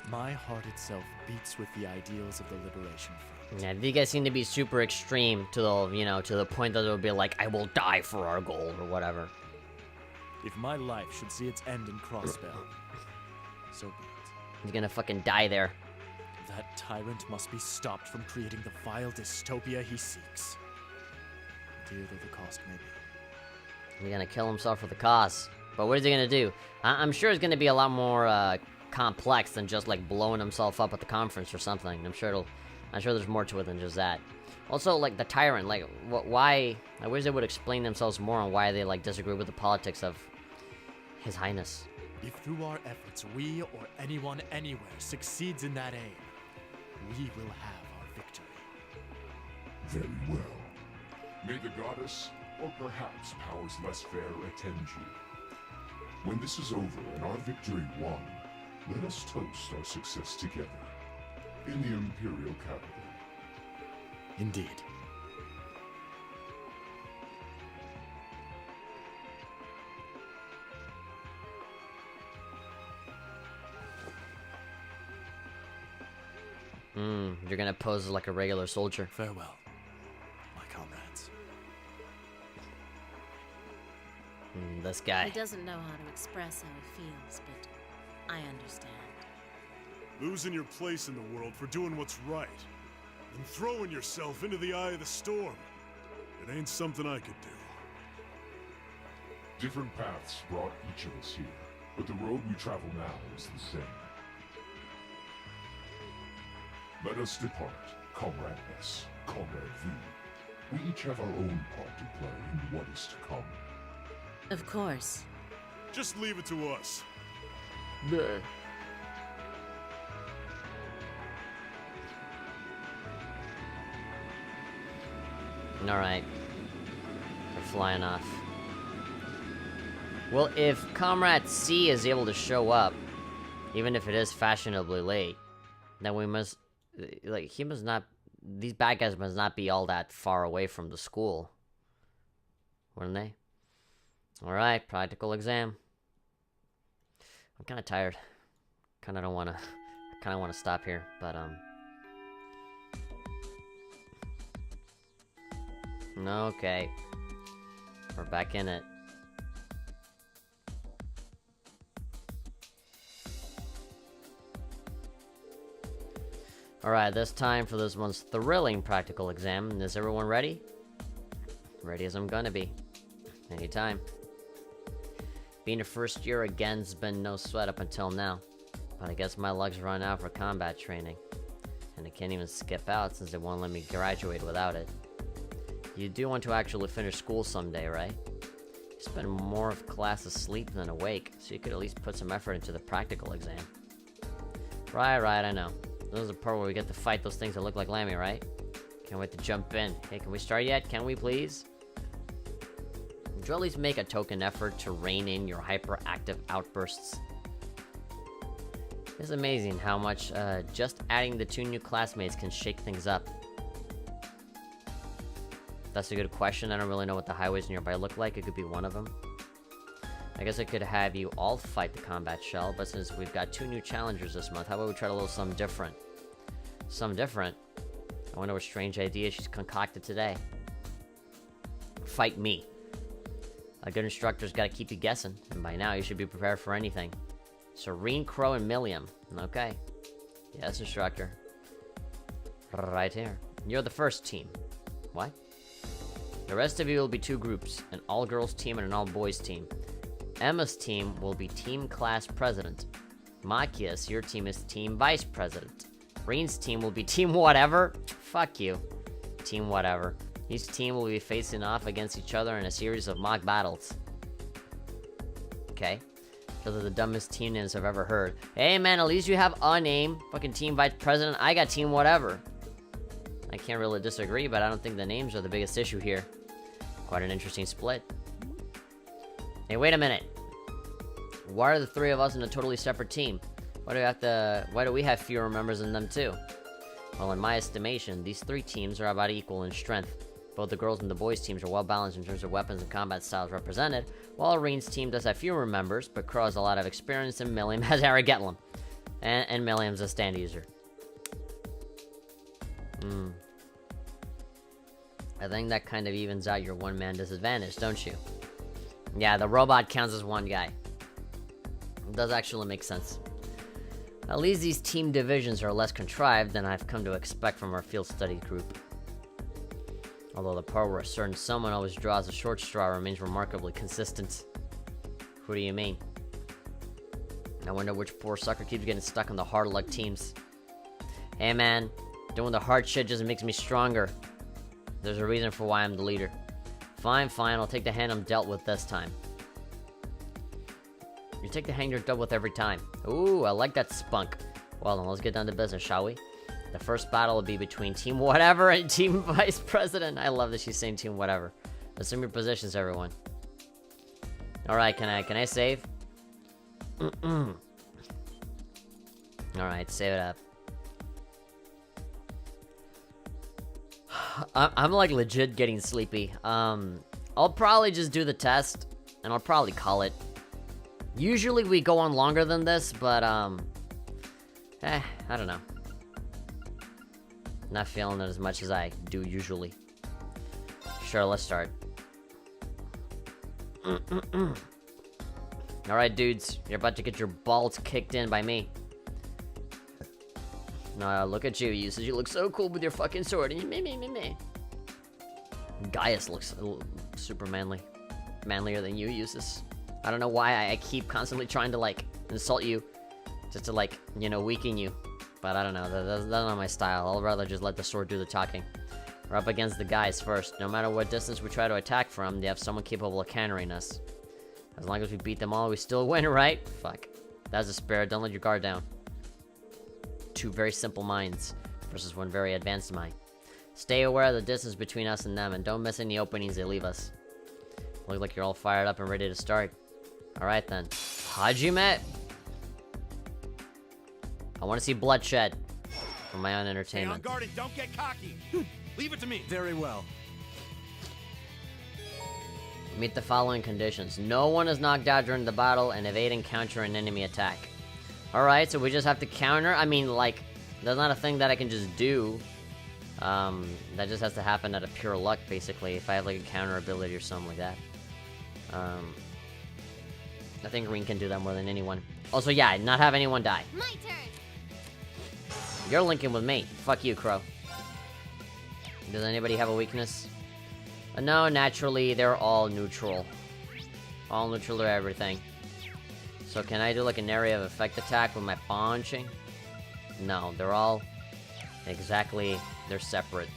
My heart itself beats with the ideals of the Liberation Front. Yeah, you guys seem to be super extreme to the, to the point that it'll be like, I will die for our goal or whatever. If my life should see its end in Crossbell, so be it. He's gonna fucking die there. That tyrant must be stopped from creating the vile dystopia he seeks. Dear though the cost may be. He's gonna kill himself for the cause. But what is he gonna do? I'm sure it's gonna be a lot more complex than just like blowing himself up at the conference or something. I'm sure there's more to it than just that. Also, like the tyrant, like why? I wish they would explain themselves more on why they like disagree with the politics of His Highness. If through our efforts we or anyone anywhere succeeds in that aim, we will have our victory. Very well. May the goddess, or perhaps powers less fair, attend you. When this is over and our victory won, let us toast our success together in the Imperial capital. Indeed. You're gonna pose like a regular soldier. Farewell, my comrades. This guy. He doesn't know how to express how he feels, but I understand. Losing your place in the world for doing what's right, and throwing yourself into the eye of the storm. It ain't something I could do. Different paths brought each of us here, but the road we travel now is the same. Let us depart, Comrade S, Comrade V. We each have our own part to play in what is to come. Of course. Just leave it to us. Alright. They're flying off. Well, if Comrade C is able to show up, even if it is fashionably late, then we must... Like, he must not... These bad guys must not be all that far away from the school. Wouldn't they? Alright, practical exam. I'm kind of tired. Kind of don't want to... I kind of want to stop here, but, Okay. We're back in it. Alright, this time for this one's thrilling practical exam. Is everyone ready? Ready as I'm gonna be. Anytime. Being a first year again's been no sweat up until now. But I guess my luck's run out for combat training. And I can't even skip out since they won't let me graduate without it. You do want to actually finish school someday, right? You spend more of class asleep than awake, so you could at least put some effort into the practical exam. Right, I know. This is the part where we get to fight those things that look like Lammy, right? Can't wait to jump in. Hey, can we start yet? Can we, please? Would you at least make a token effort to rein in your hyperactive outbursts? It's amazing how much just adding the 2 new classmates can shake things up. That's a good question. I don't really know what the highways nearby look like. It could be one of them. I guess I could have you all fight the combat shell, but since we've got 2 new challengers this month, how about we try a little something different? Something different? I wonder what strange idea she's concocted today. Fight me. A good instructor's got to keep you guessing, and by now you should be prepared for anything. Serene, Crow, and Milliam. Okay. Yes, instructor. Right here. You're the first team. What? The rest of you will be 2 groups, an all-girls team and an all-boys team. Emma's team will be team class president. Machias, your team is team vice president. Reen's team will be team whatever. Fuck you. Team whatever. Each team will be facing off against each other in a series of mock battles. Okay. Those are the dumbest team names I've ever heard. Hey man, at least you have a name. Fucking team vice president. I got team whatever. I can't really disagree, but I don't think the names are the biggest issue here. Quite an interesting split. Hey, wait a minute. Why are the 3 of us in a totally separate team? Why do we have fewer members than them too? Well, in my estimation, these 3 teams are about equal in strength. Both the girls and the boys teams are well balanced in terms of weapons and combat styles represented, while Reen's team does have fewer members, but Crow has a lot of experience and Milliam has Aragetlum. And Milliam's a stand user. I think that kind of evens out your one-man disadvantage, don't you? Yeah, the robot counts as 1 guy. It does actually make sense. At least these team divisions are less contrived than I've come to expect from our field study group. Although the part where a certain someone always draws a short straw remains remarkably consistent. Who do you mean? I wonder which poor sucker keeps getting stuck on the hard luck teams. Hey man, doing the hard shit just makes me stronger. There's a reason for why I'm the leader. Fine, I'll take the hand I'm dealt with this time. You take the hanger double with every time. Ooh, I like that spunk. Well, then let's get down to business, shall we? The first battle will be between Team Whatever and Team Vice President. I love that she's saying Team Whatever. Assume your positions, everyone. Alright, can I save? Alright, save it up. I'm like legit getting sleepy. I'll probably just do the test, and I'll probably call it. Usually we go on longer than this, but I don't know. Not feeling it as much as I do usually. Sure, let's start. Alright, dudes. You're about to get your balls kicked in by me. No, look at you. You said you look so cool with your fucking sword. Me. Gaius looks super manly. Manlier than you, Eustace. I don't know why I keep constantly trying to, like, insult you. Just to, like, you know, weaken you. But I don't know. That's not my style. I'll rather just let the sword do the talking. We're up against the guys first. No matter what distance we try to attack from, they have someone capable of countering us. As long as we beat them all, we still win, right? Fuck. That's a spirit. Don't let your guard down. Two very simple minds versus one very advanced mind. Stay aware of the distance between us and them, and don't miss any openings they leave us. Look like you're all fired up and ready to start. Alright then. Hajime! I want to see bloodshed for my own entertainment. Stay on guard and don't get cocky. Leave it to me. Very well. Meet the following conditions. No one is knocked out during the battle, and evade and counter an enemy attack. Alright, so we just have to counter? I mean, like, that's not a thing that I can just do. That just has to happen out of pure luck, basically, if I have, like, a counter ability or something like that. I think Ring can do that more than anyone. Also, yeah, not have anyone die. My turn. You're linking with me. Fuck you, Crow. Does anybody have a weakness? No, naturally, they're all neutral. All neutral to everything. So can I do like an area of effect attack with my punching? No, they're all exactly, they're separate.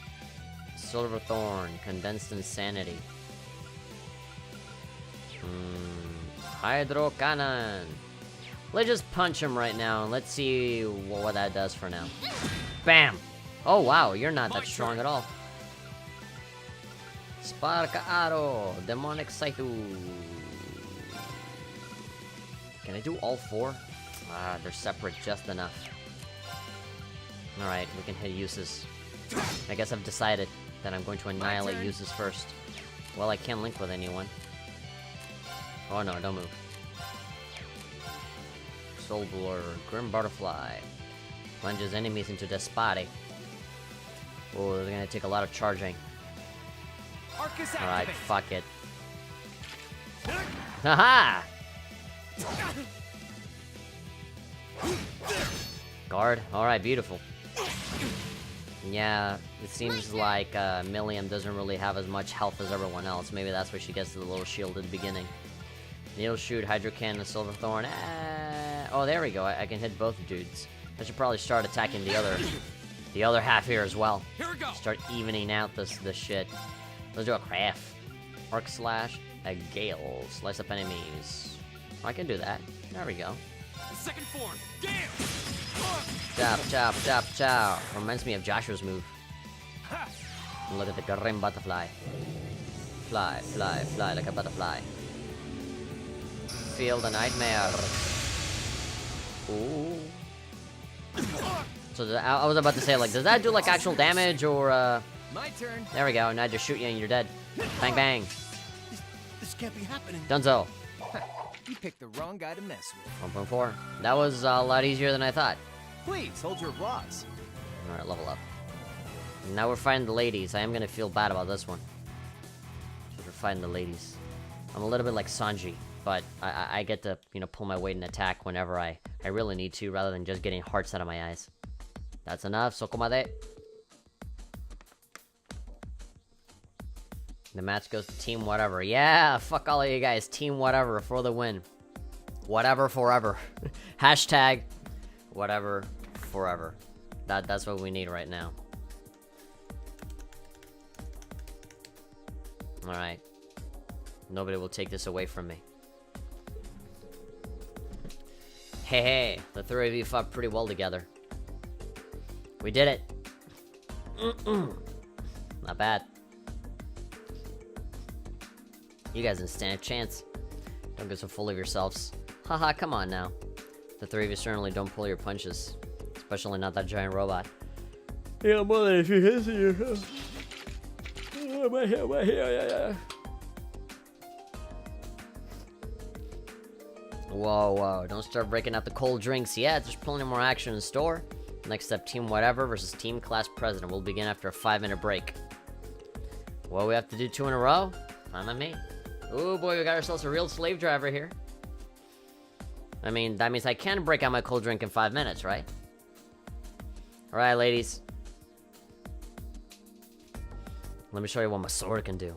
Silver Thorn, Condensed Insanity. Hydro Cannon. Let's just punch him right now and let's see what that does for now. Bam! Oh wow, you're not that strong at all. Sparka Aro, Demonic Saitu. Can I do all four? Ah, they're separate just enough. Alright, we can hit uses. I guess I've decided that I'm going to annihilate uses first. Well, I can't link with anyone. Oh no, don't move. Soul Blur, Grim Butterfly. Plunges enemies into Despati. Oh, they're gonna take a lot of charging. Alright, fuck it. Haha! Guard. Alright, beautiful. Yeah, it seems like Milliam doesn't really have as much health as everyone else. Maybe that's where she gets the little shield at the beginning. Needle Shoot, Hydro Cannon, Silver Thorn. Oh, there we go. I can hit both dudes. I should probably start attacking the other half here as well. Here we go. Start evening out this shit. Let's do a craft. Arc Slash, a Gale. Slice up enemies. I can do that. There we go. The second form. Damn. Chop, chop, chop, chop. Reminds me of Joshua's move. Look at the Grim Butterfly. Fly, fly, fly like a butterfly. Feel the nightmare. Ooh. So I was about to say, like, does that do like actual damage or My turn. There we go. Now I just shoot you and you're dead. Bang bang. This can't be happening. Dunzo. You picked the wrong guy to mess with. 1.4. That was a lot easier than I thought. Please hold your applause. Alright, level up. Now we're fighting the ladies. I am gonna feel bad about this one. So we're fighting the ladies. I'm a little bit like Sanji, but I get to, you know, pull my weight and attack whenever I really need to, rather than just getting hearts out of my eyes. That's enough. Sokomade. The match goes to Team Whatever. Yeah, fuck all of you guys. Team Whatever for the win. Whatever forever. Hashtag whatever forever. That's what we need right now. Alright. Nobody will take this away from me. Hey, hey, the three of you fought pretty well together. We did it. Not bad. You guys didn't stand a chance. Don't get so full of yourselves. Haha, come on now. The three of you certainly don't pull your punches. Especially not that giant robot. Yeah, more than if you hit you. Oh, my hair, yeah. Whoa, whoa, don't start breaking out the cold drinks yet. There's plenty more action in store. Next up, Team Whatever versus Team Class President. We'll begin after a 5-minute break. Well, we have to do 2 in a row? Fine by me. Oh boy, we got ourselves a real slave driver here. I mean, that means I can break out my cold drink in 5 minutes, right? Alright, ladies. Let me show you what my sword can do.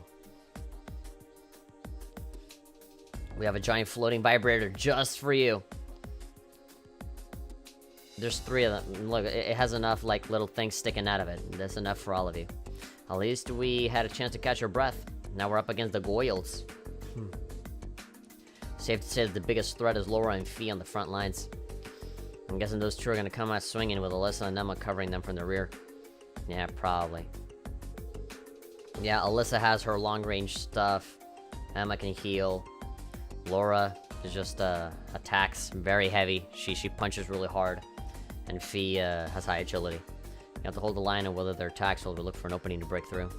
We have a giant floating vibrator just for you. There's 3 of them. Look, it has enough, like, little things sticking out of it. That's enough for all of you. At least we had a chance to catch our breath. Now we're up against the Goyles. Safe to say that the biggest threat is Laura and Fee on the front lines. I'm guessing those 2 are gonna come out swinging with Alyssa and Emma covering them from the rear. Yeah, probably. Yeah, Alyssa has her long-range stuff. Emma can heal. Laura is just attacks very heavy. She punches really hard, and Fee has high agility. You have to hold the line on whether their attacks will look for an opening to break through.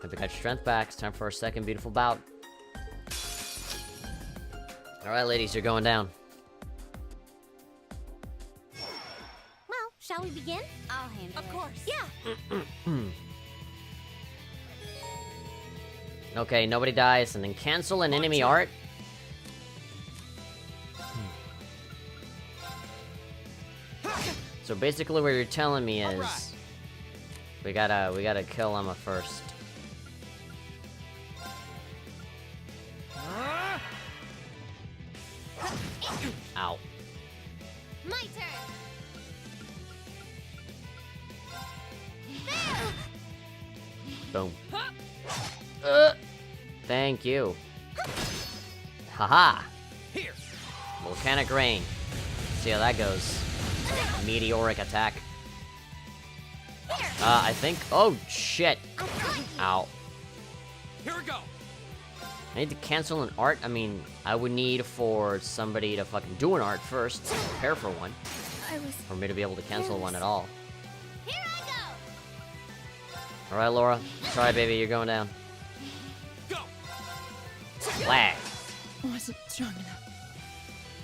Have to got your strength back. It's time for our second beautiful bout. All right, ladies, you're going down. Well, shall we begin? I'll handle it. Of course. Yeah. Okay, nobody dies, and then cancel an enemy art. So basically, what you're telling me is we gotta kill Emma first. Ow. My turn. Boom. Thank you. Haha. Here. Volcanic rain. See how that goes. Meteoric attack. I think. Oh shit. Ow. Here we go. I need to cancel an art. I mean, I would need for somebody to fucking do an art first, to prepare for one, for me to be able to cancel one at all. Here I go. All right, Laura. Sorry, baby, you're going down. Go. Lag. Wasn't strong enough.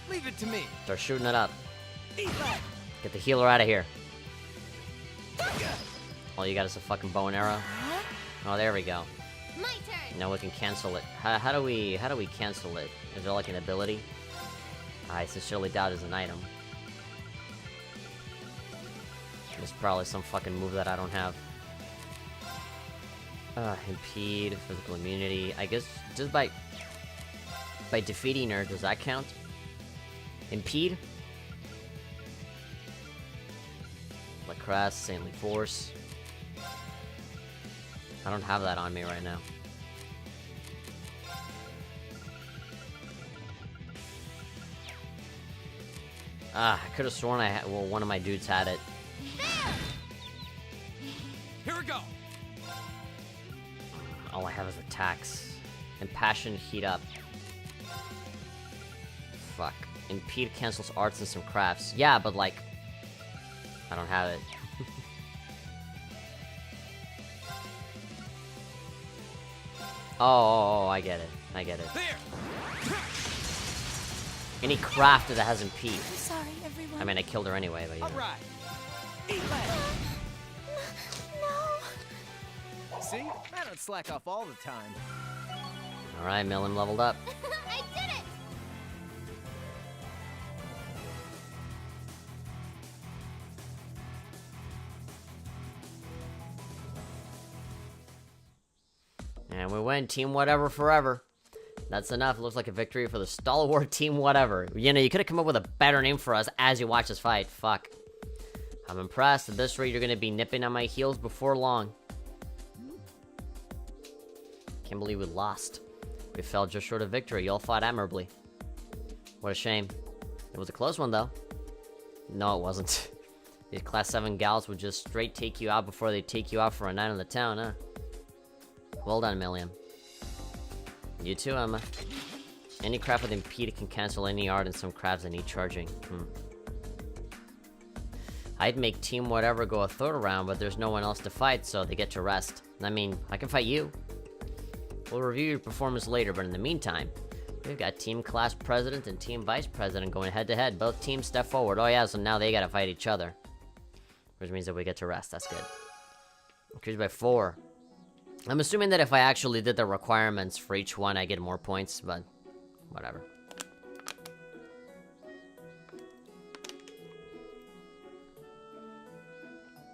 Leave it to me. Start shooting it up. Eat that. Get the healer out of here. All you got is a fucking bow and arrow. Oh, there we go. My turn. Now we can cancel it. How do we cancel it? Is there like an ability? I sincerely doubt it's an item. There's probably some fucking move that I don't have. Impede, physical immunity. I guess just by defeating her, does that count? Impede? Lacrasse, Saintly Force. I don't have that on me right now. I could have sworn I had. Well, one of my dudes had it. Here we go. All I have is attacks. Impassion, heat up. Fuck. Impede cancels arts and some crafts. Yeah, but like, I don't have it. Oh, I get it. I get it. There. Any craft that has impede. I'm sorry, everyone. I mean, I killed her anyway, but yeah. All right. Eat that. No. See? I don't slack off all the time. All right, Millen leveled up. I did it. And we win. Team Whatever forever. That's enough. Looks like a victory for the stalwart Team Whatever. You know, you could have come up with a better name for us as you watch us fight. Fuck. I'm impressed. At this rate, you're going to be nipping on my heels before long. Can't believe we lost. We fell just short of victory. Y'all fought admirably. What a shame. It was a close one, though. No, it wasn't. These Class 7 gals would just straight take you out before they take you out for a night in the town, huh? Well done, Milliam. You too, Emma. Any craft with impede can cancel any art, and some crafts that need charging. I'd make Team Whatever go a third round, but there's no one else to fight, so they get to rest. I mean, I can fight you. We'll review your performance later, but in the meantime, we've got Team Class President and Team Vice President going head-to-head. Both teams step forward. Oh yeah, so now they gotta fight each other. Which means that we get to rest. That's good. Increased by 4. I'm assuming that if I actually did the requirements for each one, I get more points, but whatever.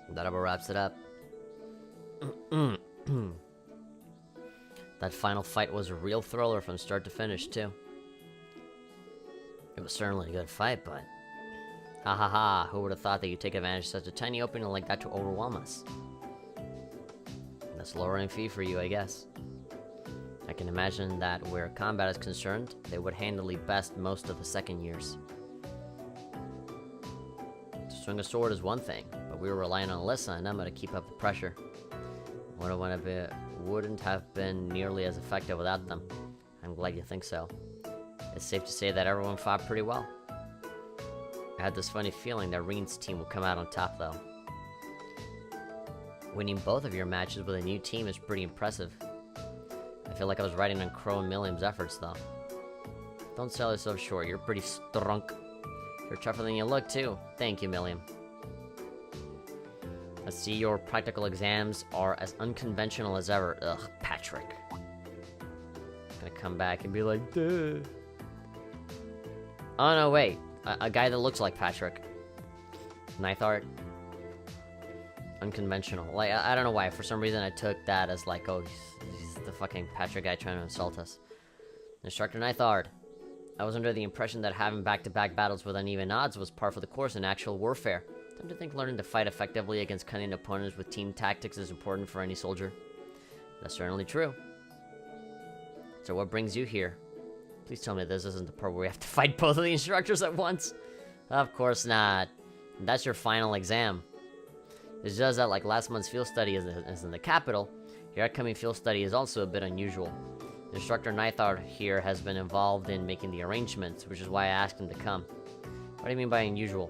That about wraps it up. That final fight was a real thriller from start to finish, too. It was certainly a good fight, but... Ha ha ha, who would have thought that you'd take advantage of such a tiny opening like that to overwhelm us? That's lowering fee for you, I guess. I can imagine that where combat is concerned, they would handily best most of the second years. To swing a sword is one thing, but we were relying on Alyssa and Emma to keep up the pressure. Wouldn't have been nearly as effective without them. I'm glad you think so. It's safe to say that everyone fought pretty well. I had this funny feeling that Reen's team would come out on top, though. Winning both of your matches with a new team is pretty impressive. I feel like I was riding on Crow and Milliam's efforts, though. Don't sell yourself short, you're pretty strong. You're tougher than you look, too. Thank you, Milliam. Let's see, your practical exams are as unconventional as ever. Ugh, Patrick. Gonna come back and be like, duh. Oh no, wait. A guy that looks like Patrick. Ninth art. Unconventional. Like, I don't know why. For some reason, I took that as like, oh, he's the fucking Patrick guy trying to insult us. Instructor Ninth art. I was under the impression that having back-to-back battles with uneven odds was par for the course in actual warfare. Don't you think learning to fight effectively against cunning opponents with team tactics is important for any soldier? That's certainly true. So what brings you here? Please tell me this isn't the part where we have to fight both of the instructors at once. Of course not. That's your final exam. It's just that like last month's field study is in the capital, your upcoming field study is also a bit unusual. Instructor Nithard here has been involved in making the arrangements, which is why I asked him to come. What do you mean by unusual?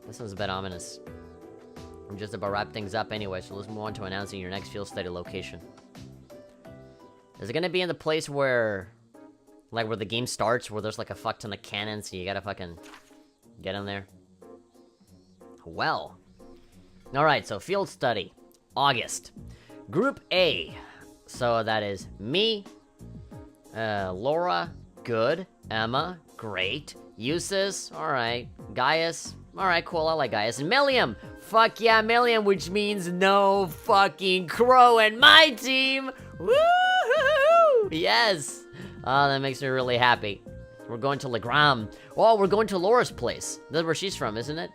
That sounds a bit ominous. I'm just about to wrap things up anyway, so let's move on to announcing your next field study location. Is it gonna be in the place where... like where the game starts, where there's like a fuck ton of cannons, so you gotta fucking get in there? Well. Alright, so field study. August. Group A. So that is me, Laura, good, Emma, great, Eustace, alright, Gaius, alright, cool, I like Gaius, and Milliam, fuck yeah, Milliam, which means no fucking Crow in my team, woo-hoo-hoo-hoo! Yes! Oh, that makes me really happy. We're going to Legram. Oh, we're going to Laura's place. That's where she's from, isn't it?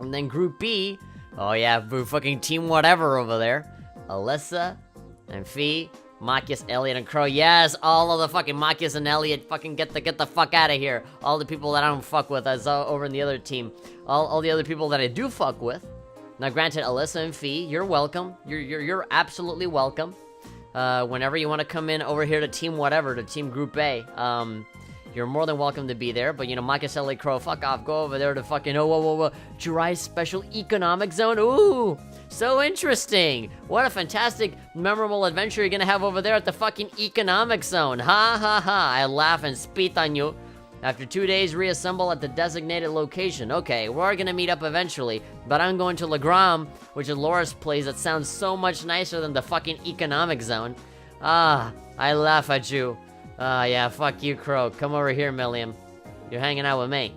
And then Group B, oh yeah, fucking Team Whatever over there, Alyssa, and Fee, Machias, Elliot, and Crow. Yes, all of the fucking Machias and Elliot, fucking get the fuck out of here. All the people that I don't fuck with, I saw over in the other team. All the other people that I do fuck with. Now, granted, Alyssa and Fee, you're welcome. You're absolutely welcome. Whenever you want to come in over here to Team Whatever, to Team Group A, you're more than welcome to be there. But, you know, Machias, Elliot, Crow, fuck off. Go over there to fucking, Jiraiya's Special Economic Zone. Ooh, so interesting. What a fantastic, memorable adventure you're gonna have over there at the fucking Economic Zone. Ha ha ha, I laugh and spit on you. After 2 days, reassemble at the designated location. Okay, we're gonna meet up eventually, but I'm going to Legram, which is Laura's place. That sounds so much nicer than the fucking Economic Zone. Ah, I laugh at you. Ah, yeah, fuck you, Crow. Come over here, Milliam. You're hanging out with me.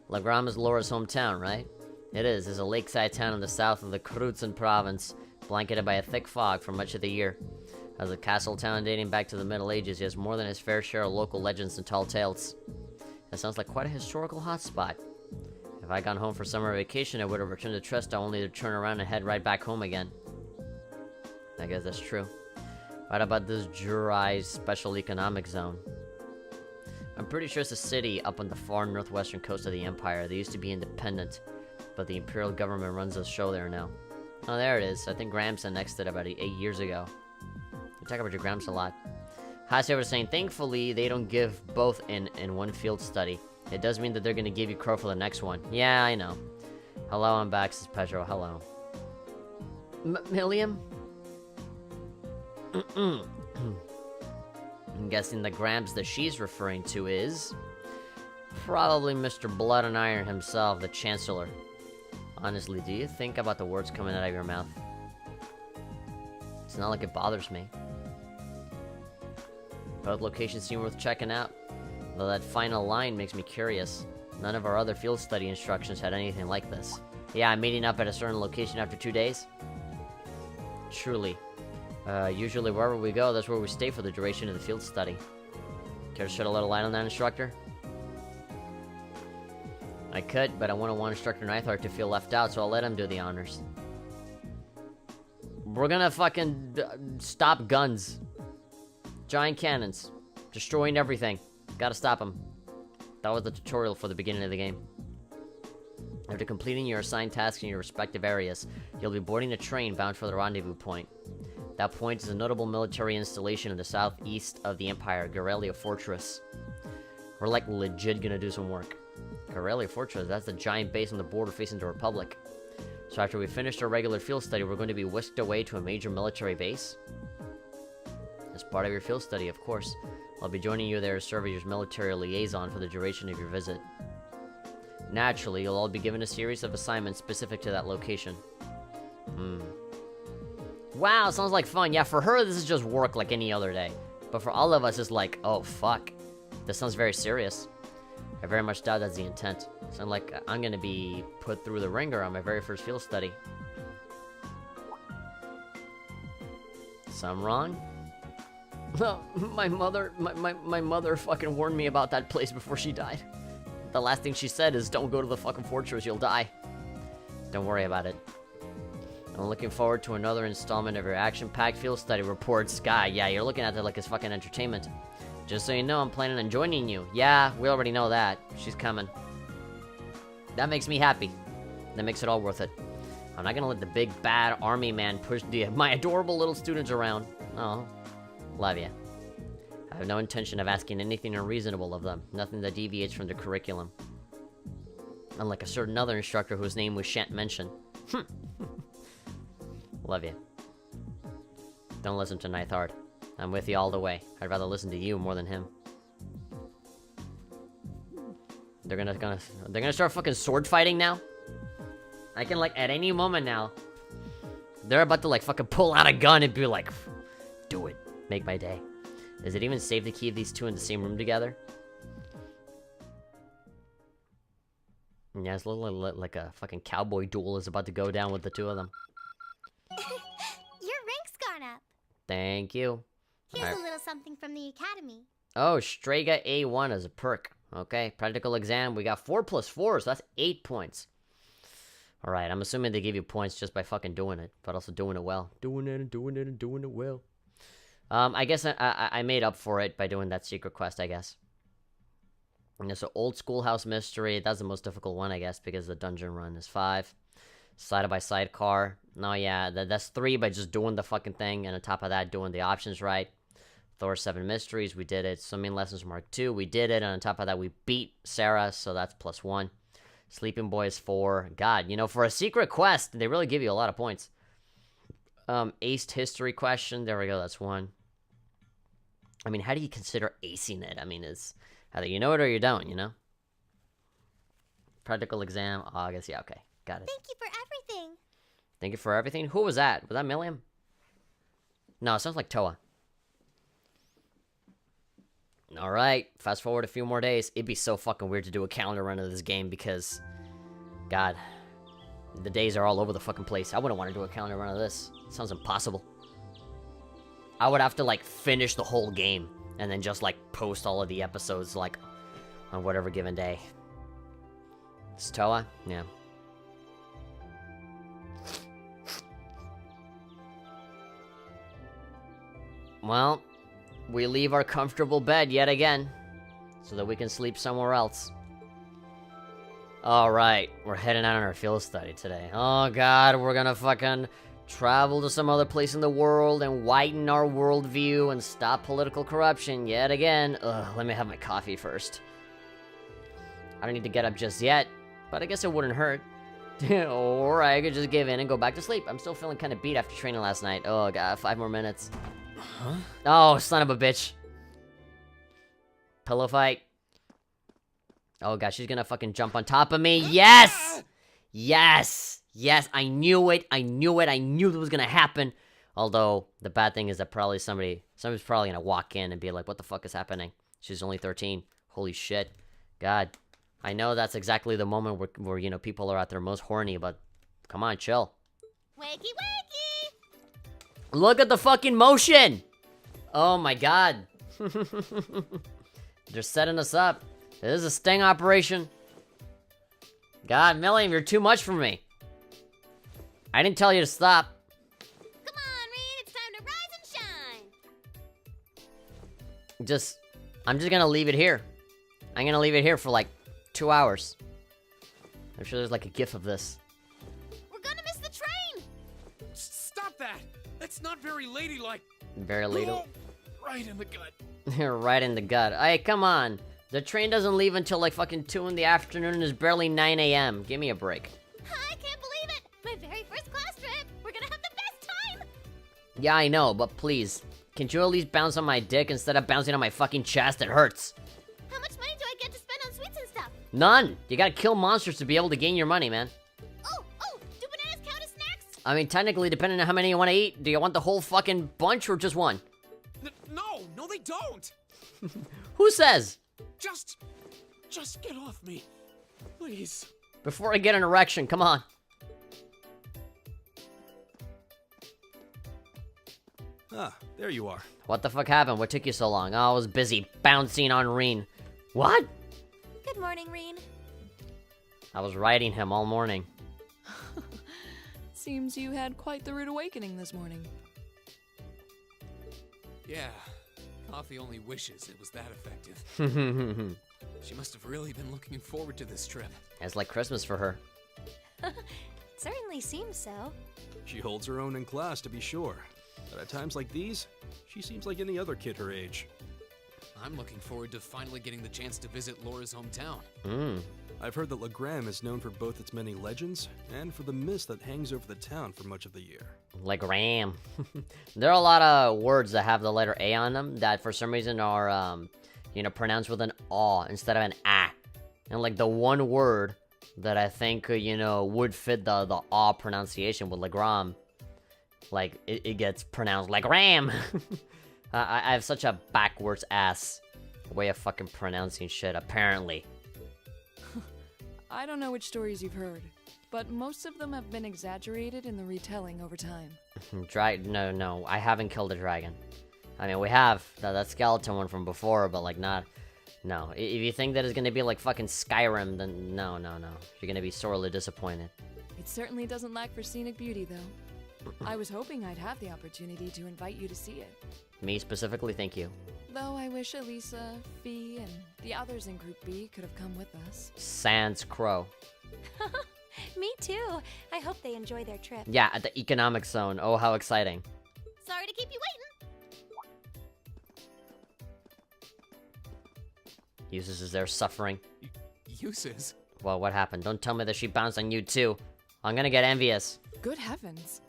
Legram is Laura's hometown, right? It is. It's a lakeside town in the south of the Krutzen province, blanketed by a thick fog for much of the year. As a castle town dating back to the Middle Ages, it has more than its fair share of local legends and tall tales. That sounds like quite a historical hotspot. If I'd gone home for summer vacation, I would have returned to Tresta only to turn around and head right back home again. I guess that's true. What about this Jiraiya's Special Economic Zone? I'm pretty sure it's a city up on the far northwestern coast of the Empire. They used to be independent, but the Imperial government runs a show there now. Oh, there it is. I think Grams annexed it about 8 years ago. You talk about your Grams a lot. Haseo was saying, thankfully, they don't give both in one field study. It does mean that they're gonna give you Crow for the next one. Yeah, I know. Hello, I'm back, says Pedro. Hello. Milliam? I'm guessing the Grams that she's referring to is... probably Mr. Blood and Iron himself, the Chancellor. Honestly, do you think about the words coming out of your mouth? It's not like it bothers me. Both locations seem worth checking out, though that final line makes me curious. None of our other field study instructions had anything like this. Yeah, I'm meeting up at a certain location after 2 days. Truly. Usually wherever we go, that's where we stay for the duration of the field study. Care to shed a little light on that, instructor? I could, but I wouldn't want Instructor Neithart to feel left out, so I'll let him do the honors. We're gonna fucking stop guns. Giant cannons. Destroying everything. Gotta stop them. That was the tutorial for the beginning of the game. After completing your assigned tasks in your respective areas, you'll be boarding a train bound for the rendezvous point. That point is a notable military installation in the southeast of the Empire, Garrelia Fortress. We're like legit gonna do some work. Garrelia Fortress, that's the giant base on the border facing the Republic. So after we finish our regular field study, we're going to be whisked away to a major military base? As part of your field study, of course. I'll be joining you there to serve as your military liaison for the duration of your visit. Naturally, you'll all be given a series of assignments specific to that location. Wow, sounds like fun. Yeah, for her, this is just work like any other day. But for all of us, it's like, oh, fuck. This sounds very serious. I very much doubt that's the intent. Sounds like I'm gonna be put through the ringer on my very first field study. So I'm wrong? my mother fucking warned me about that place before she died. The last thing she said is, don't go to the fucking fortress, you'll die. Don't worry about it. I'm looking forward to another installment of your action-packed field study report, Sky. Yeah, you're looking at it like it's fucking entertainment. Just so you know, I'm planning on joining you. Yeah, we already know that. She's coming. That makes me happy. That makes it all worth it. I'm not gonna let the big bad army man push my adorable little students around. Oh, love ya. I have no intention of asking anything unreasonable of them. Nothing that deviates from the curriculum. Unlike a certain other instructor whose name we shan't mention. Love you. Don't listen to Neithart. I'm with you all the way. I'd rather listen to you more than him. They're gonna start fucking sword fighting now? I can, like, at any moment now. They're about to, like, fucking pull out a gun and be like, do it. Make my day. Is it even safe to keep these two in the same room together? Yeah, it's a little like a fucking cowboy duel is about to go down with the two of them. Your rank's gone up. Thank you. Here's a little something from the academy. Oh, Strega A1 as a perk. Okay, practical exam. We got 4 plus 4, so that's 8 points. Alright, I'm assuming they give you points just by fucking doing it, but also doing it well. Doing it well. I guess I made up for it by doing that secret quest, I guess. And so Old Schoolhouse Mystery, that's the most difficult one, I guess, because the dungeon run is 5. Side-by-side car. No, yeah, that's 3 by just doing the fucking thing, and on top of that, doing the options right. Thor 7 Mysteries, we did it. Swimming Lessons Mark 2, we did it, and on top of that, we beat Sarah, so that's plus 1. Sleeping Boys 4. God, you know, for a secret quest, they really give you a lot of points. Aced History question, there we go, that's 1. I mean, how do you consider acing it? I mean, it's either you know it or you don't, you know? Practical exam, August, yeah, okay, got it. Thank you for everything. Thank you for everything? Who was that? Was that Milliam? No, it sounds like Toa. Alright, fast forward a few more days. It'd be so fucking weird to do a calendar run of this game because, God, the days are all over the fucking place. I wouldn't want to do a calendar run of this. It sounds impossible. I would have to, like, finish the whole game and then just, like, post all of the episodes, like, on whatever given day. It's Toa? Yeah. Well, we leave our comfortable bed yet again. so that we can sleep somewhere else. Alright, we're heading out on our field study today. Oh god, we're gonna fucking travel to some other place in the world and widen our worldview and stop political corruption yet again. Ugh, let me have my coffee first. I don't need to get up just yet, but I guess it wouldn't hurt. Or I could just give in and go back to sleep. I'm still feeling kind of beat after training last night. Oh god, 5 more minutes. Huh? Oh, son of a bitch. Pillow fight. Oh god, she's gonna fucking jump on top of me. Yes! Yes! Yes, I knew it. I knew it. I knew it was gonna happen. Although, the bad thing is that probably somebody's probably gonna walk in and be like, what the fuck is happening? She's only 13. Holy shit. God. I know that's exactly the moment where you know, people are at their most horny, but come on, chill. Wakey, wakey! Look at the fucking motion! Oh my god. They're setting us up. This is a sting operation. God, Milliam, you're too much for me. I didn't tell you to stop. Come on, Reed, it's time to rise and shine! I'm just gonna leave it here. I'm gonna leave it here for like 2 hours. I'm sure there's like a gif of this. We're gonna miss the train! Stop that! That's not very ladylike. Very little. Right in the gut. Right in the gut. Hey, come on. The train doesn't leave until like fucking 2 in the afternoon and it's barely 9 a.m. Give me a break. I can't believe it! My very first class trip! We're gonna have the best time! Yeah, I know, but please. Can you at least bounce on my dick instead of bouncing on my fucking chest? It hurts. How much money do I get to spend on sweets and stuff? None. You gotta kill monsters to be able to gain your money, man. Oh, do bananas count as snacks? I mean, technically, depending on how many you want to eat, do you want the whole fucking bunch or just one? No, they don't. Who says? Just get off me, please. Before I get an erection, come on. Ah, there you are. What the fuck happened? What took you so long? Oh, I was busy bouncing on Reen. What? Good morning, Reen. I was riding him all morning. Seems you had quite the rude awakening this morning. Yeah, Coffee only wishes it was that effective. She must have really been looking forward to this trip. It's like Christmas for her. Certainly seems so. She holds her own in class, to be sure. But at times like these, she seems like any other kid her age. I'm looking forward to finally getting the chance to visit Laura's hometown. I've heard that Legram is known for both its many legends and for the mist that hangs over the town for much of the year. Legram. There are a lot of words that have the letter A on them that for some reason are, pronounced with an aw instead of an ah. And like the one word that I think, would fit the aw pronunciation with Legram, like it gets pronounced Legram. I have such a backwards ass way of fucking pronouncing shit, apparently. I don't know which stories you've heard, but most of them have been exaggerated in the retelling over time. No, I haven't killed a dragon. I mean, we have that skeleton one from before, but like not. No, if you think that it's gonna be like fucking Skyrim, then no. You're gonna be sorely disappointed. It certainly doesn't lack for scenic beauty, though. I was hoping I'd have the opportunity to invite you to see it. Me specifically, thank you. Though I wish Elisa, Fee, and the others in Group B could have come with us. Sans Crow. Me too. I hope they enjoy their trip. Yeah, at the economic zone. Oh, how exciting. Sorry to keep you waiting. Uses is there suffering. Uses? Well, what happened? Don't tell me that she bounced on you too. I'm gonna get envious. Good heavens.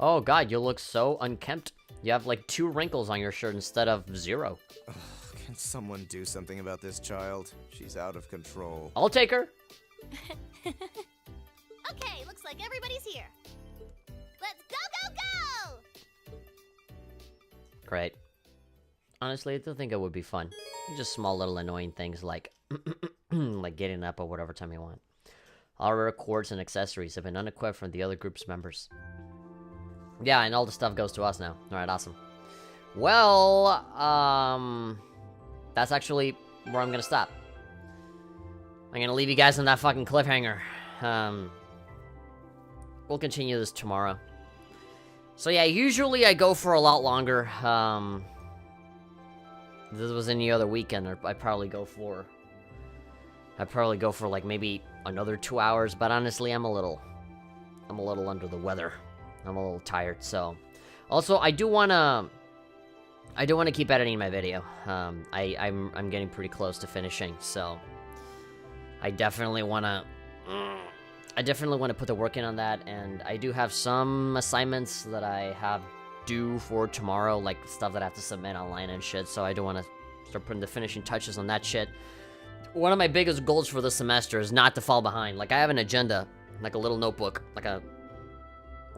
Oh god, you look so unkempt. You have like 2 wrinkles on your shirt instead of 0. Can someone do something about this child? She's out of control. I'll take her. Okay, looks like everybody's here. Let's go! Great. Honestly, I don't think it would be fun. Just small little annoying things like like getting up at whatever time you want. All our cords and accessories have been unequipped from the other group's members. Yeah, and all the stuff goes to us now. Alright, awesome. Well, that's actually where I'm gonna stop. I'm gonna leave you guys on that fucking cliffhanger. We'll continue this tomorrow. So yeah, usually I go for a lot longer. If this was any other weekend, I'd probably go for like maybe another 2 hours, but honestly, I'm a little under the weather. I'm a little tired, so. Also, I do wanna keep editing my video. I'm getting pretty close to finishing, so I definitely wanna put the work in on that, and I do have some assignments that I have due for tomorrow, like stuff that I have to submit online and shit, so I do want to start putting the finishing touches on that shit. One of my biggest goals for this semester is not to fall behind. Like, I have an agenda, like a little notebook, it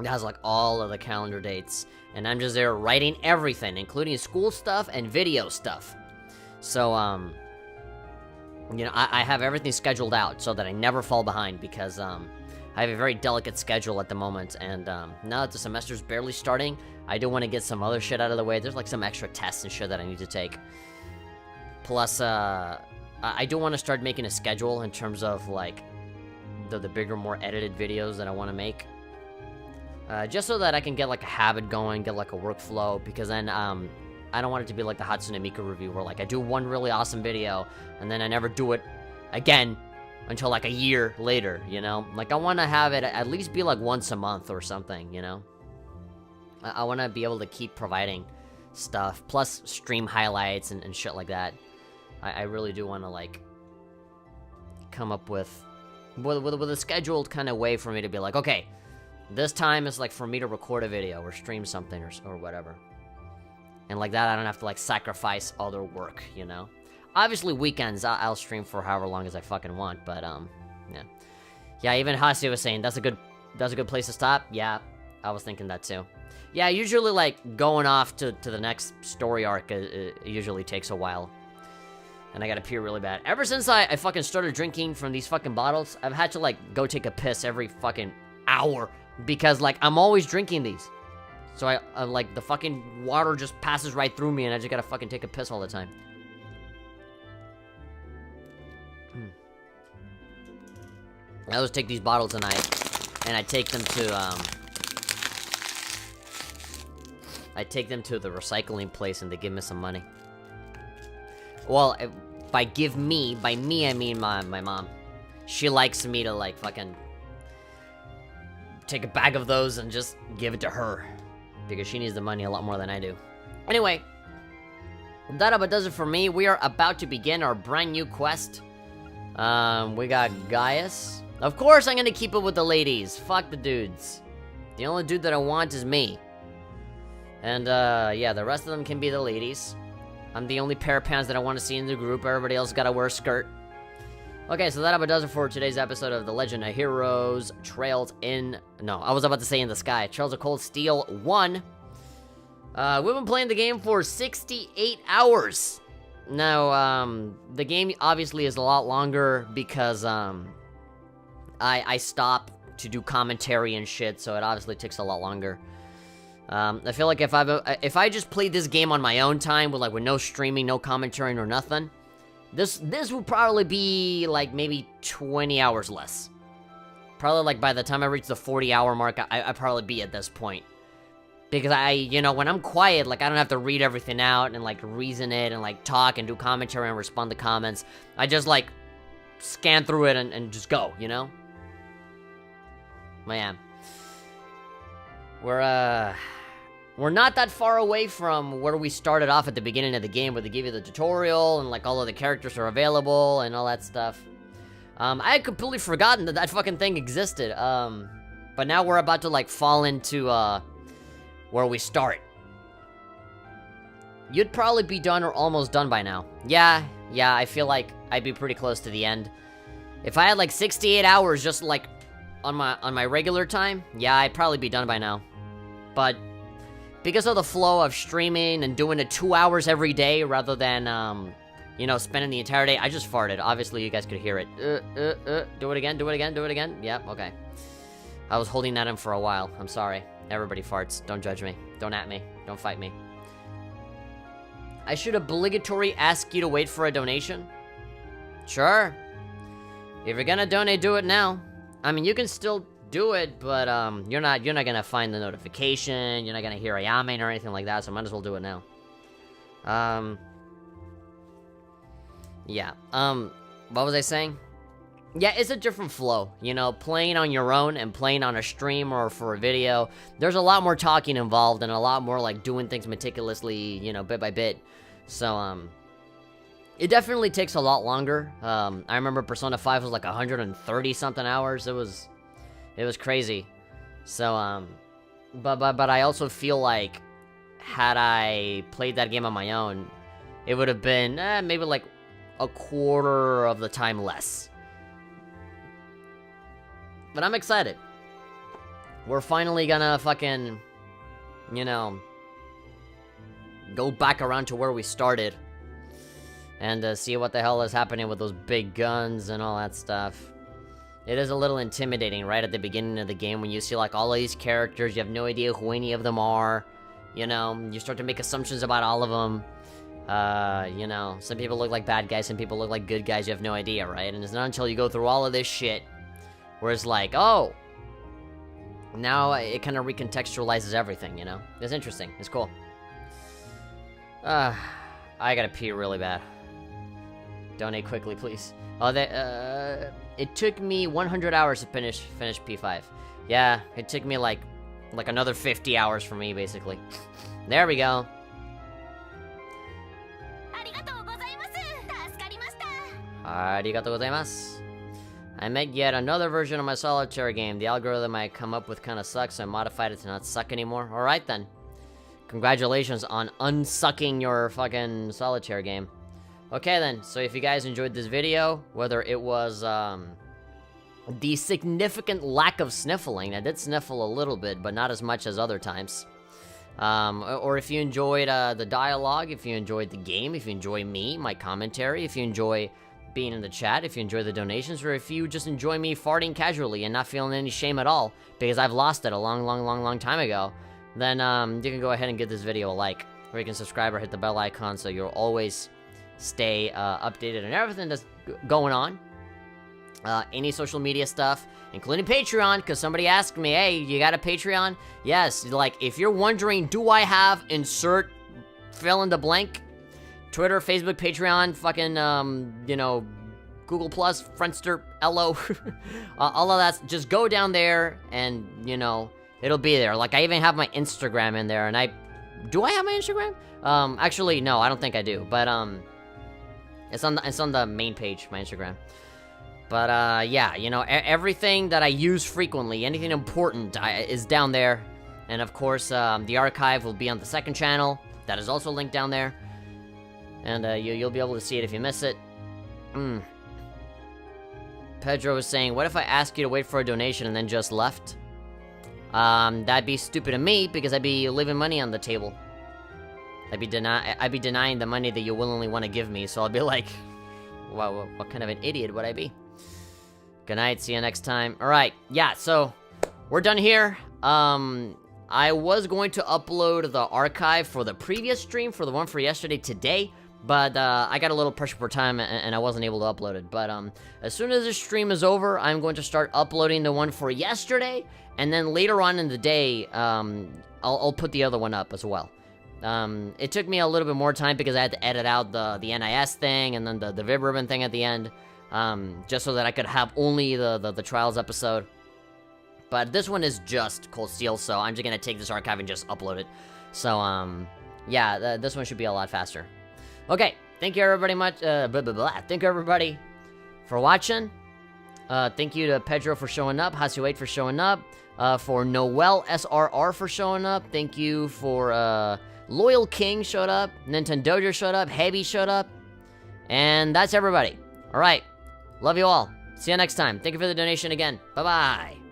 has like all of the calendar dates, and I'm just there writing everything, including school stuff and video stuff. So, you know, I have everything scheduled out so that I never fall behind, because I have a very delicate schedule at the moment, and now that the semester's barely starting, I do want to get some other shit out of the way. There's like some extra tests and shit that I need to take. Plus, I do want to start making a schedule in terms of like the bigger, more edited videos that I want to make. Just so that I can get like a habit going, get like a workflow, because then I don't want it to be like the Hatsune Miku review where like I do one really awesome video and then I never do it again until like a year later, you know? Like, I want to have it at least be like once a month or something, you know? I want to be able to keep providing stuff, plus stream highlights and shit like that. I really do want to like come up with a scheduled kind of way for me to be like, okay, this time is like for me to record a video or stream something or whatever. And like that, I don't have to like sacrifice other work, you know? Obviously, weekends, I'll stream for however long as I fucking want, but, yeah. Yeah, even Hasi was saying, that's a good place to stop. Yeah, I was thinking that too. Yeah, usually, like, going off to the next story arc, it usually takes a while. And I gotta pee really bad. Ever since I fucking started drinking from these fucking bottles, I've had to, like, go take a piss every fucking hour. Because, like, I'm always drinking these. So I like, the fucking water just passes right through me and I just gotta fucking take a piss all the time. I always take these bottles and I take them to the recycling place and they give me some money. Well, by me I mean my mom. She likes me to like fucking take a bag of those and just give it to her, because she needs the money a lot more than I do. Anyway, that about does it for me. We are about to begin our brand new quest. We got Gaius. Of course I'm gonna keep it with the ladies. Fuck the dudes. The only dude that I want is me. And, yeah, the rest of them can be the ladies. I'm the only pair of pants that I want to see in the group. Everybody else gotta wear a skirt. Okay, so that about does it for today's episode of The Legend of Heroes Trails in... No, I was about to say in the Sky. Trails of Cold Steel 1. We've been playing the game for 68 hours. Now, the game obviously is a lot longer because, I stop to do commentary and shit, so it obviously takes a lot longer. I feel like if I just played this game on my own time with no streaming, no commentary, or nothing, this would probably be like maybe 20 hours less. Probably like by the time I reach the 40-hour mark, I'd probably be at this point. Because when I'm quiet, like, I don't have to read everything out and like reason it and like talk and do commentary and respond to comments. I just like scan through it and just go, you know? Man. We're not that far away from where we started off at the beginning of the game, where they give you the tutorial and like all of the characters are available and all that stuff. I had completely forgotten that fucking thing existed. But now we're about to like fall into where we start. You'd probably be done or almost done by now. Yeah, I feel like I'd be pretty close to the end. If I had like 68 hours just like on my regular time, yeah, I'd probably be done by now. But because of the flow of streaming and doing it 2 hours every day rather than spending the entire day, I just farted. Obviously you guys could hear it. Do it again. Yep, okay. I was holding that in for a while. I'm sorry. Everybody farts. Don't judge me. Don't at me. Don't fight me. I should obligatory ask you to wait for a donation? Sure. If you're gonna donate, do it now. I mean, you can still do it, but you're not gonna find the notification. You're not gonna hear a yamen or anything like that, so I might as well do it now. Yeah. What was I saying? Yeah, it's a different flow, you know, playing on your own and playing on a stream or for a video. There's a lot more talking involved and a lot more, like, doing things meticulously, you know, bit by bit. So, it definitely takes a lot longer. I remember Persona 5 was like 130-something hours. It was crazy. So, but I also feel like had I played that game on my own, it would have been maybe like a quarter of the time less. But I'm excited. We're finally gonna fucking, you know, go back around to where we started. And see what the hell is happening with those big guns and all that stuff. It is a little intimidating right at the beginning of the game when you see like all of these characters. You have no idea who any of them are. You know, you start to make assumptions about all of them. You know, some people look like bad guys, some people look like good guys. You have no idea, right? And it's not until you go through all of this shit where it's like, oh, now it kind of recontextualizes everything, you know? It's interesting. It's cool. I gotta pee really bad. Donate quickly, please. Oh, it took me 100 hours to finish P5. Yeah, it took me like another 50 hours for me, basically. There we go. Arigatou gozaimasu. I made yet another version of my solitaire game. The algorithm I come up with kind of sucks, so I modified it to not suck anymore. Alright then. Congratulations on unsucking your fucking solitaire game. Okay then, so if you guys enjoyed this video, whether it was the significant lack of sniffling, I did sniffle a little bit, but not as much as other times. Or if you enjoyed the dialogue, if you enjoyed the game, if you enjoy me, my commentary, if you enjoy being in the chat, if you enjoy the donations, or if you just enjoy me farting casually and not feeling any shame at all, because I've lost it a long time ago, then you can go ahead and give this video a like, or you can subscribe or hit the bell icon so you'll always stay updated on everything that's going on. Any social media stuff, including Patreon, because somebody asked me, hey, you got a Patreon? Yes, like, if you're wondering, do I have insert fill in the blank? Twitter, Facebook, Patreon, fucking, you know, Google Plus, Friendster, LO, all of that, just go down there and, you know, it'll be there. Like, I even have my Instagram in there, and do I have my Instagram? Actually, no, I don't think I do, but, it's on the main page, my Instagram. But, yeah, you know, everything that I use frequently, anything important, is down there. And, of course, the archive will be on the second channel. That is also linked down there. And, you'll be able to see it if you miss it. Pedro was saying, what if I ask you to wait for a donation and then just left? That'd be stupid of me, because I'd be leaving money on the table. I'd be denying the money that you willingly want to give me, so I'll be like, wow, what kind of an idiot would I be? Good night, see you next time. Alright, yeah, so, we're done here. I was going to upload the archive for the previous stream, for the one for yesterday today, but I got a little pressure for time and I wasn't able to upload it. But as soon as this stream is over, I'm going to start uploading the one for yesterday, and then later on in the day, I'll put the other one up as well. It took me a little bit more time because I had to edit out the NIS thing and then the Vib Ribbon thing at the end, just so that I could have only the Trials episode. But this one is just Cold Steel, so I'm just gonna take this archive and just upload it. So, yeah, this one should be a lot faster. Okay, thank you everybody Thank you everybody for watching. Thank you to Pedro for showing up, Hasi8 for showing up, for Noel SRR for showing up. Thank you for, Loyal King showed up, Nintendojo showed up, Heavy showed up, and that's everybody. Alright, love you all. See you next time. Thank you for the donation again. Bye-bye.